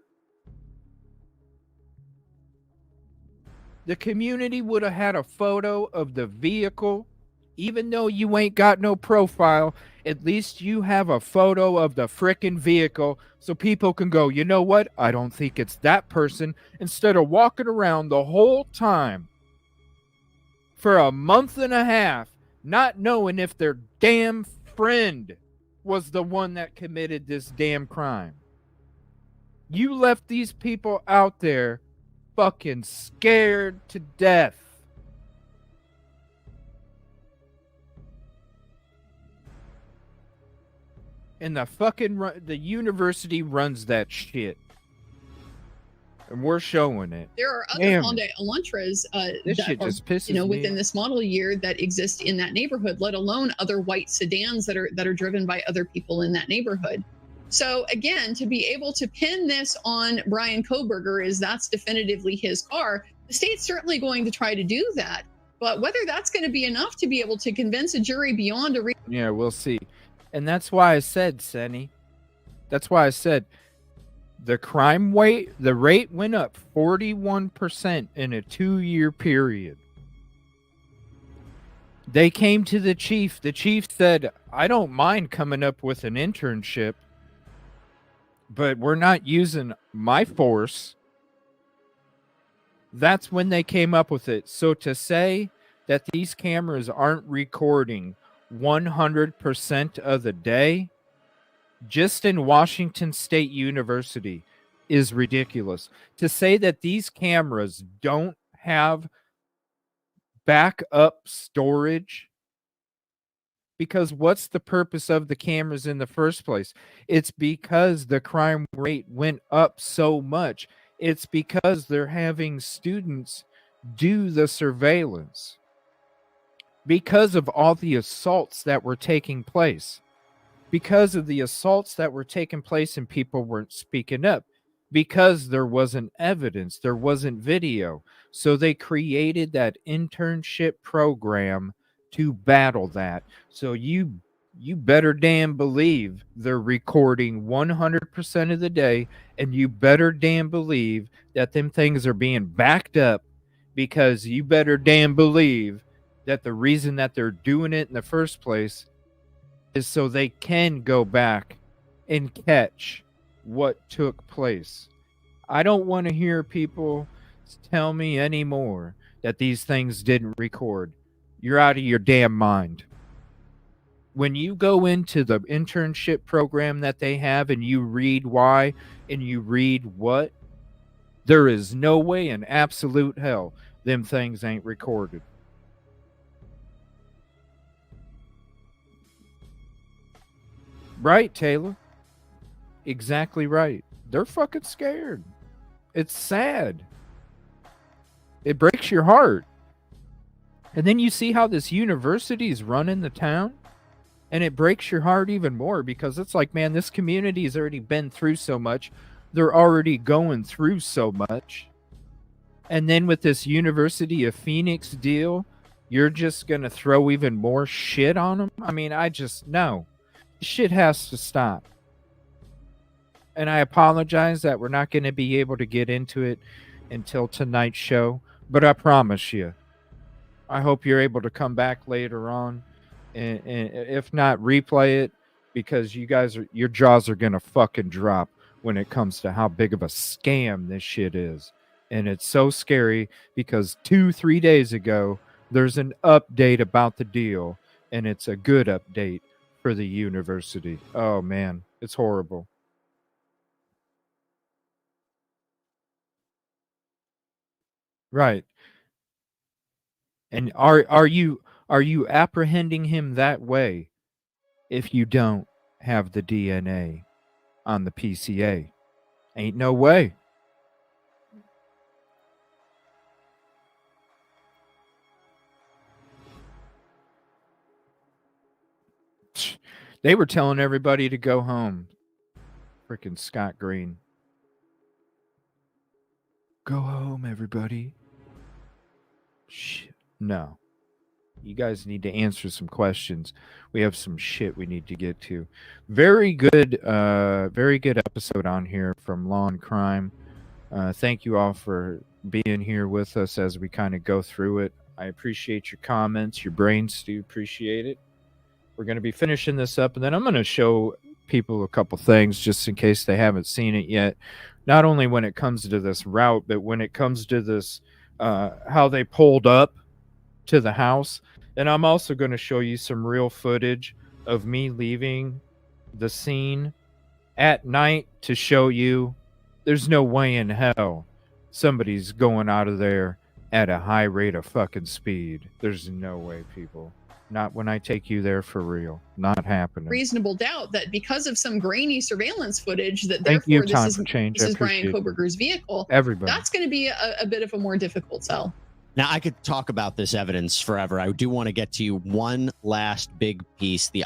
the community would have had a photo of the vehicle Even though you ain't got no profile, at least you have a photo of the frickin' vehicle so people can go, you know what? I don't think it's that person, instead of walking around the whole time for a month and a half not knowing if their damn friend was the one that committed this damn crime. You left these people out there fucking scared to death. And the university runs that shit. And we're showing it. There are other Damn Hyundai Elantras This that shit are, just pisses me within off. this model year that exist in that neighborhood, let alone other white sedans that are driven by other people in that neighborhood. So again, to be able to pin this on Brian Kohberger is that's definitively his car. The state's certainly going to try to do that, but whether that's going to be enough to be able to convince a jury beyond a Yeah, we'll see. And that's why I said, Senny, that's why I said the crime rate went up 41% in a 2-year period. They came to the chief. The chief said, I don't mind coming up with an internship, but we're not using my force. That's when they came up with it. So to say that these cameras aren't recording 100% of the day, just in Washington State University, is ridiculous. To say that these cameras don't have backup storage, because what's the purpose of the cameras in the first place? It's because the crime rate went up so much. It's because they're having students do the surveillance because of all the assaults that were taking place. Because of the assaults that were taking place and people weren't speaking up. Because there wasn't evidence, there wasn't video. So they created that internship program to battle that. So you better damn believe they're recording 100% of the day, and you better damn believe that them things are being backed up, because you better damn believe that the reason that they're doing it in the first place is so they can go back and catch what took place. I don't want to hear people tell me anymore that these things didn't record. You're out of your damn mind. When you go into the internship program that they have and you read why and you read what, there is no way in absolute hell them things ain't recorded. Right, Taylor? Exactly right. They're fucking scared. It's sad. It breaks your heart. And then you see how this university is running the town, and it breaks your heart even more, because it's like, man, this community has already been through so much. They're already going through so much. And then with this University of Phoenix deal, you're just going to throw even more shit on them? I mean, no. Shit has to stop. And I apologize that we're not going to be able to get into it until tonight's show, but I promise you, I hope you're able to come back later on, and if not, replay it, because your jaws are going to fucking drop when it comes to how big of a scam this shit is. And it's so scary because 2-3 days ago, there's an update about the deal, and it's a good update for the university. Oh man, it's horrible. Right. And are you apprehending him that way if you don't have the DNA on the PCA? Ain't no way. They were telling everybody to go home. Freaking Scott Green. Go home, everybody. Shit. No. You guys need to answer some questions. We have some shit we need to get to. Very good episode on here from Law and Crime. Thank you all for being here with us as we kind of go through it. I appreciate your comments. Your brains do appreciate it. We're going to be finishing this up, and then I'm going to show people a couple things just in case they haven't seen it yet. Not only when it comes to this route, but when it comes to this, how they pulled up to the house. And I'm also going to show you some real footage of me leaving the scene at night to show you there's no way in hell somebody's going out of there at a high rate of fucking speed. There's no way, people. Not when I take you there for real. Not happening. Reasonable doubt that because of some grainy surveillance footage that Thank therefore you, Time for Change. this is Brian I appreciate Kohberger's vehicle, everybody. that's going to be a bit of a more difficult sell. Now, I could talk about this evidence forever. I do want to get to you one last big piece, the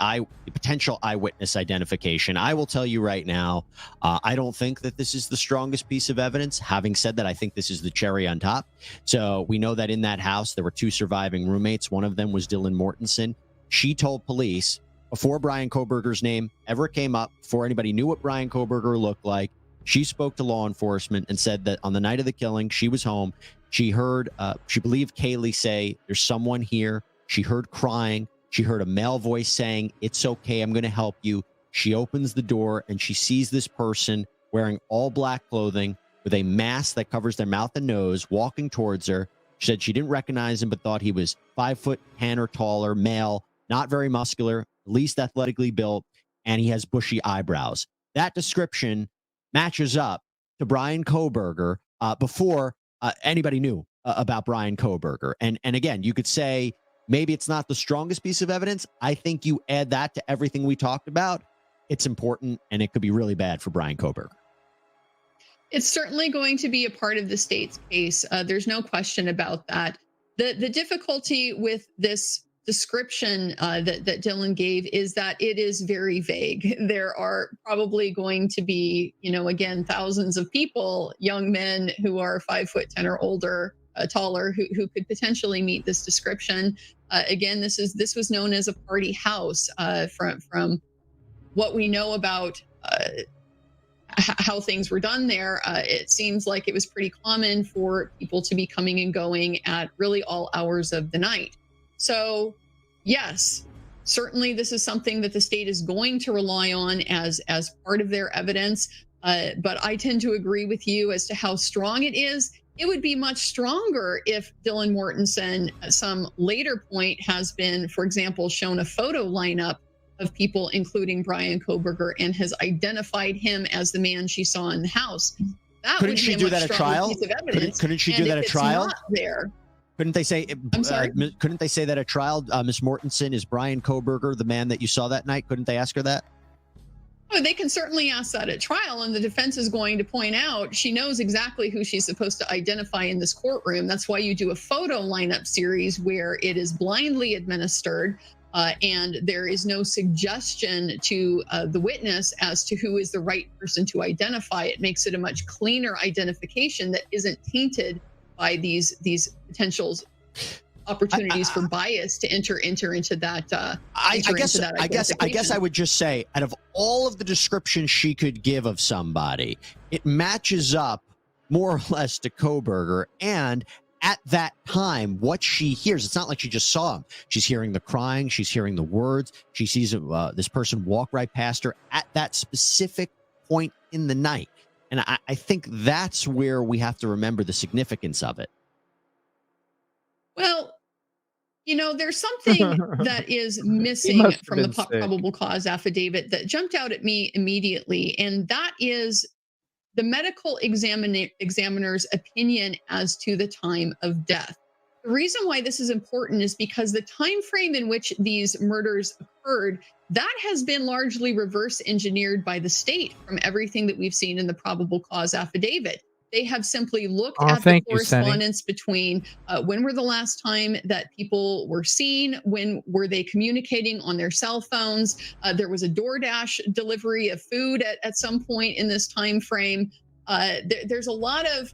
potential eyewitness identification. I will tell you right now, I don't think that this is the strongest piece of evidence. Having said that, I think this is the cherry on top. So we know that in that house, there were 2 surviving roommates. One of them was Dylan Mortensen. She told police before Brian Kohberger's name ever came up, before anybody knew what Brian Kohberger looked like, she spoke to law enforcement and said that on the night of the killing, she was home. She heard, she believed Kaylee say, there's someone here. She heard crying. She heard a male voice saying, it's okay, I'm going to help you. She opens the door and she sees this person wearing all black clothing with a mask that covers their mouth and nose, walking towards her. She said she didn't recognize him, but thought he was 5'10" or taller, male, not very muscular, at least athletically built, and he has bushy eyebrows. That description matches up to Brian Kohberger before anybody knew about Brian Kohberger. And again, you could say maybe it's not the strongest piece of evidence. I think you add that to everything we talked about, it's important, and it could be really bad for Brian Kohberger. It's certainly going to be a part of the state's case. There's no question about that. The difficulty with this description that Dylan gave is that it is very vague. There are probably going to be, again, thousands of people, young men who are 5'10" or older, taller, who could potentially meet this description. Again, this was known as a party house. From what we know about how things were done there, it seems like it was pretty common for people to be coming and going at really all hours of the night. So, yes, certainly this is something that the state is going to rely on as part of their evidence. But I tend to agree with you as to how strong it is. It would be much stronger if Dylan Mortensen, at some later point, has been, for example, shown a photo lineup of people, including Brian Kohberger, and has identified him as the man she saw in the house. That couldn't she do that at trial? Couldn't she do that at trial? There. Couldn't they say? I'm sorry. Couldn't they say that at trial? Miss Mortensen, is Brian Kohberger the man that you saw that night? Couldn't they ask her that? Oh, they can certainly ask that at trial, and the defense is going to point out she knows exactly who she's supposed to identify in this courtroom. That's why you do a photo lineup series where it is blindly administered, and there is no suggestion to the witness as to who is the right person to identify. It makes it a much cleaner identification that isn't tainted by these potential opportunities for bias to enter into that. I guess I would just say, out of all of the descriptions she could give of somebody, it matches up more or less to Kohberger. And at that time, what she hears, it's not like she just saw him. She's hearing the crying. She's hearing the words. She sees this person walk right past her at that specific point in the night. And I think that's where we have to remember the significance of it. Well, there's something that is missing from the probable cause affidavit that jumped out at me immediately, and that is the medical examiner's opinion as to the time of death. The reason why this is important is because the time frame in which these murders occurred, that has been largely reverse engineered by the state from everything that we've seen in the probable cause affidavit. They have simply looked at the correspondence between when were the last time that people were seen, when were they communicating on their cell phones. There was a DoorDash delivery of food at some point in this time frame. There's a lot of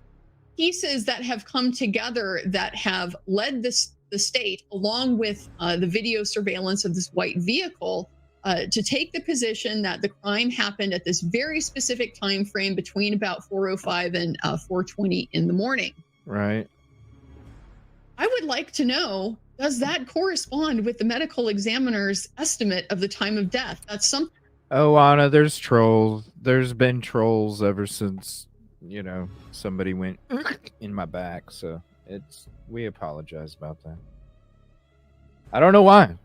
pieces that have come together that have led the state, along with the video surveillance of this white vehicle, to take the position that the crime happened at this very specific time frame between about 4:05 and 4:20 in the morning. Right. I would like to know, does that correspond with the medical examiner's estimate of the time of death? That's something. Oh, Anna, there's trolls. There's been trolls ever since, somebody went in my back. So we apologize about that. I don't know why.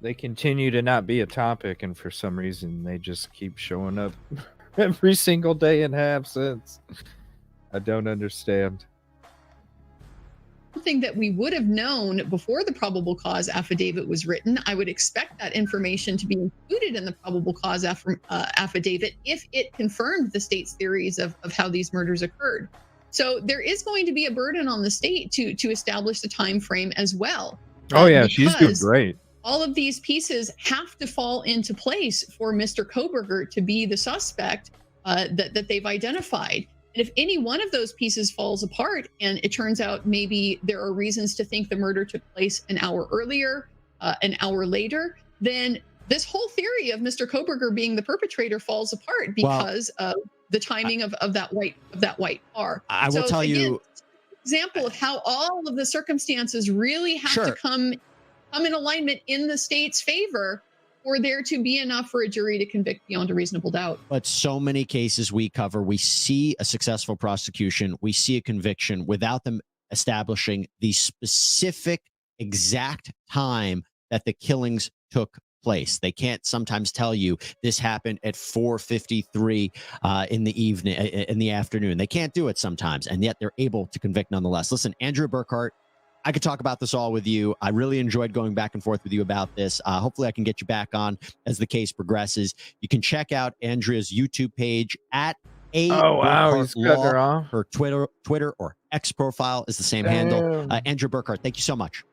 They continue to not be a topic, and for some reason, they just keep showing up every single day and have since. I don't understand. Something that we would have known before the probable cause affidavit was written. I would expect that information to be included in the probable cause affidavit if it confirmed the state's theories of how these murders occurred. So there is going to be a burden on the state to establish the time frame as well. Oh yeah, she's doing great. All of these pieces have to fall into place for Mr. Koberger to be the suspect that they've identified. And if any one of those pieces falls apart and it turns out maybe there are reasons to think the murder took place an hour earlier, an hour later, then this whole theory of Mr. Koberger being the perpetrator falls apart because of the timing of that white car. I will tell you, example of how all of the circumstances really have to come in alignment in the state's favor for there to be enough for a jury to convict beyond a reasonable doubt. But so many cases we cover, we see a successful prosecution, we see a conviction without them establishing the specific exact time that the killings took place. They can't sometimes tell you this happened at 4:53 in the evening, in the afternoon. They can't do it sometimes, and yet they're able to convict nonetheless. Listen, Andrew Burkhart, I could talk about this all with you. I really enjoyed going back and forth with you about this. Hopefully I can get you back on as the case progresses. You can check out Andrea's YouTube page at Law. Her Twitter or X profile is the same handle. Andrew Burkhart, thank you so much.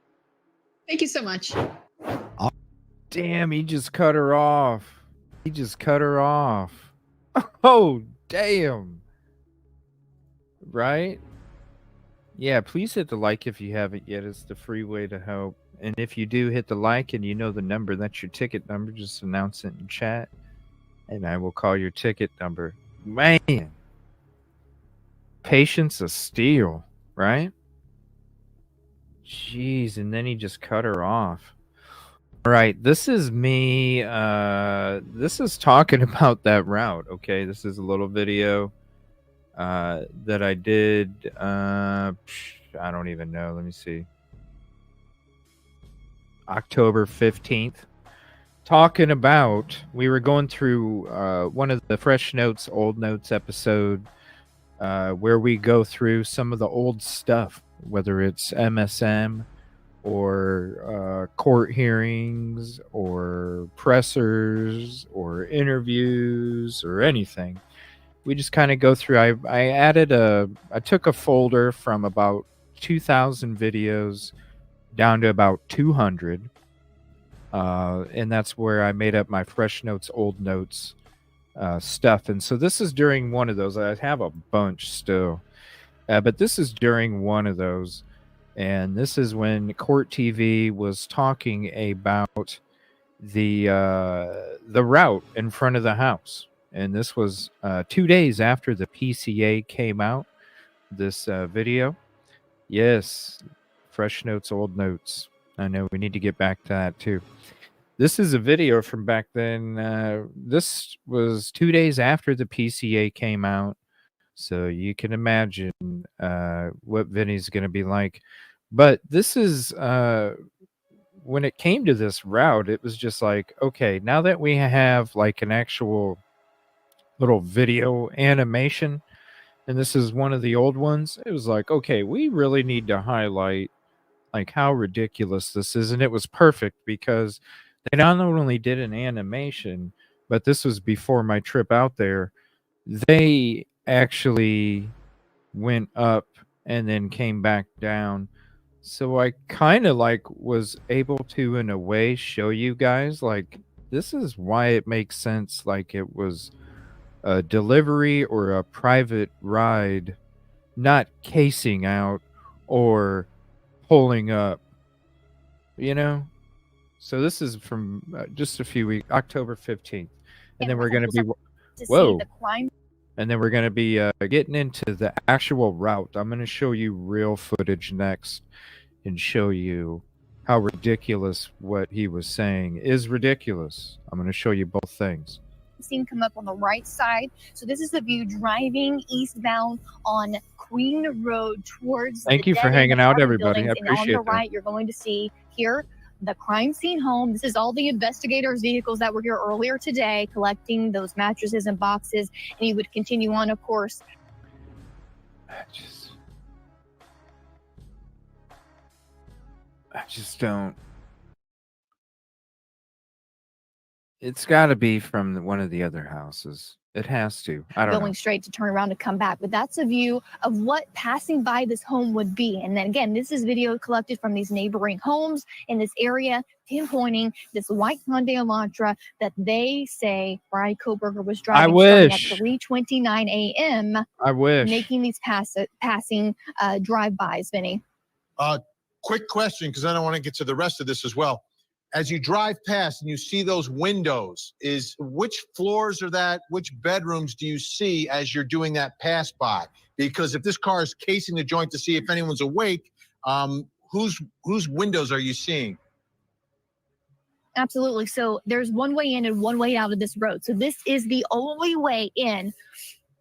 Thank you so much. Damn, he just cut her off. Oh, damn. Right? Yeah, please hit the like if you haven't yet. It's the free way to help. And if you do hit the like and you know the number, that's your ticket number, just announce it in chat and I will call your ticket number. Man, patience of steel, right? Jeez, and then he just cut her off. All right, this is me. This is talking about that route. Okay, this is a little video that I did. I don't even know. Let me see. October 15th. Talking about, we were going through one of the Fresh Notes, Old Notes episode where we go through some of the old stuff, whether it's MSM or court hearings or pressers or interviews or anything. We just kind of go through. I took a folder from about 2,000 videos down to about 200. And that's where I made up my Fresh Notes, Old Notes stuff. And so this is during one of those. I have a bunch still. But this is during one of those. And this is when Court TV was talking about the route in front of the house. And this was 2 days after the PCA came out, this video. Yes, Fresh Notes, Old Notes. I know we need to get back to that too. This is a video from back then. This was 2 days after the PCA came out. So you can imagine what Vinny's going to be like. But this is, when it came to this route, it was just like, okay, now that we have like an actual little video animation, and this is one of the old ones, it was like, okay, we really need to highlight like how ridiculous this is. And it was perfect because they not only did an animation, but this was before my trip out there. They actually went up and then came back down. So I kind of like was able to, in a way, show you guys like this is why it makes sense. Like it was a delivery or a private ride, not casing out or pulling up, you know? So this is from just a few weeks, October 15th. And then we're going to be, whoa. And then we're going to be getting into the actual route. I'm going to show you real footage next and show you how ridiculous what he was saying is ridiculous. I'm going to show you both things. Seen come up on the right side. So this is the view driving eastbound on Queen Road towards Thank the you for dead-end hanging out, apartment everybody. buildings. I And on appreciate the that. right, you're going to see here the crime scene home. This is all the investigators' vehicles that were here earlier today, collecting those mattresses and boxes. And you would continue on, of course. I just don't. It's got to be from one of the other houses. It has to. I don't know. Going straight to turn around and come back. But that's a view of what passing by this home would be. And then again, this is video collected from these neighboring homes in this area, pinpointing this white Hyundai Elantra that they say Brian Koberger was driving starting at 3:29 a.m. I wish. Making these passing drive-bys, Vinny. Quick question, because I don't want to get to the rest of this as well. As you drive past and you see those windows, which floors are that? Which bedrooms do you see as you're doing that pass by? Because if this car is casing the joint to see if anyone's awake, whose windows are you seeing? Absolutely. So there's one way in and one way out of this road. So this is the only way in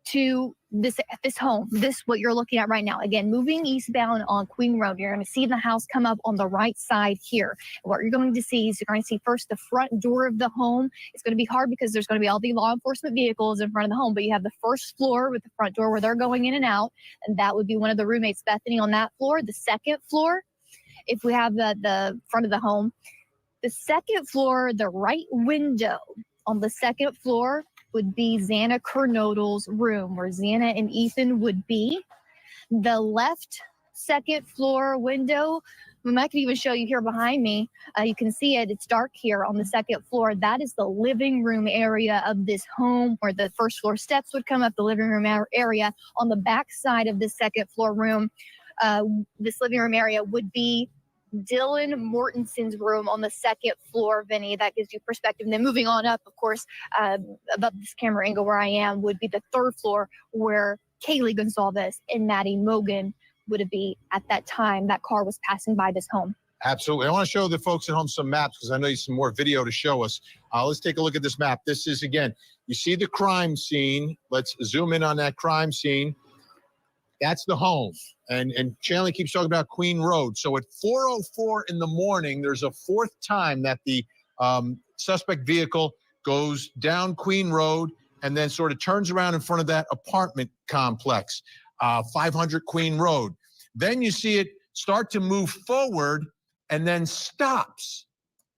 to this home, what you're looking at right now. Again, moving eastbound on Queen Road, you're going to see the house come up on the right side here. What you're going to see is you're going to see first the front door of the home. It's going to be hard because there's going to be all the law enforcement vehicles in front of the home, but you have the first floor with the front door where they're going in and out, and that would be one of the roommates, Bethany, on that floor. The second floor, if we have the front of the home, the second floor, the right window on the second floor would be Xana Kernodle's room, where Xana and Ethan would be. The left second floor window, I can even show you here behind me. You can see it. It's dark here on the second floor. That is the living room area of this home, where the first floor steps would come up, the living room area. On the back side of this second floor room, this living room area would be Dylan Mortenson's room on the second floor, Vinny. That gives you perspective. And then moving on up, of course, above this camera angle where I am would be the third floor, where Kaylee Gonzalez and Maddie Mogan would be at that time that car was passing by this home. Absolutely. I want to show the folks at home some maps, because I know you have some more video to show us. Let's take a look at this map. This is, again, you see the crime scene. Let's zoom in on that crime scene. That's the home. And Chanley keeps talking about Queen Road. So at 4:04 in the morning, there's a fourth time that the suspect vehicle goes down Queen Road and then sort of turns around in front of that apartment complex, 500 Queen Road. Then you see it start to move forward and then stops.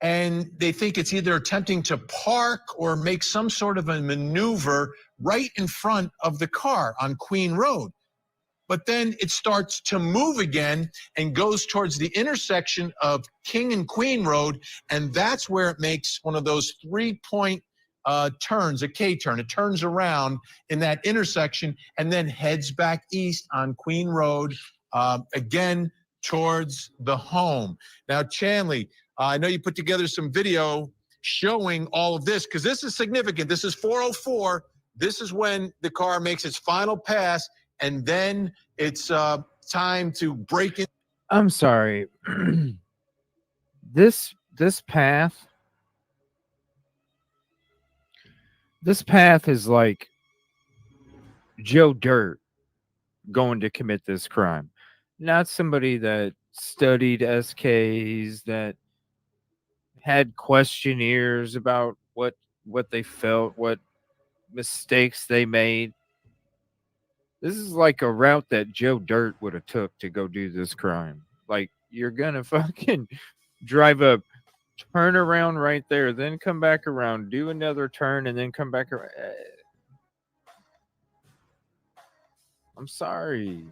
And they think it's either attempting to park or make some sort of a maneuver right in front of the car on Queen Road. But then it starts to move again and goes towards the intersection of King and Queen Road, and that's where it makes one of those 3-point turns, a K-turn. It turns around in that intersection and then heads back east on Queen Road, again towards the home. Now, Chanley, I know you put together some video showing all of this, because this is significant. This is 4:04. This is when the car makes its final pass, and then it's time to break in. I'm sorry. This path is like Joe Dirt going to commit this crime. Not somebody that studied SKs, that had questionnaires about what they felt, what mistakes they made. This is like a route that Joe Dirt would have took to go do this crime. Like, you're gonna fucking drive up, turn around right there, then come back around, do another turn, and then come back around. I'm sorry.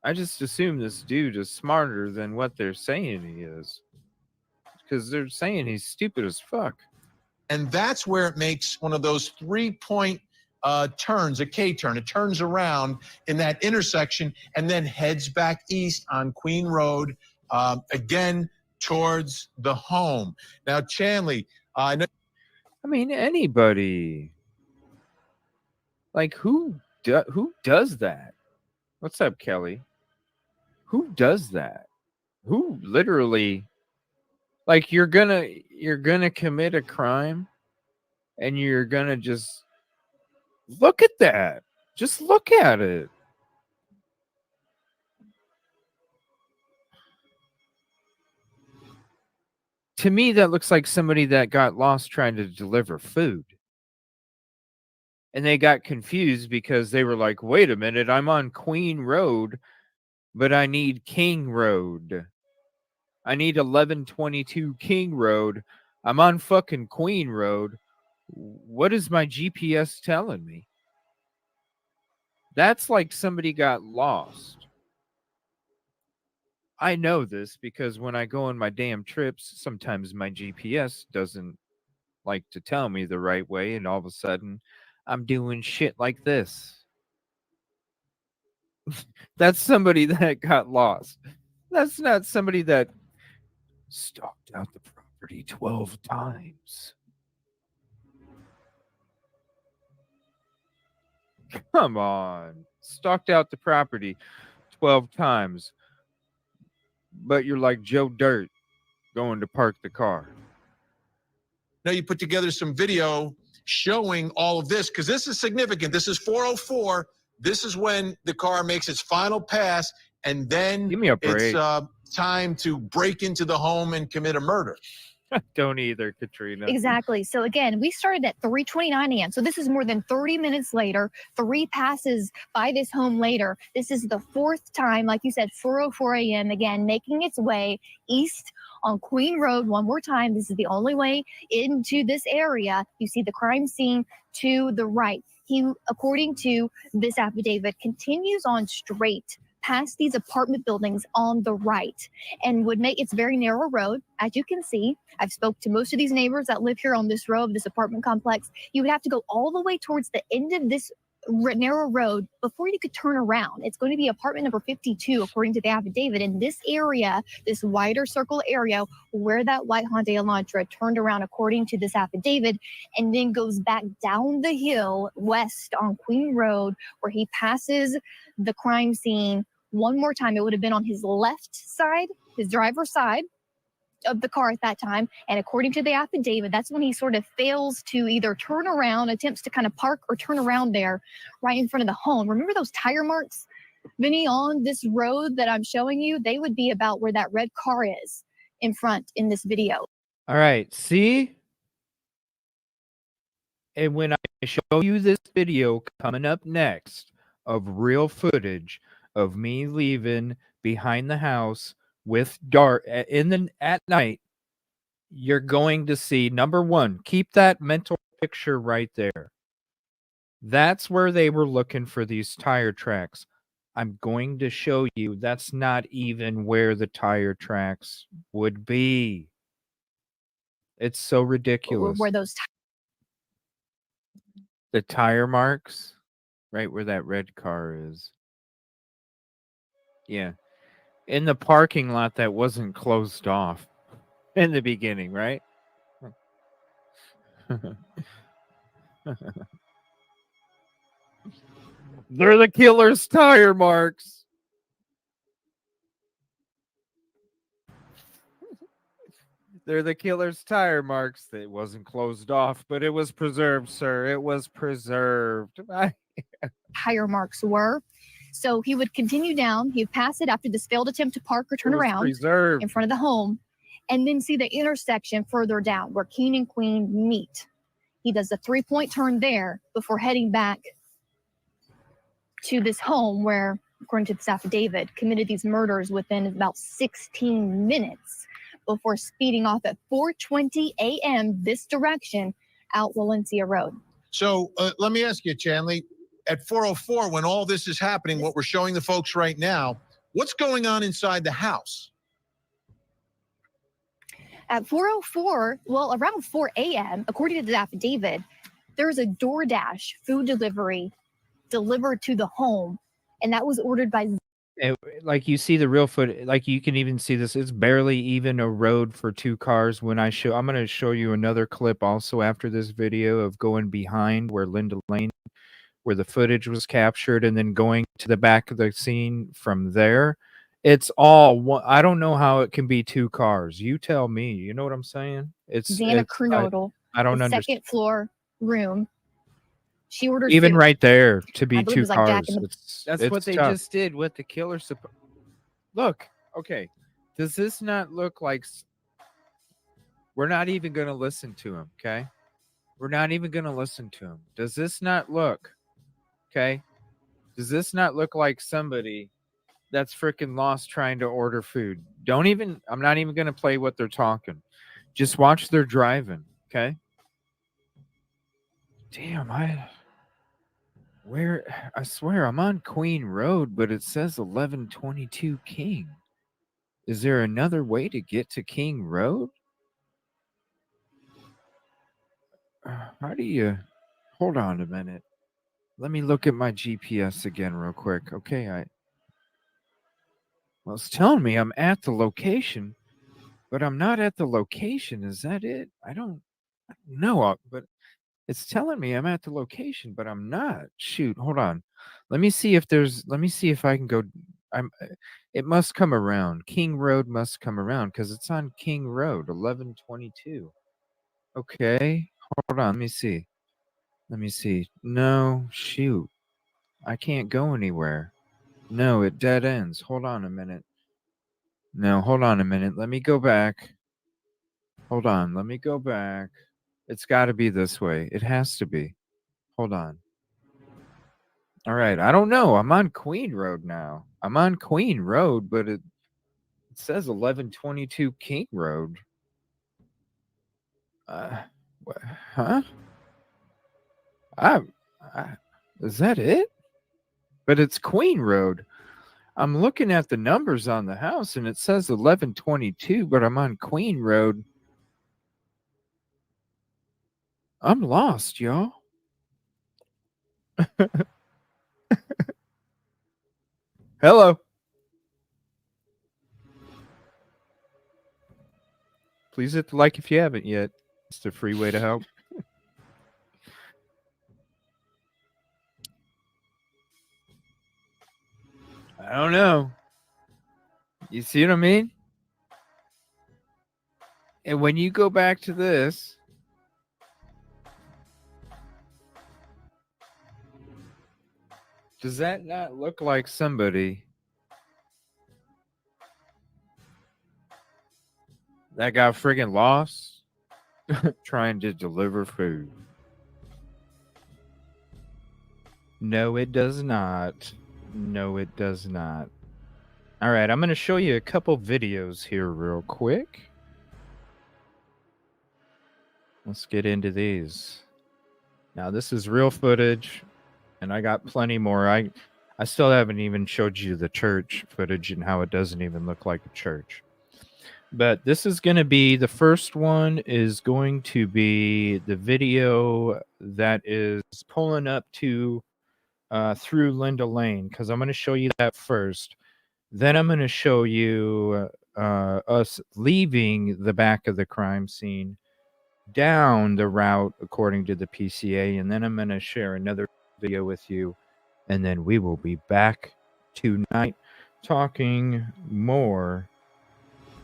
I just assume this dude is smarter than what they're saying he is, because they're saying he's stupid as fuck. And that's where it makes one of those 3-point turns, a K-turn. It turns around in that intersection and then heads back east on Queen Road, again towards the home. Now, Chanley, I know. I mean, anybody Like who does that? What's up, Kelly? Who does that? Who literally, like, you're gonna commit a crime and you're gonna just look at that. Just look at it. To me, that looks like somebody that got lost trying to deliver food. And they got confused because they were like, wait a minute, I'm on Queen Road, but I need King Road. I need 1122 King Road. I'm on fucking Queen Road. What is my GPS telling me? That's like somebody got lost. I know this because when I go on my damn trips, sometimes my GPS doesn't like to tell me the right way, and all of a sudden I'm doing shit like this. That's somebody that got lost. That's not somebody that stalked out the property 12 times. Come on. Stalked out the property 12 times. But you're like Joe Dirt going to park the car. Now you put together some video showing all of this because this is significant. This is 404. This is when the car makes its final pass, and then Give me a break. it's time to break into the home and commit a murder. Don't either, Katrina. Exactly. So again, we started at 3:29 a.m. So this is more than 30 minutes later, 3 passes by this home later. This is the fourth time, like you said, 4:04 a.m. again, making its way east on Queen Road one more time. This is the only way into this area. You see the crime scene to the right. He, according to this affidavit, continues on straight past these apartment buildings on the right and would make it's very narrow road. As you can see, I've spoke to most of these neighbors that live here on this road, this apartment complex. You would have to go all the way towards the end of this narrow road before you could turn around. It's going to be apartment number 52, according to the affidavit. In this area, this wider circle area where that white Hyundai Elantra turned around, according to this affidavit, and then goes back down the hill west on Queen Road, where he passes the crime scene one more time. It would have been on his left side, his driver's side of the car at that time. And according to the affidavit, that's when he sort of fails to either turn around, attempts to kind of park or turn around there right in front of the home. Remember those tire marks, Vinny, on this road that I'm showing you? They would be about where that red car is in front in this video. All right, see? And when I show you this video coming up next of real footage of me leaving behind the house with dark at night, you're going to see, number one, keep that mental picture right there. That's where they were looking for these tire tracks. I'm going to show you that's not even where the tire tracks would be. It's so ridiculous. Where those the tire marks, right where that red car is. Yeah. In the parking lot that wasn't closed off in the beginning, right? They're the killer's tire marks. They're the killer's tire marks. It wasn't closed off, but it was preserved, sir. It was preserved. tire marks were. So he would continue down. He'd pass it after this failed attempt to park or turn around preserved in front of the home, and then see the intersection further down where King and Queen meet. He does a 3-point turn there before heading back to this home where, according to this affidavit, committed these murders within about 16 minutes before speeding off at 4:20 a.m. this direction out Valencia Road. So let me ask you, Chanley, at 404, when all this is happening, what we're showing the folks right now, what's going on inside the house? At 4:04, well, around 4 a.m., according to the affidavit, there was a DoorDash food delivery delivered to the home, and that was ordered by. Like you see the real foot, like you can even see this. It's barely even a road for two cars. When I'm going to show you another clip also after this video of going behind where Linda Lane where the footage was captured and then going to the back of the scene from there. It's all one. I don't know how it can be two cars. You tell me. You know what I'm saying? Xana Kernodle, I don't the understand. second floor room. She ordered Even food. right there to I be believe it two was like Jack cars. in the- That's what they just did with the killer. Look, okay. Does this not look like we're not even going to listen to him? Okay, we're not even going to listen to him. Does this not look? Okay, does this not look like somebody that's freaking lost trying to order food? I'm not even going to play what they're talking. Just watch their driving. Okay. Damn, I swear I'm on Queen Road, but it says 1122 King. Is there another way to get to King Road? How do you hold on a minute? Let me look at my GPS again real quick. Okay, well, it's telling me I'm at the location, but I'm not at the location. Is that it? I don't know, but it's telling me I'm at the location, but I'm not. Shoot, hold on. Let me see if I can go. It must come around. King Road must come around because it's on King Road, 1122. Okay, hold on. Let me see. No, shoot. I can't go anywhere. No, it dead ends. Hold on a minute. No, hold on a minute. Let me go back. Hold on. Let me go back. It's got to be this way. It has to be. Hold on. All right. I don't know. I'm on Queen Road now. I'm on Queen Road, but it says 1122 King Road. Huh? Is that it? But it's Queen Road. I'm looking at the numbers on the house and it says 1122, but I'm on Queen Road. I'm lost, y'all. Hello. Please hit the like if you haven't yet. It's the free way to help. I don't know. You see what I mean? And when you go back to this, does that not look like somebody that got friggin' lost trying to deliver food? No, it does not. No, it does not. All right, I'm going to show you a couple videos here real quick. Let's get into these. Now, this is real footage, and I got plenty more. I still haven't even showed you the church footage and how it doesn't even look like a church. But this is going to be, the first one is going to be the video that is pulling up to through Linda Lane, because I'm going to show you that first. Then I'm going to show you us leaving the back of the crime scene down the route according to the PCA, and then I'm going to share another video with you, and then we will be back tonight talking more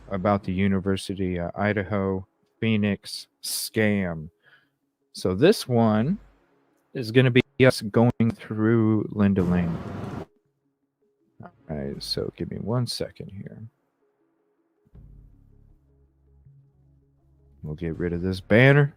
about the University of Idaho Phoenix scam. So this one is going to be us going through Linda Lane. All right, so give me 1 second here. We'll get rid of this banner.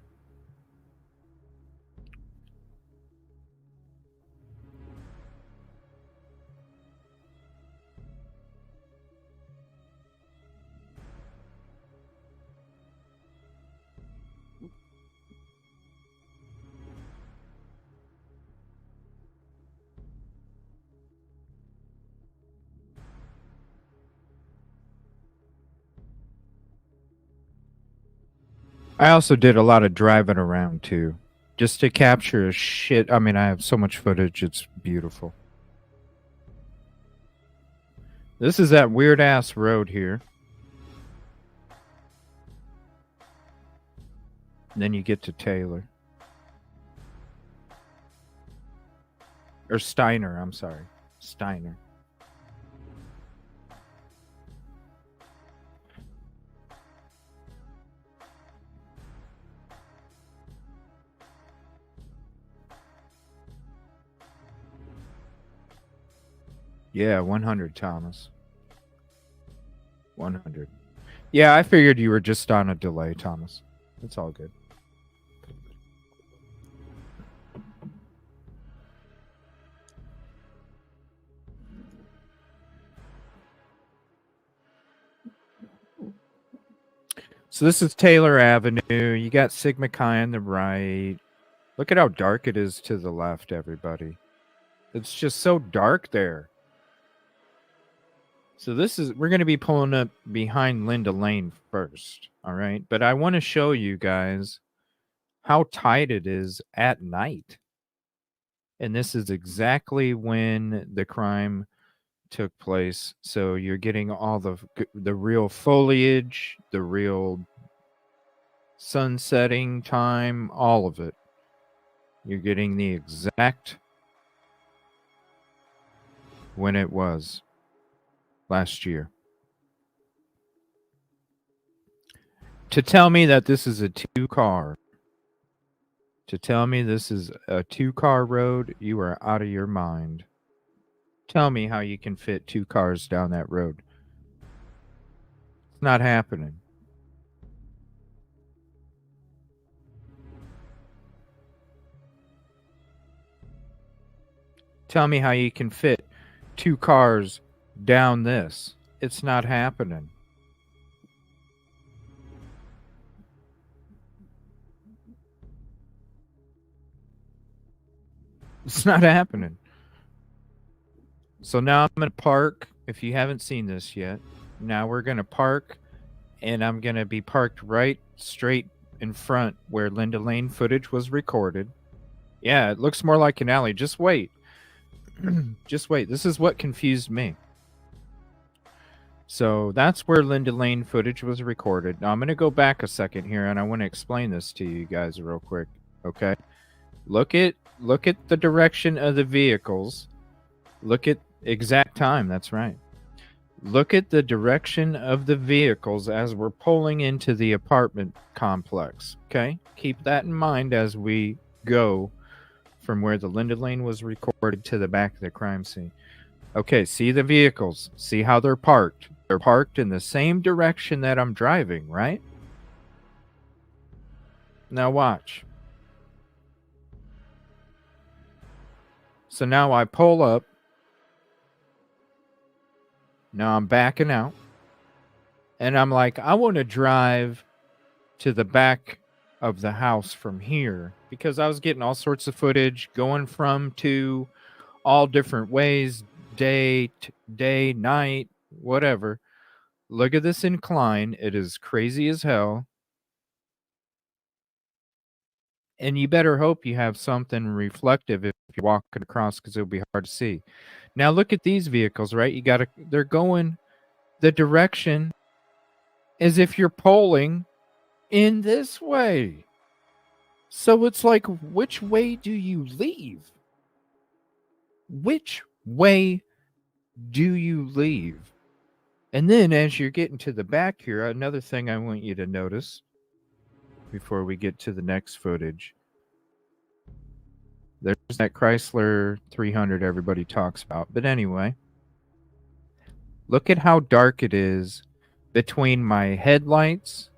I also did a lot of driving around too, just to capture a shit. I mean, I have so much footage. It's beautiful. This is that weird ass road here. And then you get to Taylor. Or Steiner, I'm sorry. Steiner. Yeah, 100, Thomas. 100. Yeah, I figured you were just on a delay, Thomas. It's all good. So this is Taylor Avenue. You got Sigma Chi on the right. Look at how dark it is to the left, everybody. It's just so dark there. So we're going to be pulling up behind Linda Lane first, all right? But I want to show you guys how tight it is at night. And this is exactly when the crime took place. So you're getting all the real foliage, the real sunsetting time, all of it. You're getting the exact when it was last year. To tell me that this is a two-car road, you are out of your mind. Tell me how you can fit 2 cars down that road. It's not happening. Tell me how you can fit 2 cars down this. It's not happening. It's not happening. So now I'm going to park. If you haven't seen this yet, now we're going to park, and I'm going to be parked right straight in front where Linda Lane footage was recorded. Yeah, it looks more like an alley. Just wait. Just wait. This is what confused me. So that's where Linda Lane footage was recorded. Now I'm going to go back a second here, and I want to explain this to you guys real quick. Okay? Look at the direction of the vehicles. Look at exact time. That's right. Look at the direction of the vehicles as we're pulling into the apartment complex. Okay? Keep that in mind as we go from where the Linda Lane was recorded to the back of the crime scene. Okay, see the vehicles. See how they're parked. They're parked in the same direction that I'm driving, right? Now watch. So now I pull up. Now I'm backing out. And I'm like, I want to drive to the back of the house from here because I was getting all sorts of footage going from to all different ways, day, night, whatever. Look at this incline. It is crazy as hell. And you better hope you have something reflective if you're walking across because it'll be hard to see. Now look at these vehicles, right? They're going the direction as if you're pulling in this way. So it's like, which way do you leave? Which way do you leave? And then as you're getting to the back here, another thing I want you to notice before we get to the next footage. There's that Chrysler 300 everybody talks about. But anyway, look at how dark it is between my headlights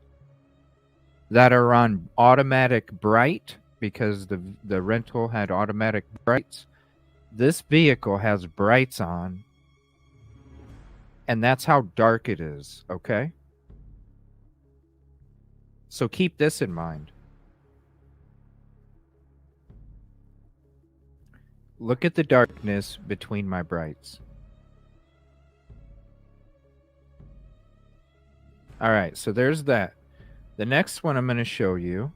that are on automatic bright because the rental had automatic brights. This vehicle has brights on, and that's how dark it is, okay? So keep this in mind. Look at the darkness between my brights. All right, so there's that. The next one I'm going to show you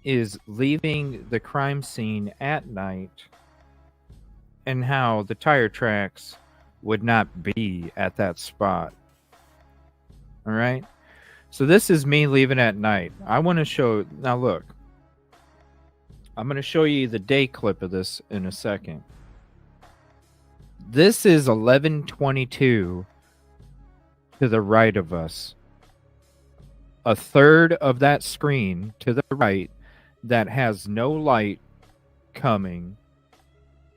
is leaving the crime scene at night and how the tire tracks would not be at that spot. All right? So this is me leaving at night. I want to show... Now look. I'm going to show you the day clip of this in a second. This is 11:22 to the right of us. A third of that screen to the right that has no light coming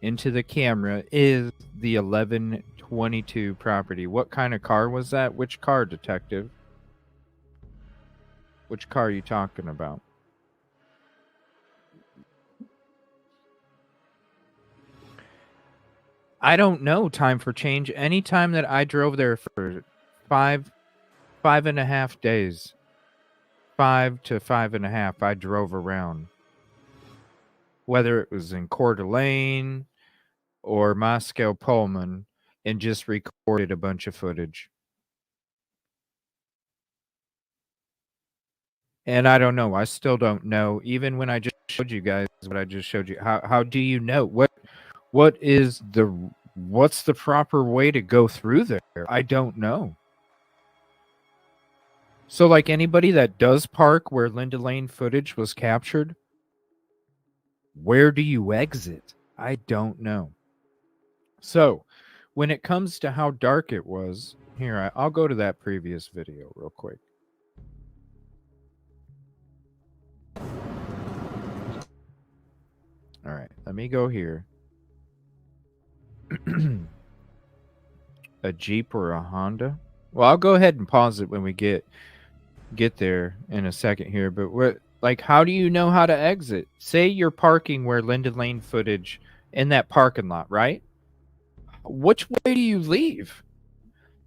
into the camera is the 1122 property. What kind of car was that? Which car, detective? Which car are you talking about? I don't know. Time for change. Anytime that I drove there for 5.5 days, 5 to 5.5, I drove around. Whether it was in Coeur d'Alene or Moscow Pullman, and just recorded a bunch of footage. And I don't know. I still don't know. Even when I just showed you guys what I just showed you, how do you know? What's the proper way to go through there? I don't know. So like anybody that does park where Linda Lane footage was captured, where do you exit? I don't know. So when it comes to how dark it was, here, I'll go to that previous video real quick. All right, let me go here. A Jeep or a Honda? Well, I'll go ahead and pause it when we get there in a second here. But how do you know how to exit? Say you're parking where Linda Lane footage in that parking lot, right? Which way do you leave?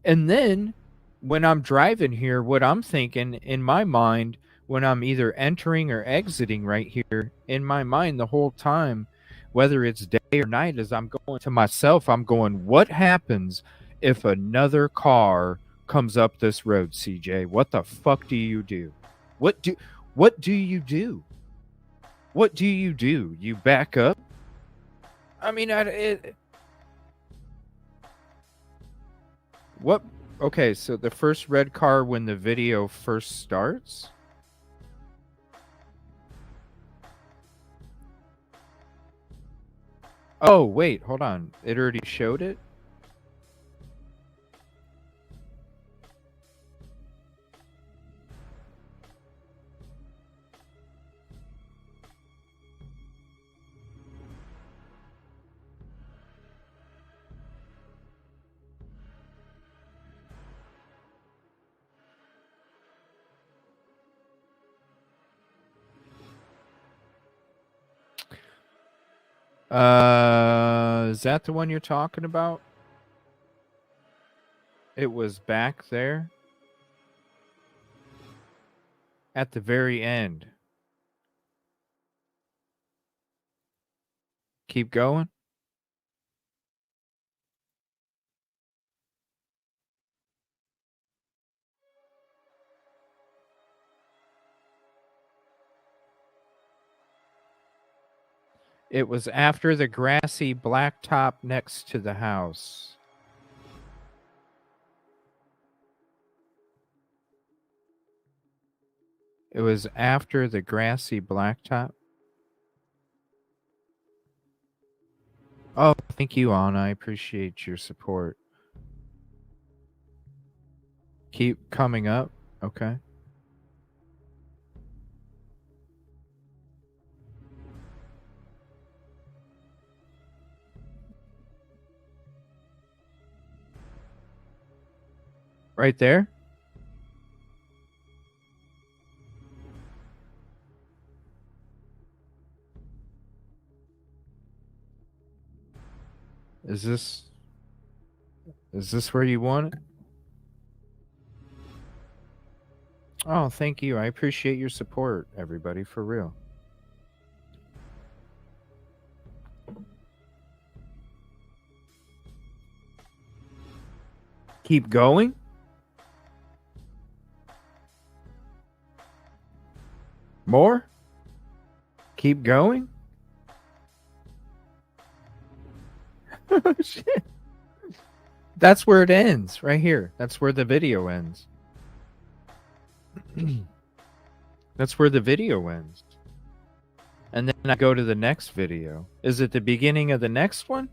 And then when I'm driving here, what I'm thinking in my mind when I'm either entering or exiting right here, in my mind the whole time, whether it's day or night, as I'm going to myself, I'm going, what happens if another car comes up this road, CJ? What the fuck do you do? What do you do? What do you do? You back up? I mean, what? Okay, so the first red car when the video first starts? Oh, wait, hold on. It already showed it? Is that the one you're talking about? It was back there at the very end. Keep going. It was after the grassy blacktop next to the house. It was after the grassy blacktop. Oh, thank you, Anna. I appreciate your support. Keep coming up. Okay. Right there? Is this where you want it? Oh, thank you. I appreciate your support, everybody, for real. Keep going? More? Keep going? Oh, shit. That's where it ends, right here. That's where the video ends. That's where the video ends. And then I go to the next video. Is it the beginning of the next one?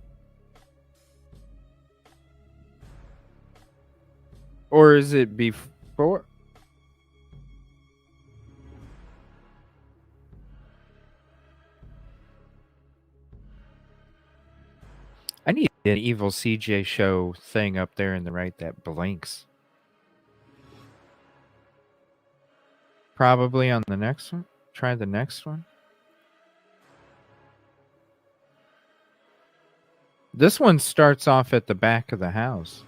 Or is it before? I need an evil CJ show thing up there in the right that blinks. Probably on the next one. Try the next one. This one starts off at the back of the house.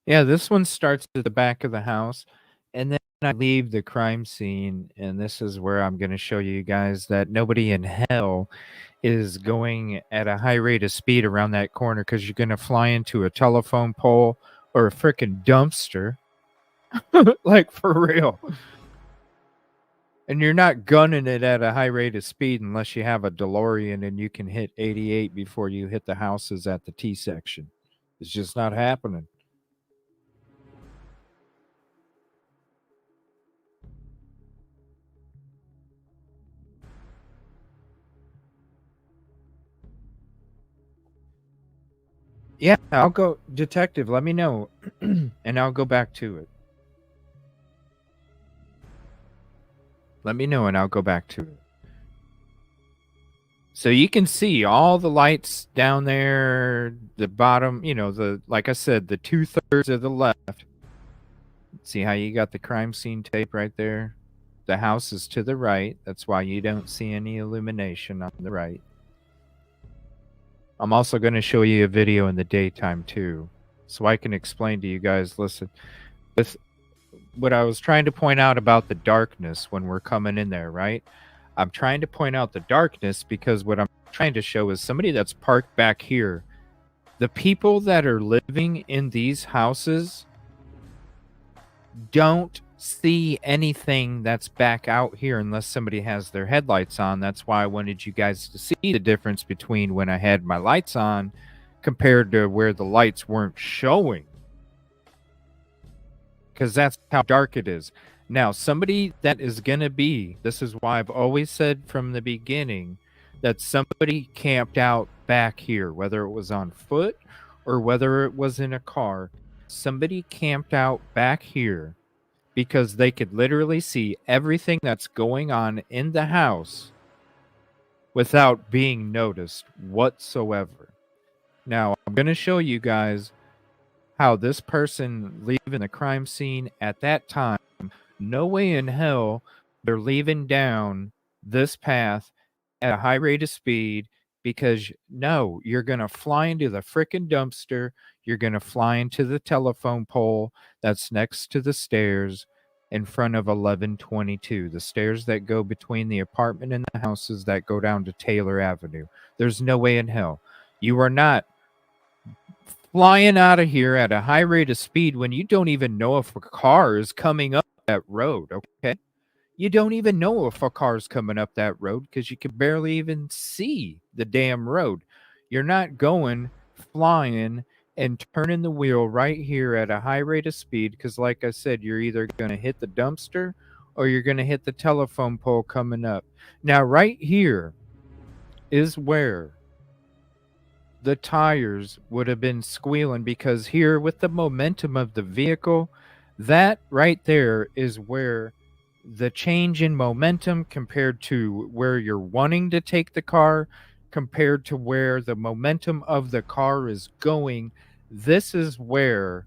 Yeah, this one starts at the back of the house, and then I leave the crime scene, and this is where I'm going to show you guys that nobody in hell is going at a high rate of speed around that corner because you're going to fly into a telephone pole or a freaking dumpster. Like, for real. And you're not gunning it at a high rate of speed unless you have a DeLorean and you can hit 88 before you hit the houses at the T section. It's just not happening. Yeah, I'll go. Detective, let me know, and I'll go back to it. Let me know, and I'll go back to it. So you can see all the lights down there, the bottom, you know, like I said, the 2/3 of the left. See how you got the crime scene tape right there? The house is to the right. That's why you don't see any illumination on the right. I'm also going to show you a video in the daytime too, so I can explain to you guys, listen, with what I was trying to point out about the darkness when we're coming in there, right? I'm trying to point out the darkness because what I'm trying to show is somebody that's parked back here. The people that are living in these houses don't see anything that's back out here unless somebody has their headlights on. That's why I wanted you guys to see the difference between when I had my lights on compared to where the lights weren't showing. Because that's how dark it is. Now, somebody that is going to be, this is why I've always said from the beginning that somebody camped out back here, whether it was on foot or whether it was in a car. Somebody camped out back here because they could literally see everything that's going on in the house without being noticed whatsoever. Now, I'm going to show you guys how this person leaving the crime scene at that time, no way in hell they're leaving down this path at a high rate of speed, because no, you're going to fly into the frickin' dumpster. You're going to fly into the telephone pole that's next to the stairs in front of 1122, the stairs that go between the apartment and the houses that go down to Taylor Avenue. There's no way in hell. You are not flying out of here at a high rate of speed when you don't even know if a car is coming up that road, okay? You don't even know if a car's coming up that road because you can barely even see the damn road. You're not going, flying, and turning the wheel right here at a high rate of speed because, like I said, you're either going to hit the dumpster or you're going to hit the telephone pole coming up. Now, right here is where the tires would have been squealing, because here with the momentum of the vehicle, that right there is where the change in momentum compared to where you're wanting to take the car compared to where the momentum of the car is going, this is where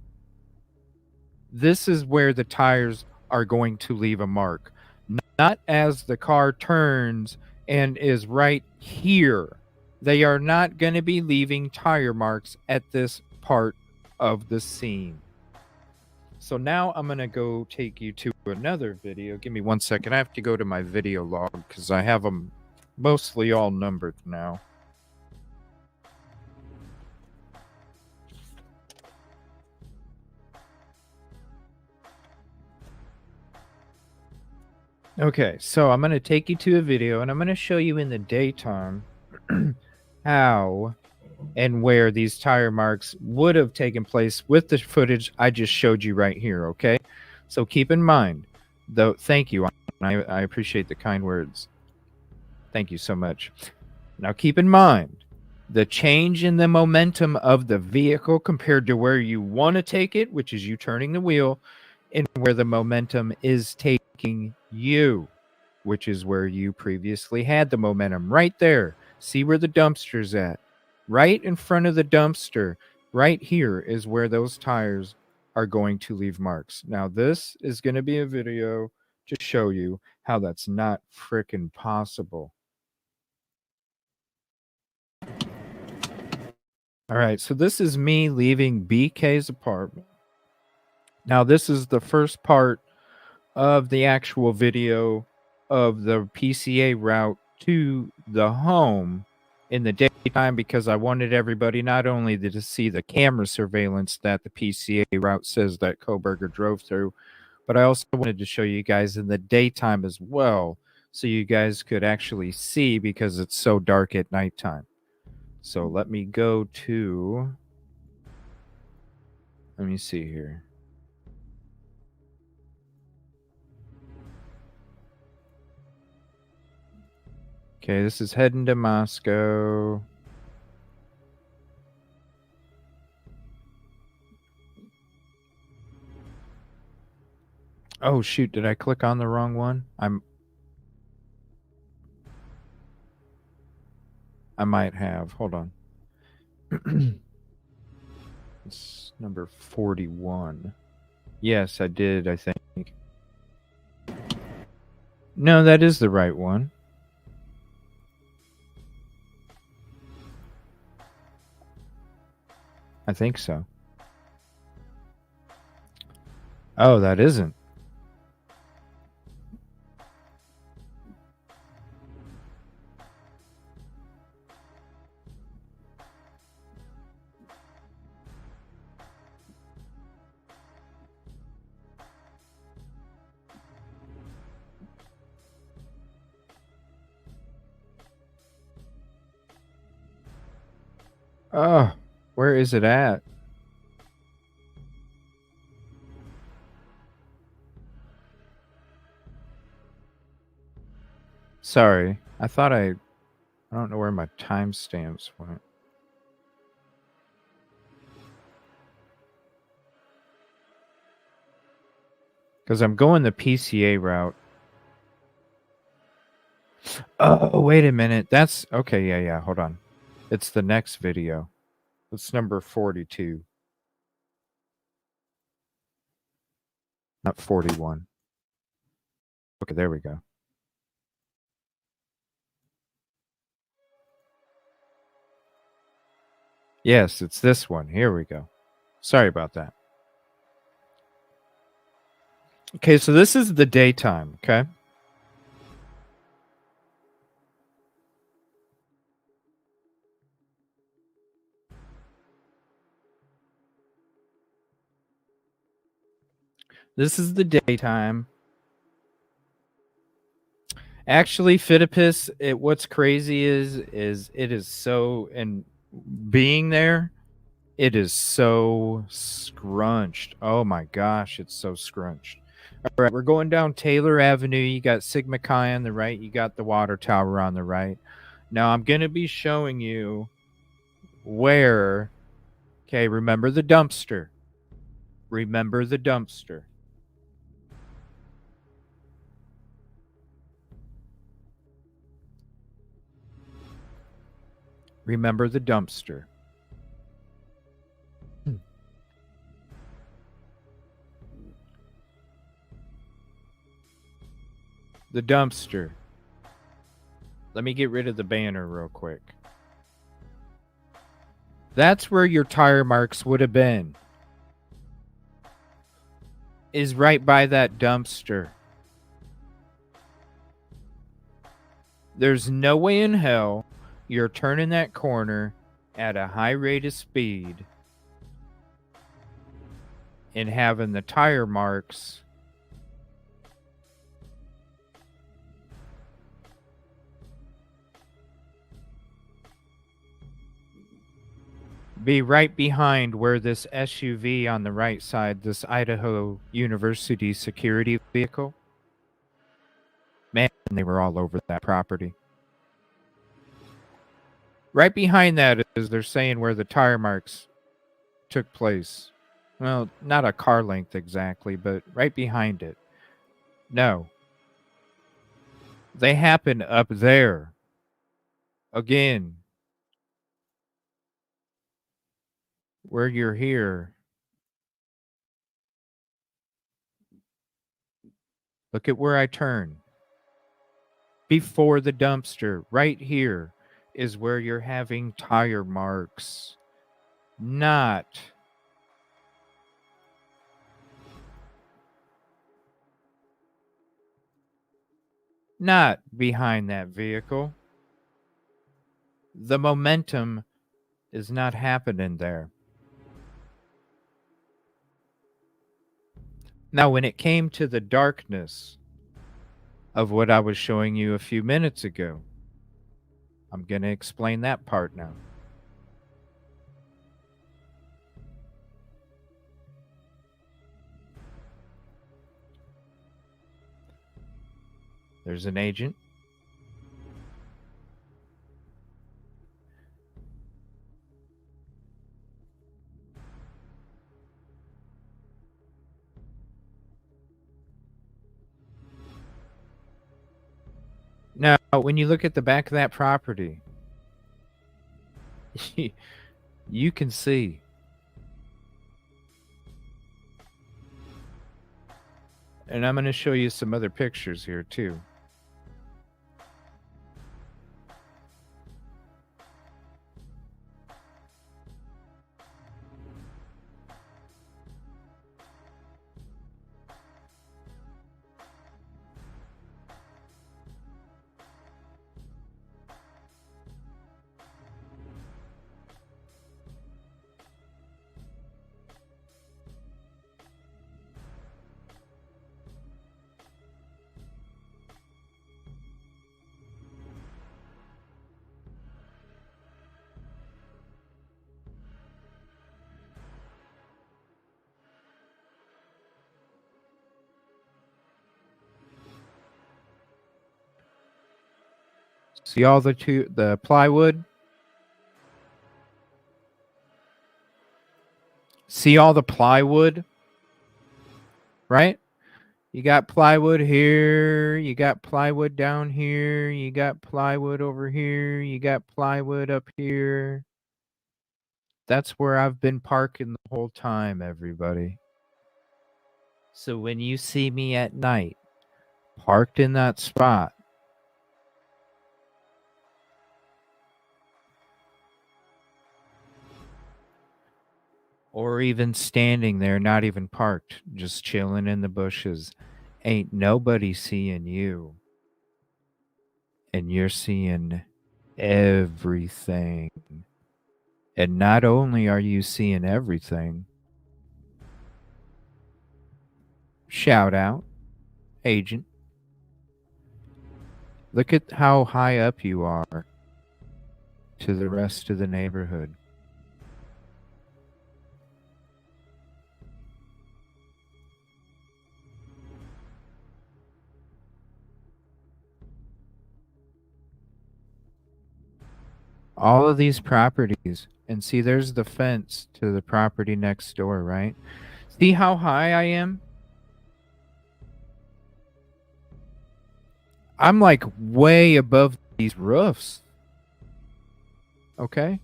the tires are going to leave a mark, not as the car turns and is right here. They are not going to be leaving tire marks at this part of the scene. So now I'm going to go take you to another video. Give me 1 second. I have to go to my video log because I have them mostly all numbered now. Okay, so I'm going to take you to a video and I'm going to show you in the daytime how and where these tire marks would have taken place with the footage I just showed you right here, okay? So keep in mind, though, thank you. I appreciate the kind words. Thank you so much. Now keep in mind the change in the momentum of the vehicle compared to where you want to take it, which is you turning the wheel, and where the momentum is taking you, which is where you previously had the momentum. Right there. See where the dumpster's at. Right in front of the dumpster. Right here is where those tires are going to leave marks. Now, this is going to be a video to show you how that's not frickin' possible. All right, so this is me leaving BK's apartment. Now, this is the first part of the actual video of the PCA route to the home in the daytime, because I wanted everybody not only to see the camera surveillance that the PCA route says that Koberger drove through, but I also wanted to show you guys in the daytime as well, so you guys could actually see, because it's so dark at nighttime. So let me go to, let me see here. Okay, this is heading to Moscow. Oh shoot, did I click on the wrong one? I might have. Hold on. It's number 41. Yes, I did, I think. No, that is the right one. I think so. Oh, that isn't. Oh, where is it at? Sorry. I don't know where my timestamps went. Because I'm going the PCA route. Oh, wait a minute. That's okay. Yeah. Hold on. It's the next video. It's number 42. Not 41. Okay, there we go. Yes, it's this one. Here we go. Sorry about that. Okay, so this is the daytime, okay? This is the daytime. Actually, Fitipus, what's crazy is it is so, and being there, it is so scrunched. Oh my gosh, it's so scrunched. All right, we're going down Taylor Avenue. You got Sigma Chi on the right. You got the water tower on the right. Now I'm going to be showing you where, okay, remember the dumpster. Remember the dumpster. Remember the dumpster. The dumpster. Let me get rid of the banner real quick. That's where your tire marks would have been. Is right by that dumpster. There's no way in hell you're turning that corner at a high rate of speed and having the tire marks be right behind where this SUV on the right side, this Idaho University security vehicle. Man, they were all over that property. Right behind that is they're saying where the tire marks took place. Well, not a car length exactly, but right behind it. No. They happen up there. Again. Where you're here. Look at where I turn. Before the dumpster, right here, is where you're having tire marks. Not behind that vehicle. The momentum is not happening there. Now, when it came to the darkness of what I was showing you a few minutes ago, I'm going to explain that part now. There's an agent. Now, when you look at the back of that property, you can see. And I'm going to show you some other pictures here too. See all the plywood? See all the plywood? Right? You got plywood here, you got plywood down here, you got plywood over here, you got plywood up here. That's where I've been parking the whole time, everybody. So when you see me at night, parked in that spot, or even standing there, not even parked, just chilling in the bushes, ain't nobody seeing you. And you're seeing everything. And not only are you seeing everything, shout out, agent, look at how high up you are to the rest of the neighborhood. All of these properties, and see, there's the fence to the property next door, right? See how high I am? I'm like way above these roofs. Okay?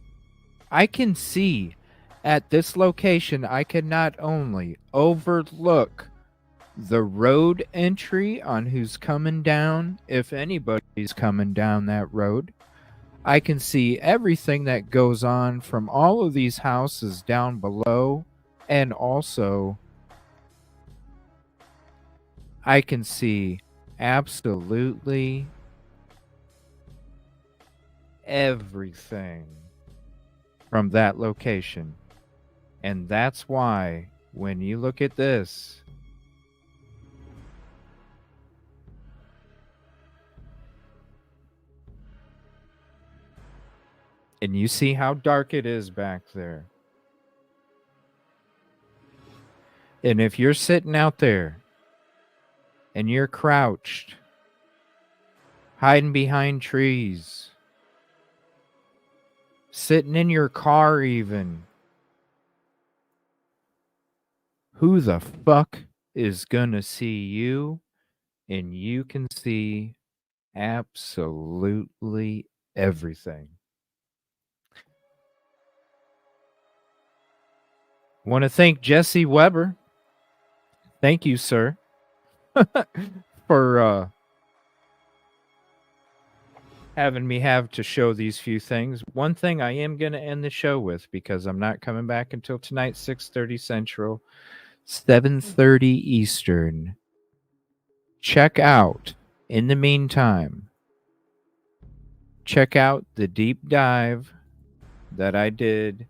I can see at this location, I can not only overlook the road entry on who's coming down, if anybody's coming down that road. I can see everything that goes on from all of these houses down below, and also I can see absolutely everything from that location. And that's why when you look at this, And you see how dark it is back there. And if you're sitting out there and you're crouched, hiding behind trees, sitting in your car even, who the fuck is gonna see you? And you can see absolutely everything. Want to thank Jesse Weber. Thank you, sir, for having me have to show these few things. One thing I am going to end the show with, because I'm not coming back until tonight, 6:30 Central, 7:30 Eastern. Check out, in the meantime, check out the deep dive that I did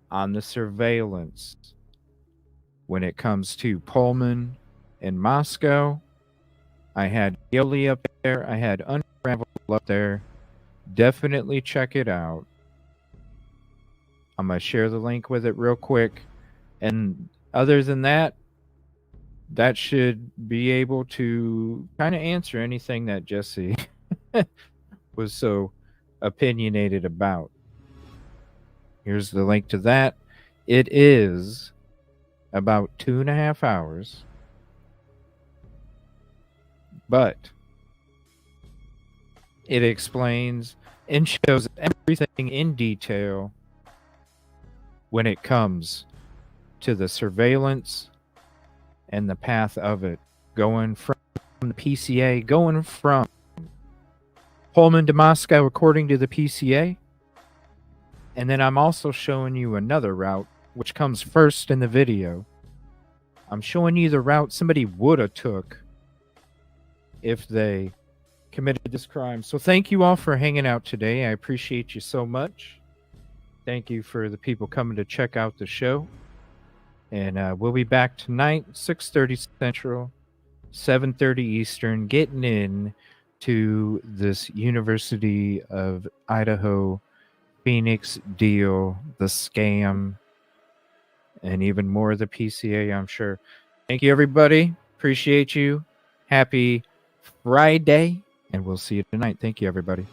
on the surveillance when it comes to Pullman and Moscow. I had Yoli up there. I had Unravel up there. Definitely check it out. I'm going to share the link with it real quick. And other than that, that should be able to kind of answer anything that Jesse was so opinionated about. Here's the link to that. It is about 2.5 hours. But it explains and shows everything in detail when it comes to the surveillance and the path of it, going from the PCA, going from Pullman to Moscow according to the PCA. And then I'm also showing you another route, which comes first in the video. I'm showing you the route somebody would have took if they committed this crime. So thank you all for hanging out today. I appreciate you so much. Thank you for the people coming to check out the show. And we'll be back tonight, 6:30 Central, 7:30 Eastern, getting in to this University of Idaho Phoenix deal, the scam, and even more of the PCA, I'm sure. Thank you, everybody. Appreciate you. Happy Friday, and we'll see you tonight. Thank you, everybody.